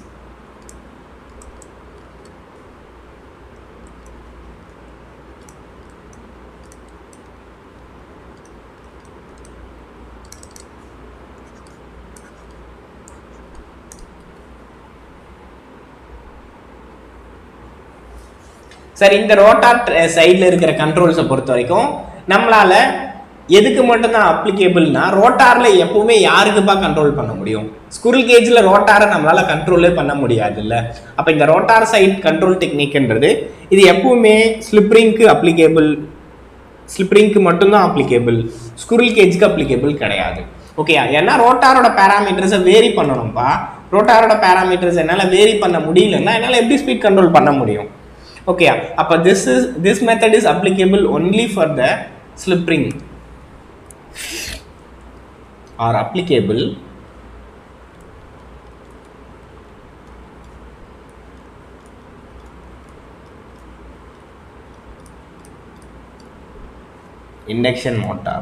சரி, இந்த ரோட்டார் சைடில் இருக்கிற கண்ட்ரோல்ஸை பொறுத்த வரைக்கும் நம்மளால எதுக்கு மட்டும்தான் அப்ளிகேபிள்னா, ரோட்டாரில் எப்பவுமே யாருக்குப்பா கண்ட்ரோல் பண்ண முடியும்? ஸ்குரில் கேஜில் ரோட்டாரை நம்மளால கண்ட்ரோலே பண்ண முடியாது இல்லை. அப்போ இந்த ரோட்டார் சைட் கண்ட்ரோல் டெக்னிக்ன்றது இது எப்பவுமே ஸ்லிப்ரிங்க்கு அப்ளிகேபிள், ஸ்லிப்ரிங்க்கு மட்டும்தான் அப்ளிகேபிள், ஸ்குரில் கேஜுக்கு அப்ளிகேபிள் கிடையாது. ஓகே, ஏன்னா ரோட்டாரோட பேராமீட்டர்ஸை வேரி பண்ணணும்ப்பா. ரோட்டாரோட பேராமீட்டர்ஸ் என்னால் வேரி பண்ண முடியலன்னா என்னால் எப்படி ஸ்பீட் கண்ட்ரோல் பண்ண முடியும்? Okay, அப்ப this method is applicable only for the slip ring or applicable induction motor.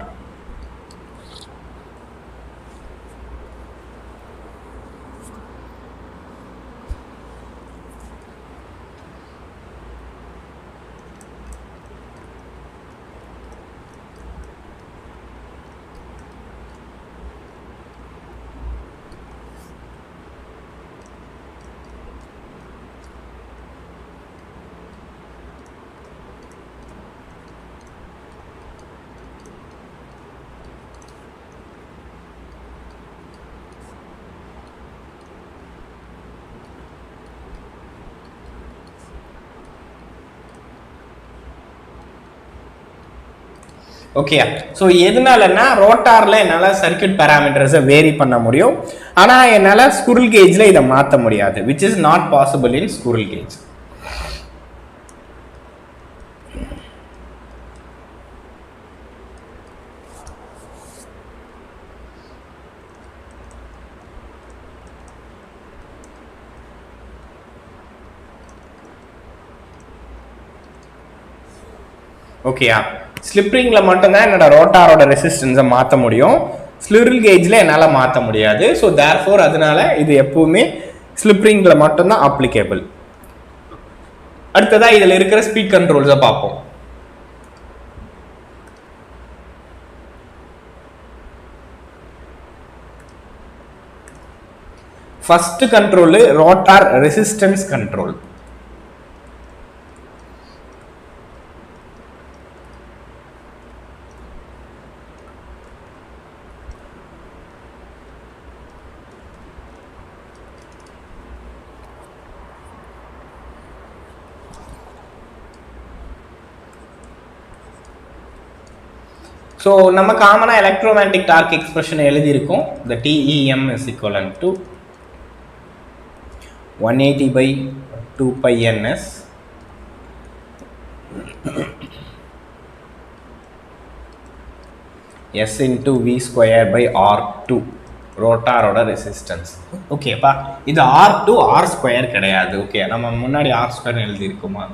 Okay, so எதனாலன்னா ரோட்டாரில் என்னால் சர்க்யூட் பேராமீட்டர்ஸை வேரி பண்ண முடியும், ஆனால் என்னால் ஸ்குரில் கேஜில் இதை மாற்ற முடியாது, which is not possible in squirrel gauge. ஓகேயா, ஸ்லிப் ரிங்ல மட்டும்தான் என்னோட ரோட்டாரோட ரெசிஸ்டன்ஸை மாற்ற முடியும், ஸ்குரில் கேஜில் என்னால் மாற்ற முடியாது. ஸோ தேர்ஃபோர் அதனால இது எப்பவுமே ஸ்லிப் ரிங்ல மட்டும்தான் அப்ளிகேபிள். அடுத்ததா இதில் இருக்கிற ஸ்பீட் கண்ட்ரோல்ஸை பார்ப்போம். First control rotor resistance control. So நம்ம காமனாக எலக்ட்ரோமேட்டிக் டார்க் எக்ஸ்பிரஷன் எழுதியிருக்கோம். The TEM is equivalent to 180/2πns S into V²/R2 ரோட்டாரோட ரெசிஸ்டன்ஸ். ஓகேப்பா, இது R2 R² கிடையாது. ஓகே, நம்ம முன்னாடி R² எழுதியிருக்கோமா?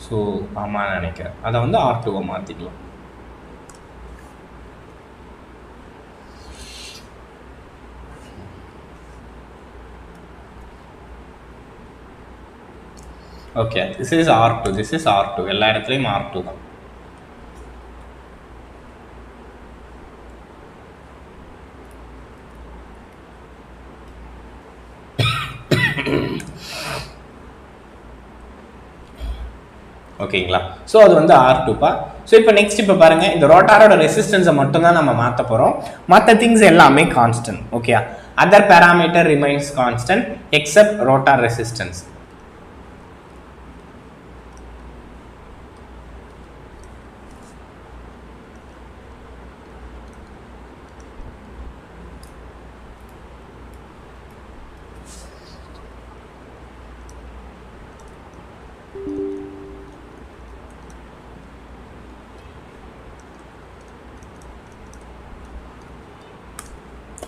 ஸோ ஆமாம் நினைக்கிறேன், அதை வந்து R2 மாற்றிக்கலாம். ஓகே, this is R2 எல்லா இடத்துலையும் R2 தான். ஓகேங்களா, ஸோ அது வந்து R2பா. ஸோ இப்போ நெக்ஸ்ட் இப்போ பாருங்க, இந்த ரோட்டாரோட ரெசிஸ்டன்ஸை மட்டும் தான் நம்ம மாற்ற போகிறோம், மற்ற திங்ஸ் எல்லாமே constant. Okay, other parameter remains constant accept rotor resistance.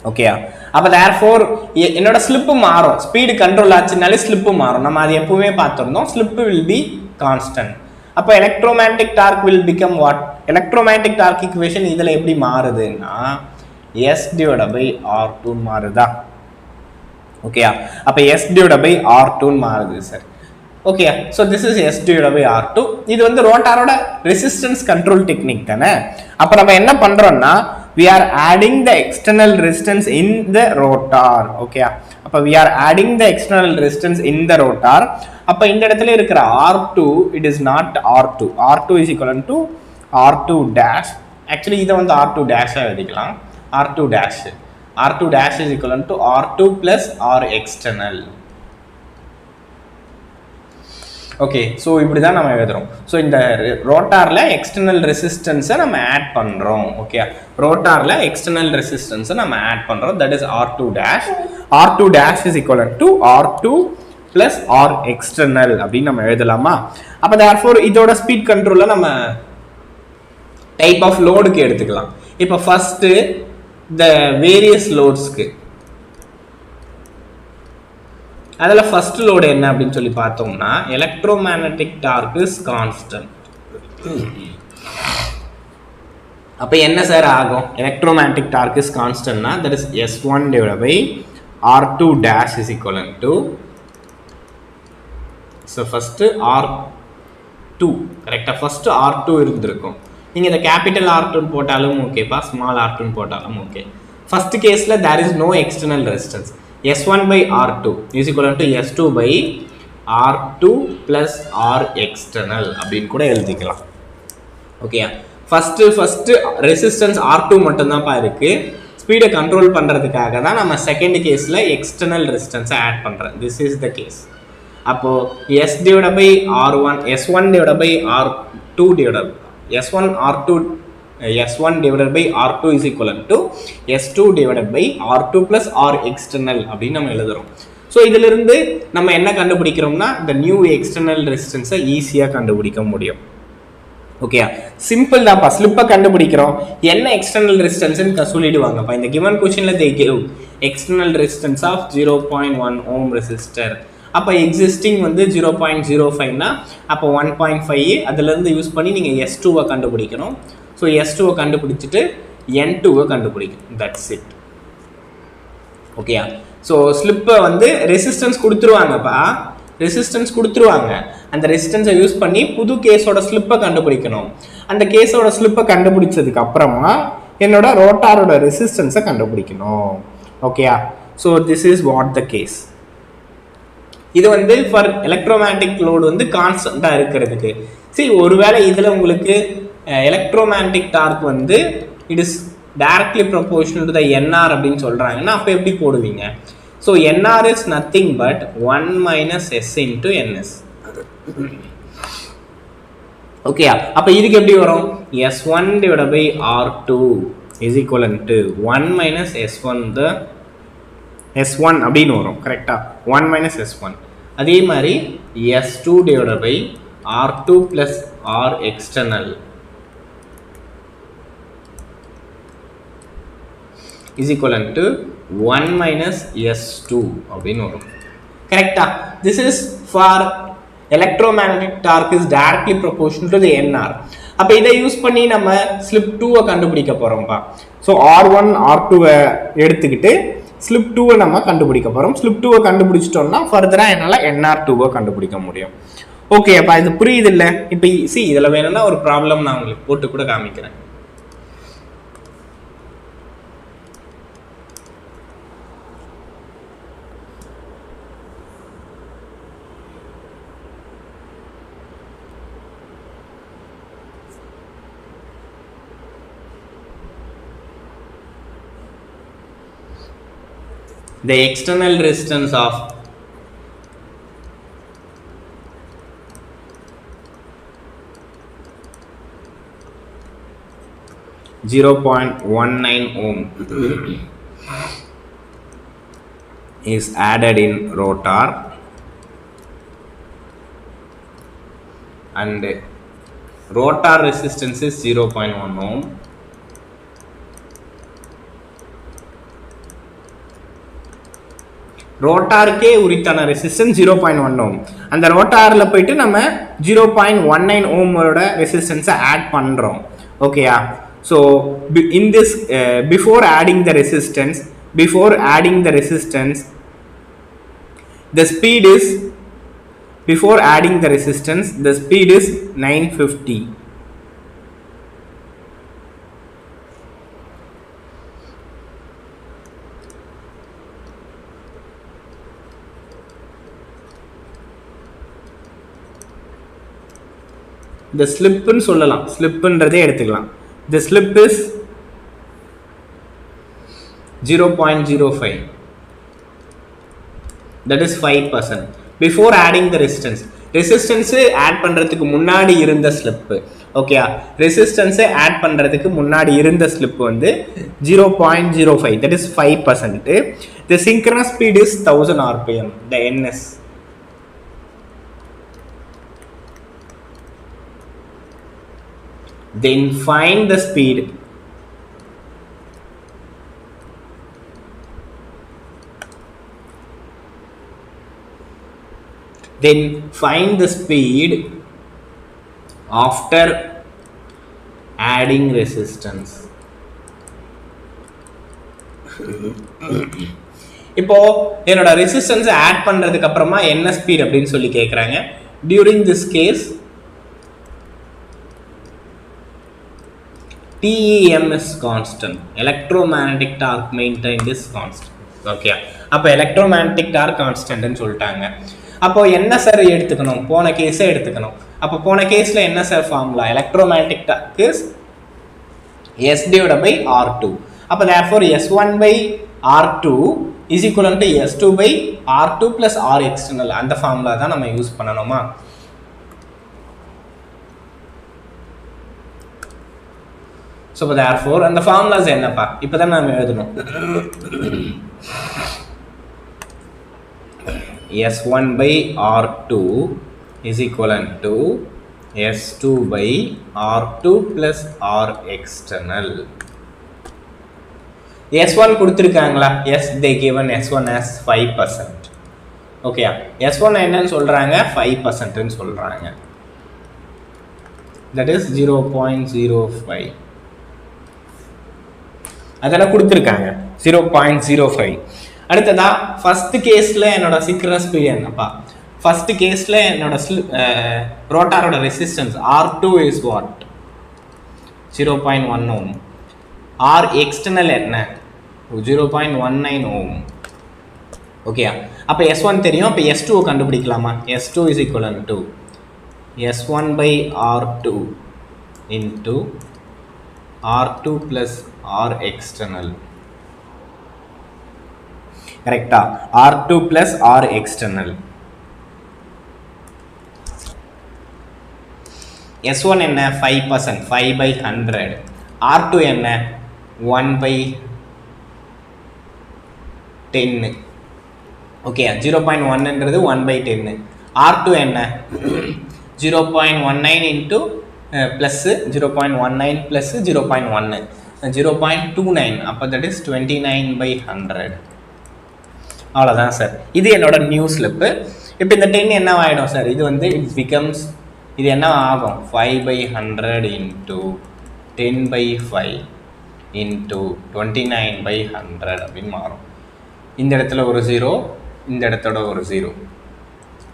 Okay, அப்போ தேர்ஃபோர் என்னோட ஸ்லிப்பு மாறும், ஸ்பீடு கண்ட்ரோல் ஆச்சுனாலே ஸ்லிப்பு மாறும். நம்ம அது எப்பவுமே பார்த்துருந்தோம், ஸ்லிப்பு வில் பி கான்ஸ்டன்ட். அப்போ electromagnetic torque will become what? Electromagnetic torque equation இதில் எப்படி மாறுதுன்னா S divided by R2 மாறுதா? ஓகே, அப்போ S divided by R2 மாறுது sir. Okay, so this is S divided by R2. இது வந்து ரோட்டாரோட ரெசிஸ்டன்ஸ் கண்ட்ரோல் டெக்னிக் தானே. அப்போ நம்ம என்ன பண்ணுறோம்னா we are adding the external resistance in the rotor. Okay, அப்போ we are adding the external resistance in the rotor. அப்போ இந்த இடத்துல இருக்கிற R2 it is not R2. R2 is equivalent to R2 dash. Actually இதை வந்து R2 dash எழுதிக்கலாம். R2 dash. R2 dash is equivalent to R2 plus R external. Okay, so இப்படி தான் நம்ம எழுதுறோம். ஸோ இந்த ரோட்டாரில் எக்ஸ்டர்னல் ரெசிஸ்டன்ஸை நம்ம ஆட் பண்ணுறோம். ஓகே, ரோட்டாரில் எக்ஸ்டர்னல் ரெசிஸ்டன்ஸை நம்ம ஆட் பண்ணுறோம். That is R2 dash. R2 dash is equivalent to R2 plus R external அப்படின்னு நம்ம எழுதலாமா? அப்போ therefore இதோட ஸ்பீட் கண்ட்ரோலில் நம்ம டைப் ஆஃப் லோடுக்கு எடுத்துக்கலாம். இப்போ ஃபஸ்ட்டு இந்த வேரியஸ் லோட்ஸ்க்கு அதில் ஃபர்ஸ்ட் லோடு என்ன அப்படின்னு சொல்லி பார்த்தோம்னா எலக்ட்ரோமேக்னெட்டிக் டார்க் இஸ் கான்ஸ்டன்ட். அப்போ என்ன சார் ஆகும்? எலக்ட்ரோமேக்னெட்டிக் டார்க் இஸ் கான்ஸ்டன்ட்னா that is S1 divided by R2 dash is equivalent to, so first R2 கரெக்டாக ஃபஸ்ட்டு R2 இருந்திருக்கும். நீங்கள் இந்த கேபிட்டல் R2 போட்டாலும் ஓகேப்பா, ஸ்மால் R2 போட்டாலும் ஓகே. ஃபர்ஸ்ட் கேஸில் there is no external resistance. S1 by R2 is equal to S2 by R2 plus R external அப்படின்னு கூட எழுதிக்கலாம். ஓகே, ஃபர்ஸ்ட் ரெசிஸ்டன்ஸ் R2 மட்டும்தான்ப்பா இருக்கு. ஸ்பீடை கண்ட்ரோல் பண்ணுறதுக்காக தான் நம்ம செகண்ட் கேஸில் எக்ஸ்டர்னல் ரெசிஸ்டன்ஸை ஆட் பண்ணுறோம். This is the case. அப்போது S divided by R1, S1 divided by R2 divided S1 R2 S1 divided by R2 is equal to S2 divided by R2 plus R external அப்படின்னு நம்ம எழுதுறோம். So இதிலிருந்து நம்ம என்ன கண்டுபிடிக்கிறோம்னா இந்த new external ரெசிஸ்டன்ஸை ஈஸியாக கண்டுபிடிக்க முடியும். ஓகே, சிம்பிள் தான்ப்பா. ஸ்லிப்பை கண்டுபிடிக்கிறோம், என்ன எக்ஸ்டர்னல் ரெசிஸ்டன்ஸ்ன்னு சொல்லிடுவாங்கப்பா. இந்த கிவன் கொஸ்டினில் they give external resistance of 0.1 ohm resistor. அப்போ எக்ஸிஸ்டிங் வந்து 0.05னா அப்போ 1.5 அதிலிருந்து யூஸ் பண்ணி நீங்கள் S2வை கண்டுபிடிக்கணும். ஸோ S2வை கண்டுபிடிச்சிட்டு N2வை கண்டுபிடிக்கணும். That's it. ஓகேயா? ஸோ ஸ்லிப்பை வந்து ரெசிஸ்டன்ஸ் கொடுத்துருவாங்கப்பா, ரெசிஸ்டன்ஸ் கொடுத்துருவாங்க. அந்த ரெசிஸ்டன்ஸை யூஸ் பண்ணி புது கேஸோட ஸ்லிப்பை கண்டுபிடிக்கணும். அந்த கேஸோட ஸ்லிப்பை கண்டுபிடிச்சதுக்கு அப்புறமா என்னோட ரோட்டாரோட ரெசிஸ்டன்ஸை கண்டுபிடிக்கணும். ஓகேயா? So this is what the case. இது வந்து ஃபார் எலக்ட்ரோமேக்னெட்டிக் லோடு வந்து கான்ஸ்டண்ட்டாக இருக்கிறதுக்கு. சரி, ஒருவேளை இதில் உங்களுக்கு எலக்ட்ரோமேக்னெட்டிக் டார்க் வந்து it is directly proportional to the NR அப்படின்னு சொல்கிறாங்கன்னா அப்போ எப்படி போடுவீங்க? So NR is nothing but 1 minus S into NS. ஓகேயா? அப்போ இதுக்கு எப்படி வரும்? S1 divided by R2 is equivalent to 1 minus S1 the S1 அப்படின்னு வரும். கரெக்டா? 1 minus S1. அதே மாதிரி S2 divided by R2 plus R external is equivalent to 1 minus S2 அப்படின்னு வரும். கரெக்டா? This is for electromagnetic torque is directly proportional to the NR. அப்போ இதை யூஸ் பண்ணி நம்ம ஸ்லிப் 2வை கண்டுபிடிக்க போகிறோம்ப்பா. ஸோ R1 R2வை எடுத்துக்கிட்டு ஸ்லிப் 2வை நம்ம கண்டுபிடிக்க போகிறோம். ஸ்லிப் 2வை கண்டுபிடிச்சிட்டோம்னா ஃபர்தராக என்னால் NR2வை கண்டுபிடிக்க முடியும். ஓகே அப்பா, இது புரியுது இல்லை? இப்போ சி இதில் வேணும்னா ஒரு ப்ராப்ளம் நான் உங்களுக்கு போட்டு கூட காமிக்கிறேன். The external resistance of (0.19 ohm) is added in rotor, and rotor resistance is 0.1 ohm. ரோட்டாருக்கே உரித்தான ரெசிஸ்டன்ஸ் 0.1 ஓம். அந்த ரோட்டாரில் போயிட்டு நம்ம 0.19 ஓமோட ரெசிஸ்டன்ஸை ஆட் பண்ணுறோம். ஓகேயா? So in this before adding the resistance the speed is before adding the resistance the speed is 950. the slip ன்னு சொல்லலாம், ஸ்லிப்ன்றதே எடுத்துக்கலாம். the slip is 0.05, that is 5%. before adding the resistance add பண்றதுக்கு முன்னாடி இருந்த ஸ்லிப். ஓகேயா? Resistance add பண்றதுக்கு முன்னாடி இருந்த ஸ்லிப் வந்து 0.05, that is 5%. the synchronous speed is 1000 rpm, the ns. then find the speed after adding resistance. இப்போ என்னோட ரெசிஸ்டன்ஸ் ஆட் பண்றதுக்கு அப்புறமா என்ன ஸ்பீட் அப்படின்னு சொல்லி கேக்குறாங்க. during this case TEM is constant, electromagnetic torque maintained is constant. Okay, அப்போ electromagnetic torque constant ன்னு சொல்லிட்டாங்க. அப்போ என்ன சார் எடுத்துக்கணும்? போன கேஸை எடுத்துக்கணும். அப்போ போன கேஸில் என்ன sir formula? electromagnetic torque is S divided by R2. அப்போ therefore S1 by R2 is equivalent to S2 by R2 plus R external. அந்த ஃபார்முலா தான் நம்ம யூஸ் பண்ணணுமா? So therefore அந்த formulas என்னப்பா? இப்போதான் நாம எழுதணும். S1 by R2 is equivalent to S2 by R2 plus R external. S1 கொடுத்திருக்காங்களா? Yes, they given S1 as 5%. Okay, S1 என்னன்னு சொல்றாங்க? 5% ன்னு சொல்றாங்க. That is 0.05. அதெல்லாம் கொடுத்துருக்காங்க 0.05. அடுத்ததா ஃபர்ஸ்ட் கேஸில் என்னோட சிங்க்ரனஸ் ஸ்பீட் என்னப்பா? ஃபர்ஸ்ட் கேஸில் என்னோட ரோட்டாரோட resistance R2 is what? 0.1 ohm. R external என்ன? 0.19 ஓம். ஓகேயா? அப்போ S1 தெரியும், அப்போ S2 கண்டுபிடிக்கலாமா? S2 is equivalent to S1 by R2 into R2 plus R external. Correcta? R2 plus R external. S1 என்ன? 5%, 5 by 100. R2 என்ன? 1 by 10. Okay, 0.1 என்றது 1 by 10. R2 என்ன? 0.19 into plus 0.19 plus 0.1 0.29, அப்போ that is 29 by 100. அவ்வளோதான் sir. இது என்னோட new slip. இப்போ இந்த 10 என்ன ஆகிடும் சார்? இது வந்து இட் பிகம்ஸ், இது என்ன ஆகும்? 5 by 100 into 10 by 5 into 29 by 100 அப்படின்னு மாறும். இந்த இடத்துல ஒரு 0, இந்த இடத்தோட ஒரு 0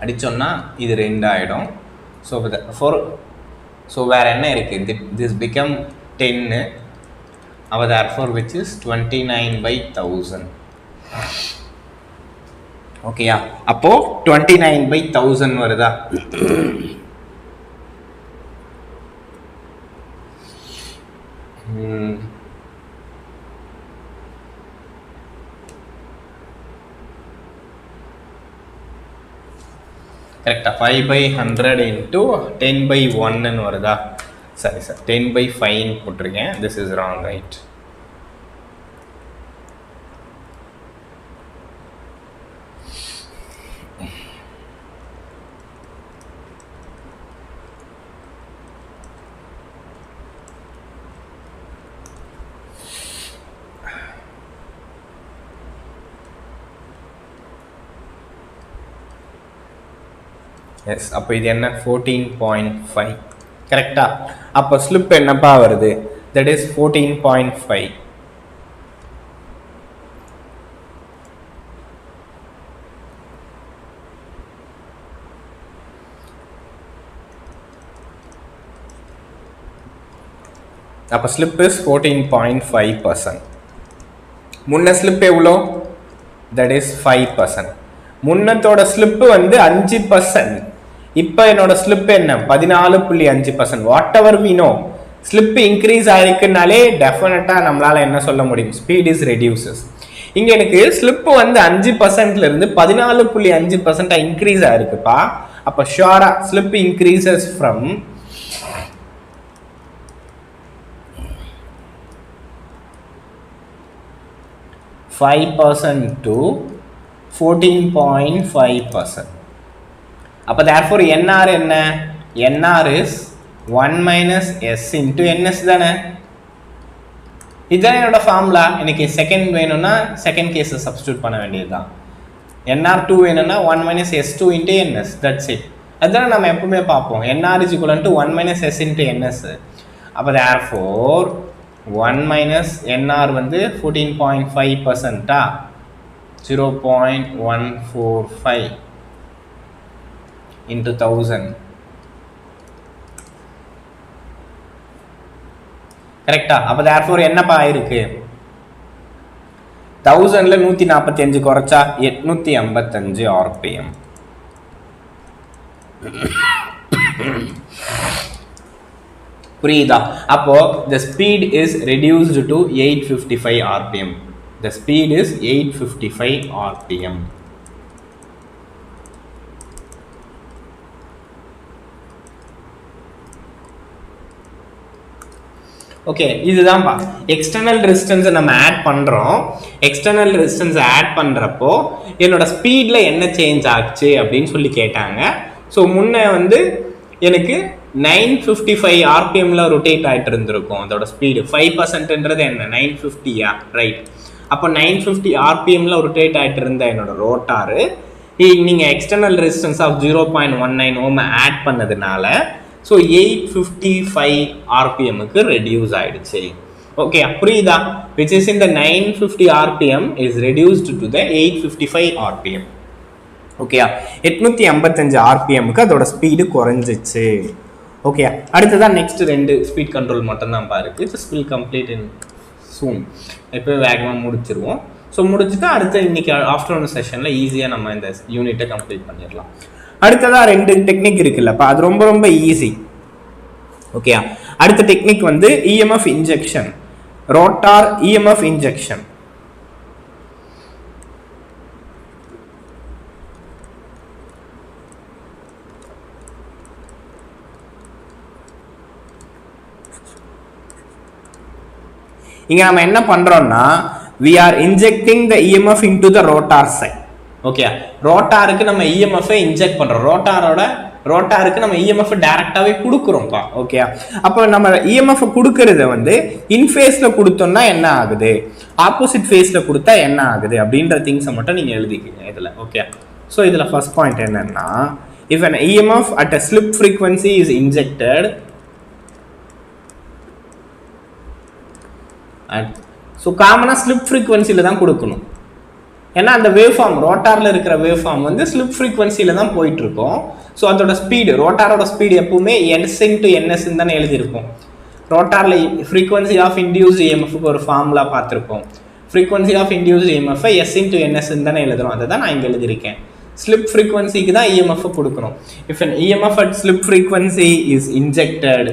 அடித்தோன்னா இது 2 ஆகிடும். ஸோ வேறு என்ன இருக்குது? திஸ் பிகம் 10, அப்போ therefore which is 29 by 1000. ஓகேயா? அப்போ 29 by 1000 வருதா? கரெக்டா? 5 by 100 into 10 by 1 வருதா? சரி சார், 10 by 5 போட்டிருக்கேன். This is wrong, right? Yes, அப்போ இது என்ன 14.5 கரெக்டா? அப்போ ஸ்லிப் என்னப்பா வருது? That is 14.5. அப்போ ஸ்லிப் இஸ் 14.5%. முன்ன ஸ்லிப் எவ்வளோ? That is 5%. முன்னத்தோட ஸ்லிப் வந்து 5%. இப்போ என்னோட ஸ்லிப் என்ன? 14.5%. Whatever we know, slip increase ஆயிருக்குனாலே டெஃபினட்டா நம்மளால என்ன சொல்ல முடியும்? Speed is reduces. இங்க எனக்கு ஸ்லிப் வந்து 5%ல இருந்து 14.5% இன்க்ரீஸ் ஆயிருக்குப்பா. அப்போ ஷுவரா ஸ்லிப் இன்க்ரீசஸ் ஃப்ரம் 5% to 14.5%. அப்போ therefore NR என்ன? NR is 1 minus S into NS தானே? இதுதான் என்னோட ஃபார்முலா. எனக்கு செகண்ட் வேணும்னா செகண்ட் கேஸை சப்ஸ்டியூட் பண்ண வேண்டியது தான். NR2 வேணும்னா 1 minus S2 into NS. That's it. அதுதான் நம்ம எப்பவுமே பார்ப்போம். NR is equal to 1 minus S into NS. அப்போ therefore 1 minus NR வந்து 14.5%, 0.145 into 1000. கரெக்டா? அப்போ therefore என்னப்பா இருக்கு? 1000ல 145 குறைச்சா 855 RPM. புரியுதா? அப்போ the speed is reduced to 855 RPM. The speed is 855 RPM. Okay, இதுதான்ப்பா எக்ஸ்டர்னல் ரெசிஸ்டன்ஸை நம்ம ஆட் பண்ணுறோம். எக்ஸ்டர்னல் ரெசிஸ்டன்ஸை ஆட் பண்ணுறப்போ என்னோட ஸ்பீடில் என்ன சேஞ்ச் ஆச்சு அப்படின்னு சொல்லி கேட்டாங்க. ஸோ முன்ன வந்து எனக்கு 955 RPMல ரொட்டேட் ஆகிட்டு இருந்திருக்கும். அதோட ஸ்பீடு 5%ன்றது என்ன? 950யா? ரைட். அப்போ 950 RPMல ரொட்டேட் ஆகிட்டு இருந்த என்னோட ரோட்டாரு நீங்கள் external resistance of 0.19 ohm add பண்ணதுனால ஸோ 855 RPMக்கு ரெடியூஸ் ஆயிடுச்சு. ஓகே, புரியுதா? விச் இஸ் இந்த 950 RPM is reduced to the 855 RPM. Okay, 855 RPMக்கு அதோட ஸ்பீடு குறைஞ்சிச்சு. ஓகே, அடுத்ததான் நெக்ஸ்ட் 2 ஸ்பீட் கண்ட்ரோல் மட்டும் தான் பாருக்கு. Just will complete in soon. இப்போ வேகமாக முடிச்சிருவோம். ஸோ முடிச்சுட்டு அடுத்த இன்னைக்கு ஆஃப்டர்நூன் செஷனில் ஈஸியாக நம்ம இந்த யூனிட்டை கம்ப்ளீட் பண்ணிடலாம். அடுத்ததாக 2 டெக்னிக் இருக்குல்லப்பா, அது ரொம்ப ரொம்ப ஈஸி. ஓகே, அடுத்த டெக்னிக் வந்து EMF injection, rotor EMF injection. இங்க நம்ம என்ன பண்றோம்னா we are injecting the EMF into the rotor side. Okay, ரோட்டாருக்கு நம்ம EMF இன்ஜெக்ட் பண்றோம். ரோட்டாருக்கு நம்ம EMF டைரக்டாவே கொடுக்குறோம்ப்பா. ஓகே, அப்போ நம்ம EMF கொடுக்கறத வந்து இன் ஃபேஸ்ல கொடுத்தோம்னா என்ன ஆகுது, ஆப்போசிட் ஃபேஸ்ல கொடுத்தா என்ன ஆகுது அப்படின்ற திங்ஸை மட்டும் நீங்க எழுதிக்கீங்க இதுல. ஓகே, ஸோ இதுல ஃபர்ஸ்ட் பாயிண்ட் என்னன்னா, if an EMF at a slip frequency is injected so காமனாக ஸ்லிப் ஃப்ரீக்வன்சியில் தான் கொடுக்கணும். ஏன்னா அந்த வேவ் ஃபார்ம், ரோட்டாரில் இருக்கிற வேவ் ஃபார்ம் வந்து ஸ்லிப் ஃப்ரீக்வன்சியில் தான் போயிட்டுருக்கோம். ஸோ அதோட ஸ்பீடு, ரோட்டாரோட ஸ்பீடு எப்பவுமே எஸ் இன்ட்டு என்எஸ்ன்னு தானே எழுதியிருக்கும். ரோட்டாரில் ஃப்ரீக்வன்சி ஆஃப் இன்டியூஸ்ட் EMFக்கு ஒரு ஃபார்முலா பார்த்துருக்கோம். Frequency of induced EMF S into என்எஸ்ன்னு தானே எழுதுறோம். அதை தான் நான் இங்கே எழுதியிருக்கேன். ஸ்லிப் ஃப்ரீக்வன்சிக்கு தான் EMF கொடுக்கணும். If an EMF at slip frequency is injected,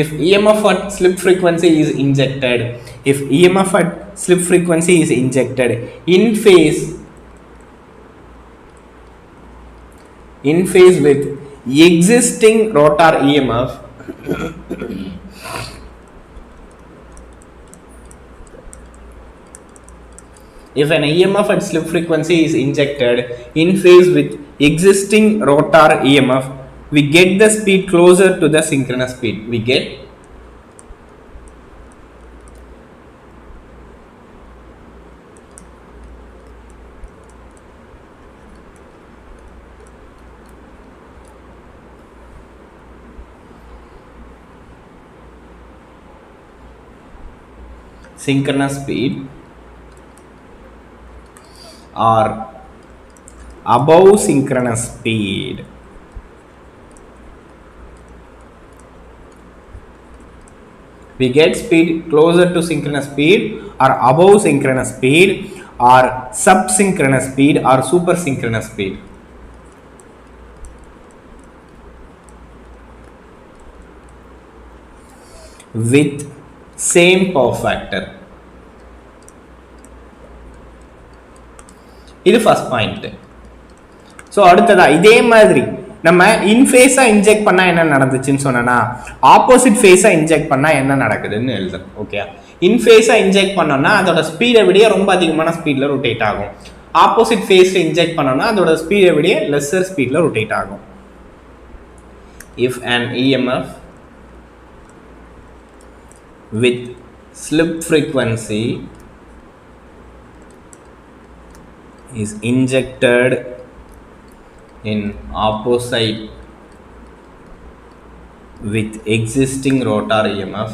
if EMF at slip frequency is injected, if EMF at slip frequency is injected in phase with existing rotor EMF, if an EMF at slip frequency is injected in phase with existing rotor EMF, we get the speed closer to the synchronous speed. We get synchronous speed or above synchronous speed. We get speed closer to synchronous speed or above synchronous speed or subsynchronous speed or super synchronous speed. With same power factor. இது first point. So அடுத்ததா இதே மாதிரி நம்ம இன் ஃபேஸா inject பண்ணா என்ன நடந்துச்சுன்னு சொன்னா opposite ஃபேஸா inject பண்ணா என்ன நடக்குதுன்னு எழுதுறோம். ஓகே, இன் ஃபேஸா இன்ஜெக்ட் பண்ணோம்னா அதோட ஸ்பீடை விட ரொம்ப அதிகமான ஸ்பீட்ல ரொட்டேட் ஆகும். ஆப்போசிட் ஃபேஸ்ல இன்ஜெக்ட் பண்ணோம்னா அதோட ஸ்பீடை விட லெஸ்ஸர் ஸ்பீட்ல ரொட்டேட் ஆகும். If an EMF with slip frequency is injected in opposite with existing rotor EMF,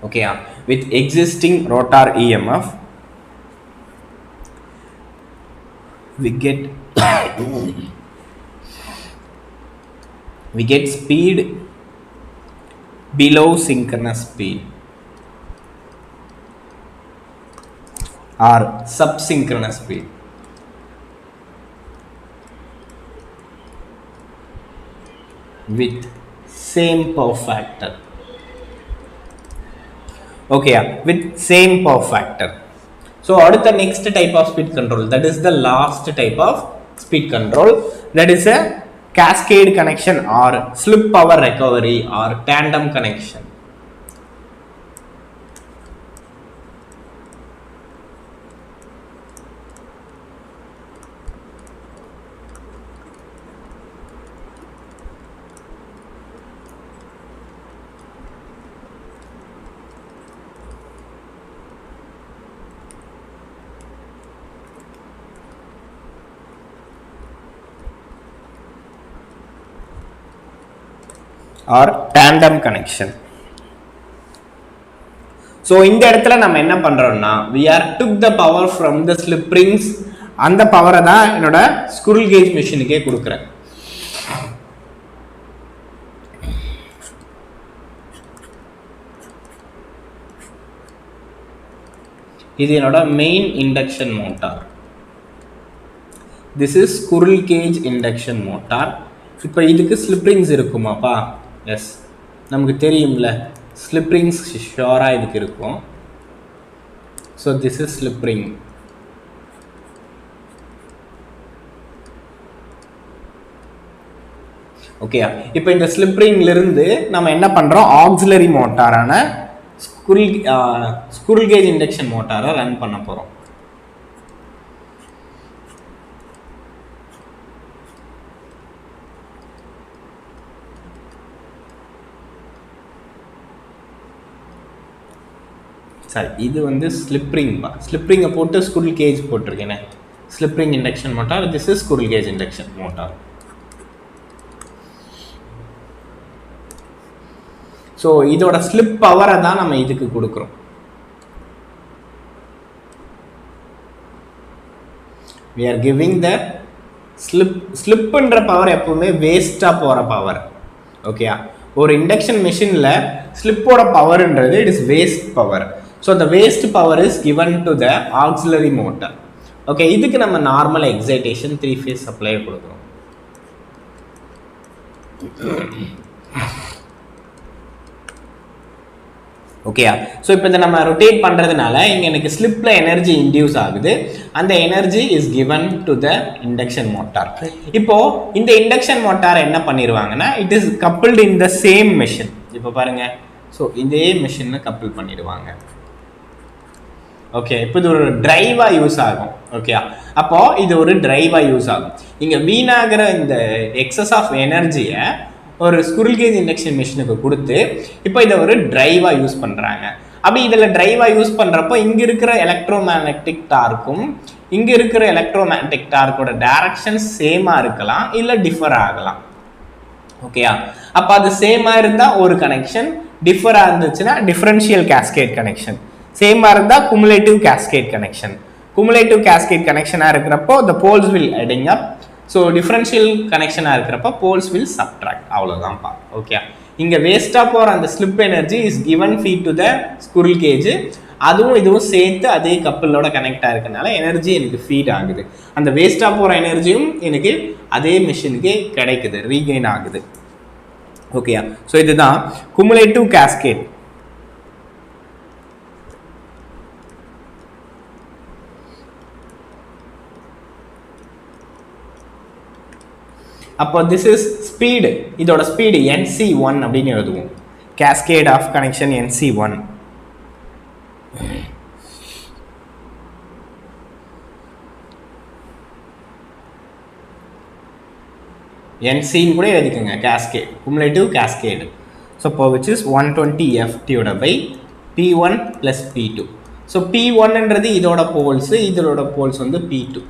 okay, with existing rotor EMF we get speed below synchronous speed or subsynchronous speed. With same power factor. Okay, with same power factor. So the next type of speed control, that is the last type of speed control, that is a cascade connection or slip power recovery or tandem connection. Or tandem connection. So இந்த இடத்துல நம்ம என்ன பண்றோம்னா we are took the power from the slip rings, அந்த பவரை தான் என்னோட squirrel gauge மெஷினுக்கே கொடுக்குறேன். இது என்னோட main induction motor. This is squirrel cage induction motor. இப்போ இதுக்கு slip rings இருக்குமாப்பா? எஸ், நமக்கு தெரியும்ல ஸ்லிப் ரிங்ஸ் ஷோராக இதுக்கு இருக்கும். So this is slip ring. Okay, இப்போ இந்த ஸ்லிப் ரிங்லேருந்து நம்ம என்ன பண்ணுறோம், ஆக்சிலரி மோட்டாரான ஸ்குரில் கேஜ் இண்டக்ஷன் மோட்டாரை ரன் பண்ண போகிறோம். சரி, இது வந்து ஸ்லிப்ரிங்பா. ஸ்லிப்ரிங்கை போட்டு ஸ்குரில் கேஜ் போட்டிருக்கேனே, slip ring induction motor. This is squirrel cage induction motor. So இதோட ஸ்லிப் பவரை தான் நம்ம இதுக்கு கொடுக்குறோம். we are giving the ஸ்லிப்ன்ற பவர் எப்பவுமே வேஸ்டாக போகிற பவர். ஓகேயா, ஒரு இண்டக்ஷன் மெஷினில் ஸ்லிப்போட பவர்ன்றது it is waste power. So the waste power is given to the auxiliary motor. Okay, இதுக்கு நம்ம நார்மல் எக்ஸைட்டேஷன் 3 phase சப்ளை கொடுக்குறோம். ஓகேயா, ஸோ இப்போ இதை நம்ம ரொட்டேட் பண்ணுறதுனால இங்கே எனக்கு ஸ்லிப்பில் எனர்ஜி இன்டியூஸ் ஆகுது. அந்த energy is given to the induction motor. இப்போது இந்த இண்டக்ஷன் மோட்டார் என்ன பண்ணிடுவாங்கன்னா it is coupled in the same machine. இப்போ பாருங்கள், ஸோ இதே மெஷினில் கப்பிள் பண்ணிடுவாங்க. ஓகே, இப்போ இது ஒரு டிரைவாக யூஸ் ஆகும். ஓகே, அப்போது இது ஒரு டிரைவாக யூஸ் ஆகும். இங்கே வீணாகிற இந்த எக்ஸஸ் ஆஃப் எனர்ஜியை ஒரு ஸ்குரில் கேஜ் இண்டக்ஷன் மிஷினுக்கு கொடுத்து இப்போ இதை ஒரு டிரைவாக யூஸ் பண்ணுறாங்க. அப்படி இதில் டிரைவாக யூஸ் பண்ணுறப்போ இங்கே இருக்கிற எலக்ட்ரோ மேக்னெட்டிக் டார்க்கும் இங்கே இருக்கிற எலக்ட்ரோமேக்னெட்டிக் டார்க்கோட டைரக்ஷன் சேமாக இருக்கலாம் இல்லை டிஃபர் ஆகலாம். ஓகேயா, அப்போ அது சேமாக இருந்தால் ஒரு கனெக்ஷன், டிஃபராக இருந்துச்சுன்னா டிஃபரன்ஷியல் கேஸ்கேட் கனெக்ஷன், சேமாக இருந்தால் cumulative cascade connection. Cumulative cascade கனெக்ஷனாக இருக்கிறப்போ the poles will adding up. So differential கனெக்ஷனாக இருக்கிறப்ப poles will subtract. அவ்வளோதான்ப்பா. ஓகே, இங்கே வேஸ்ட்டாக போகிற அந்த slip energy is given feed to the squirrel cage. அதுவும் இதுவும் சேர்த்து அதே கப்பலோட கனெக்ட் ஆகிருக்கனால எனர்ஜி எனக்கு ஃபீட் ஆகுது. அந்த வேஸ்ட்டாக போகிற எனர்ஜியும் எனக்கு அதே மிஷினுக்கு கிடைக்குது, ரீகெயின் ஆகுது. ஓகேயா, ஸோ இதுதான் குமுலேட்டிவ் கேஸ்கேட். அப்போ திஸ் இஸ் ஸ்பீடு, இதோட ஸ்பீடு NC1 அப்படின்னு எழுதுவோம். Cascade of connection NC1. NCன்னு கூட எழுதிக்கோங்க, கேஸ்கேட், குமுலேட்டிவ் கேஸ்கேடு. ஸோ இப்போ which is 120F divided by P1 plus P2. So P1ன்றது இதோட போல்ஸு, இதோட போல்ஸ் வந்து P2.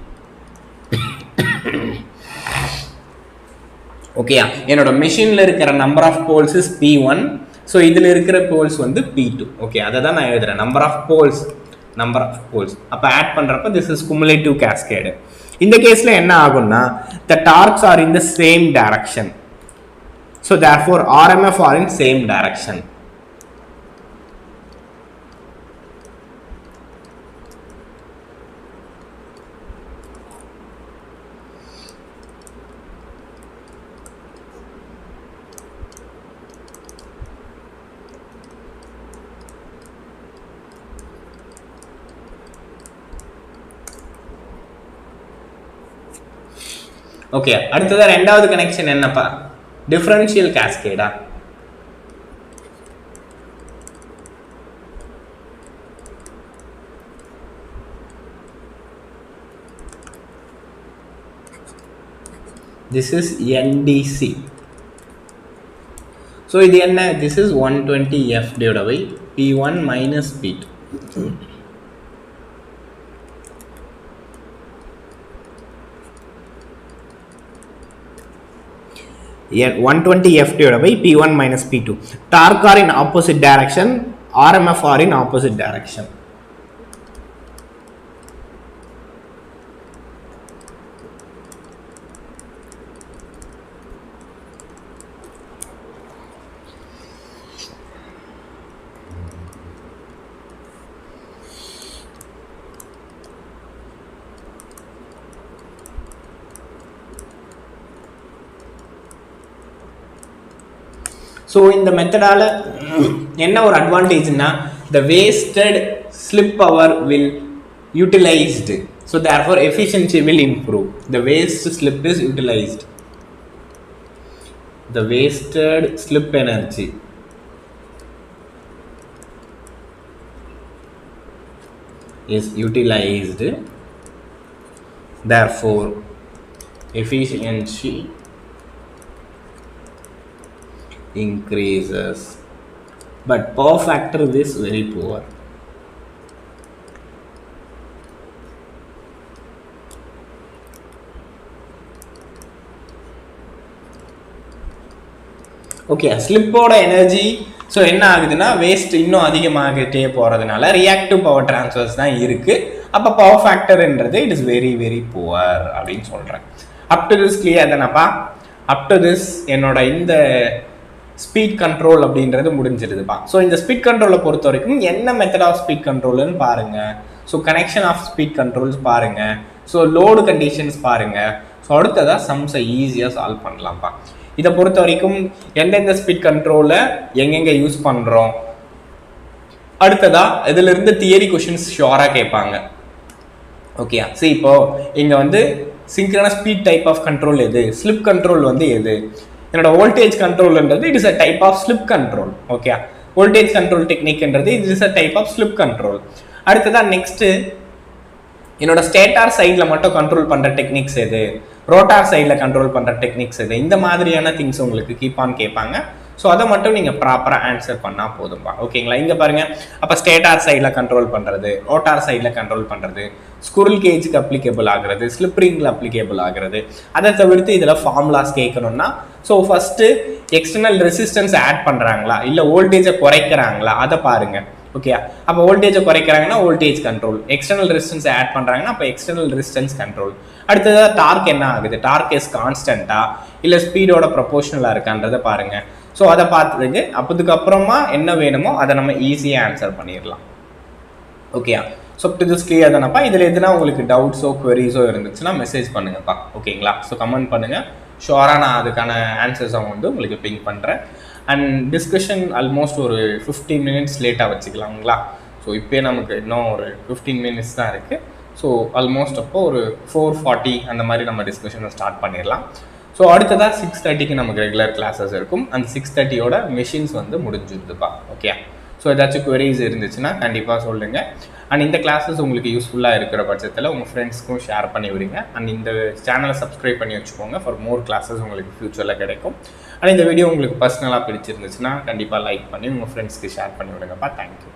ஓகேயா, என்னோட மெஷினில் இருக்கிற number of poles is P1. So இதில் இருக்கிற போல்ஸ் வந்து P2. ஓகே, அதை தான் நான் எழுதுறேன், நம்பர் ஆஃப் போல்ஸ். அப்போ ஆட் பண்ணுறப்ப திஸ் இஸ் குமுலேட்டிவ் கேஸ்கேடு. இந்த கேஸில் என்ன ஆகும்னா the torques are in the same direction. So therefore RMF are in same direction. Okay, அடுத்ததா ரெண்டாவது கனெக்ஷன் என்னப்பா? Differential கேஸ்கேடா? This is NDC. So இது என்ன? This is 120F divided by P1 minus P2. Yeah, 120F divided by P1 minus P2. Torque are in opposite direction, RMF are in opposite direction. So இந்த மெத்தடால் என்ன ஒரு அட்வான்டேஜ்னா the wasted slip power will utilized. So therefore efficiency will improve. The waste slip is utilized. The wasted slip energy is utilized. Therefore efficiency increases, but power factor is very poor. Okay, ஸ்லிப்போட energy so என்ன ஆகுதுன்னா waste இன்னும் அதிகமாகிட்டே போகிறதுனால reactive power transfers தான் இருக்குது. அப்போ power ஃபேக்டர்ன்றது it is very very poor அப்படின்னு சொல்கிறேன். அப் டு திஸ் கிளியர் தானப்பா? அப் டு திஸ் என்னோட இந்த ஸ்பீட் கண்ட்ரோல் அப்படின்றது முடிஞ்சிருதுப்பா. ஸோ இந்த ஸ்பீட் கண்ட்ரோலை பொறுத்த வரைக்கும் என்ன மெத்தட் ஆஃப் ஸ்பீட் கண்ட்ரோல்னு பாருங்கள். So connection of speed controls பாருங்கள். ஸோ லோடு கண்டிஷன்ஸ் பாருங்கள். ஸோ அடுத்ததாக சம்ஸை ஈஸியாக சால்வ் பண்ணலாம்ப்பா. இதை பொறுத்த வரைக்கும் எந்தெந்த ஸ்பீட் கண்ட்ரோலை எங்கெங்கே யூஸ் பண்ணுறோம், அடுத்ததாக இதிலிருந்து தியரி கொஷின்ஸ் ஷுவராக கேட்பாங்க. ஓகே, சரி இப்போ இங்கே வந்து synchronous speed type of control எது, ஸ்லிப் கண்ட்ரோல் வந்து எது, என்னோட வோல்டேஜ் கண்ட்ரோல்ன்றது it is a type of slip control. Okay, voltage control டெக்னிக்ன்றது it is a type of slip control. அடுத்ததான் நெக்ஸ்ட்டு என்னோட ஸ்டேட்டார் சைடில் மட்டும் கண்ட்ரோல் பண்ணுற டெக்னிக்ஸ் எது, ரோட்டார் சைடில் கண்ட்ரோல் பண்ணுற டெக்னிக்ஸ் எது, இந்த மாதிரியான திங்ஸ் உங்களுக்கு கீப் ஆன் கேட்பாங்க. ஸோ அதை மட்டும் நீங்கள் ப்ராப்பராக ஆன்சர் பண்ணால் போதும்பா. ஓகேங்களா? இங்கே பாருங்கள், அப்போ ஸ்டேட்டார் சைடில் கண்ட்ரோல் பண்ணுறது, ரோட்டார் சைடில் கண்ட்ரோல் பண்ணுறது, ஸ்குரில் கேஜுக்கு அப்ளிகேபிள் ஆகிறது, ஸ்லிப் ரிங்கில் அப்ளிகேபிள் ஆகிறது. அதை தவிர்த்து இதில் ஃபார்முலாஸ் கேட்கணும்னா, so first external resistance add பண்ணுறாங்களா இல்லை வோல்டேஜை குறைக்கிறாங்களா அதை பாருங்கள். ஓகே, அப்போ வோல்டேஜை குறைக்கிறாங்கன்னா voltage control, external resistance add பண்ணுறாங்கன்னா அப்போ எக்ஸ்டர்னல் ரெசிஸ்டன்ஸ் கண்ட்ரோல். அடுத்ததாக டார்க் என்ன ஆகுது, டார்க் இஸ் கான்ஸ்டன்ட்டா இல்லை ஸ்பீடோட ப்ரொபோஷனலாக இருக்கான்றதை பாருங்கள். ஸோ அதை பார்த்துட்டு அதுக்கப்புறமா என்ன வேணுமோ அதை நம்ம ஈஸியாக ஆன்சர் பண்ணிடலாம். ஓகேயா? ஸோ திஸ் கிளியர் தானப்பா. இதில் எதுனா உங்களுக்கு டவுட்ஸோ குவரிஸோ இருந்துச்சுன்னா மெசேஜ் பண்ணுங்கப்பா. ஓகேங்களா? ஸோ கமெண்ட் பண்ணுங்கள், ஷுவராக நான் அதுக்கான ஆன்சர்ஸை வந்து உங்களுக்கு பிங்க் பண்ணுறேன். அண்ட் டிஸ்கஷன் ஆல்மோஸ்ட் ஒரு 15 மினிட்ஸ் லேட்டாக வச்சுக்கலாங்களா? ஸோ இப்போயே நமக்கு இன்னும் ஒரு 15 மினிட்ஸ் தான் இருக்குது. ஸோ ஆல்மோஸ்ட் அப்போ ஒரு 4:40 அந்த மாதிரி நம்ம டிஸ்கஷனை ஸ்டார்ட் பண்ணிடலாம். ஸோ அடுத்ததாக 6:30க்கு நமக்கு ரெகுலர் கிளாஸஸ் இருக்கும். அந்த 6:30யோட மெஷின்ஸ் வந்து முடிஞ்சிருதுப்பா. ஓகே, ஸோ ஏதாச்சும் குவரிஸ் இருந்துச்சுன்னா கண்டிப்பாக சொல்லுங்கள். அண்ட் இந்த கிளாஸஸ் உங்களுக்கு யூஸ்ஃபுல்லாக இருக்கிற பட்சத்தில் உங்கள் ஃப்ரெண்ட்ஸ்க்கும் ஷேர் பண்ணி விடுங்க. அண்ட் இந்த சேனலை சப்ஸ்கிரைப் பண்ணி வச்சுக்கோங்க, ஃபார் மோர் கிளாஸஸ் உங்களுக்கு ஃப்யூச்சரில் கிடைக்கும். அண்ட் இந்த வீடியோ உங்களுக்கு பர்சனலாக பிடிச்சிருந்துச்சுன்னா கண்டிப்பாக லைக் பண்ணி உங்கள் ஃப்ரெண்ட்ஸ்க்கு ஷேர் பண்ணி விடுங்கப்பா. தேங்க்யூ.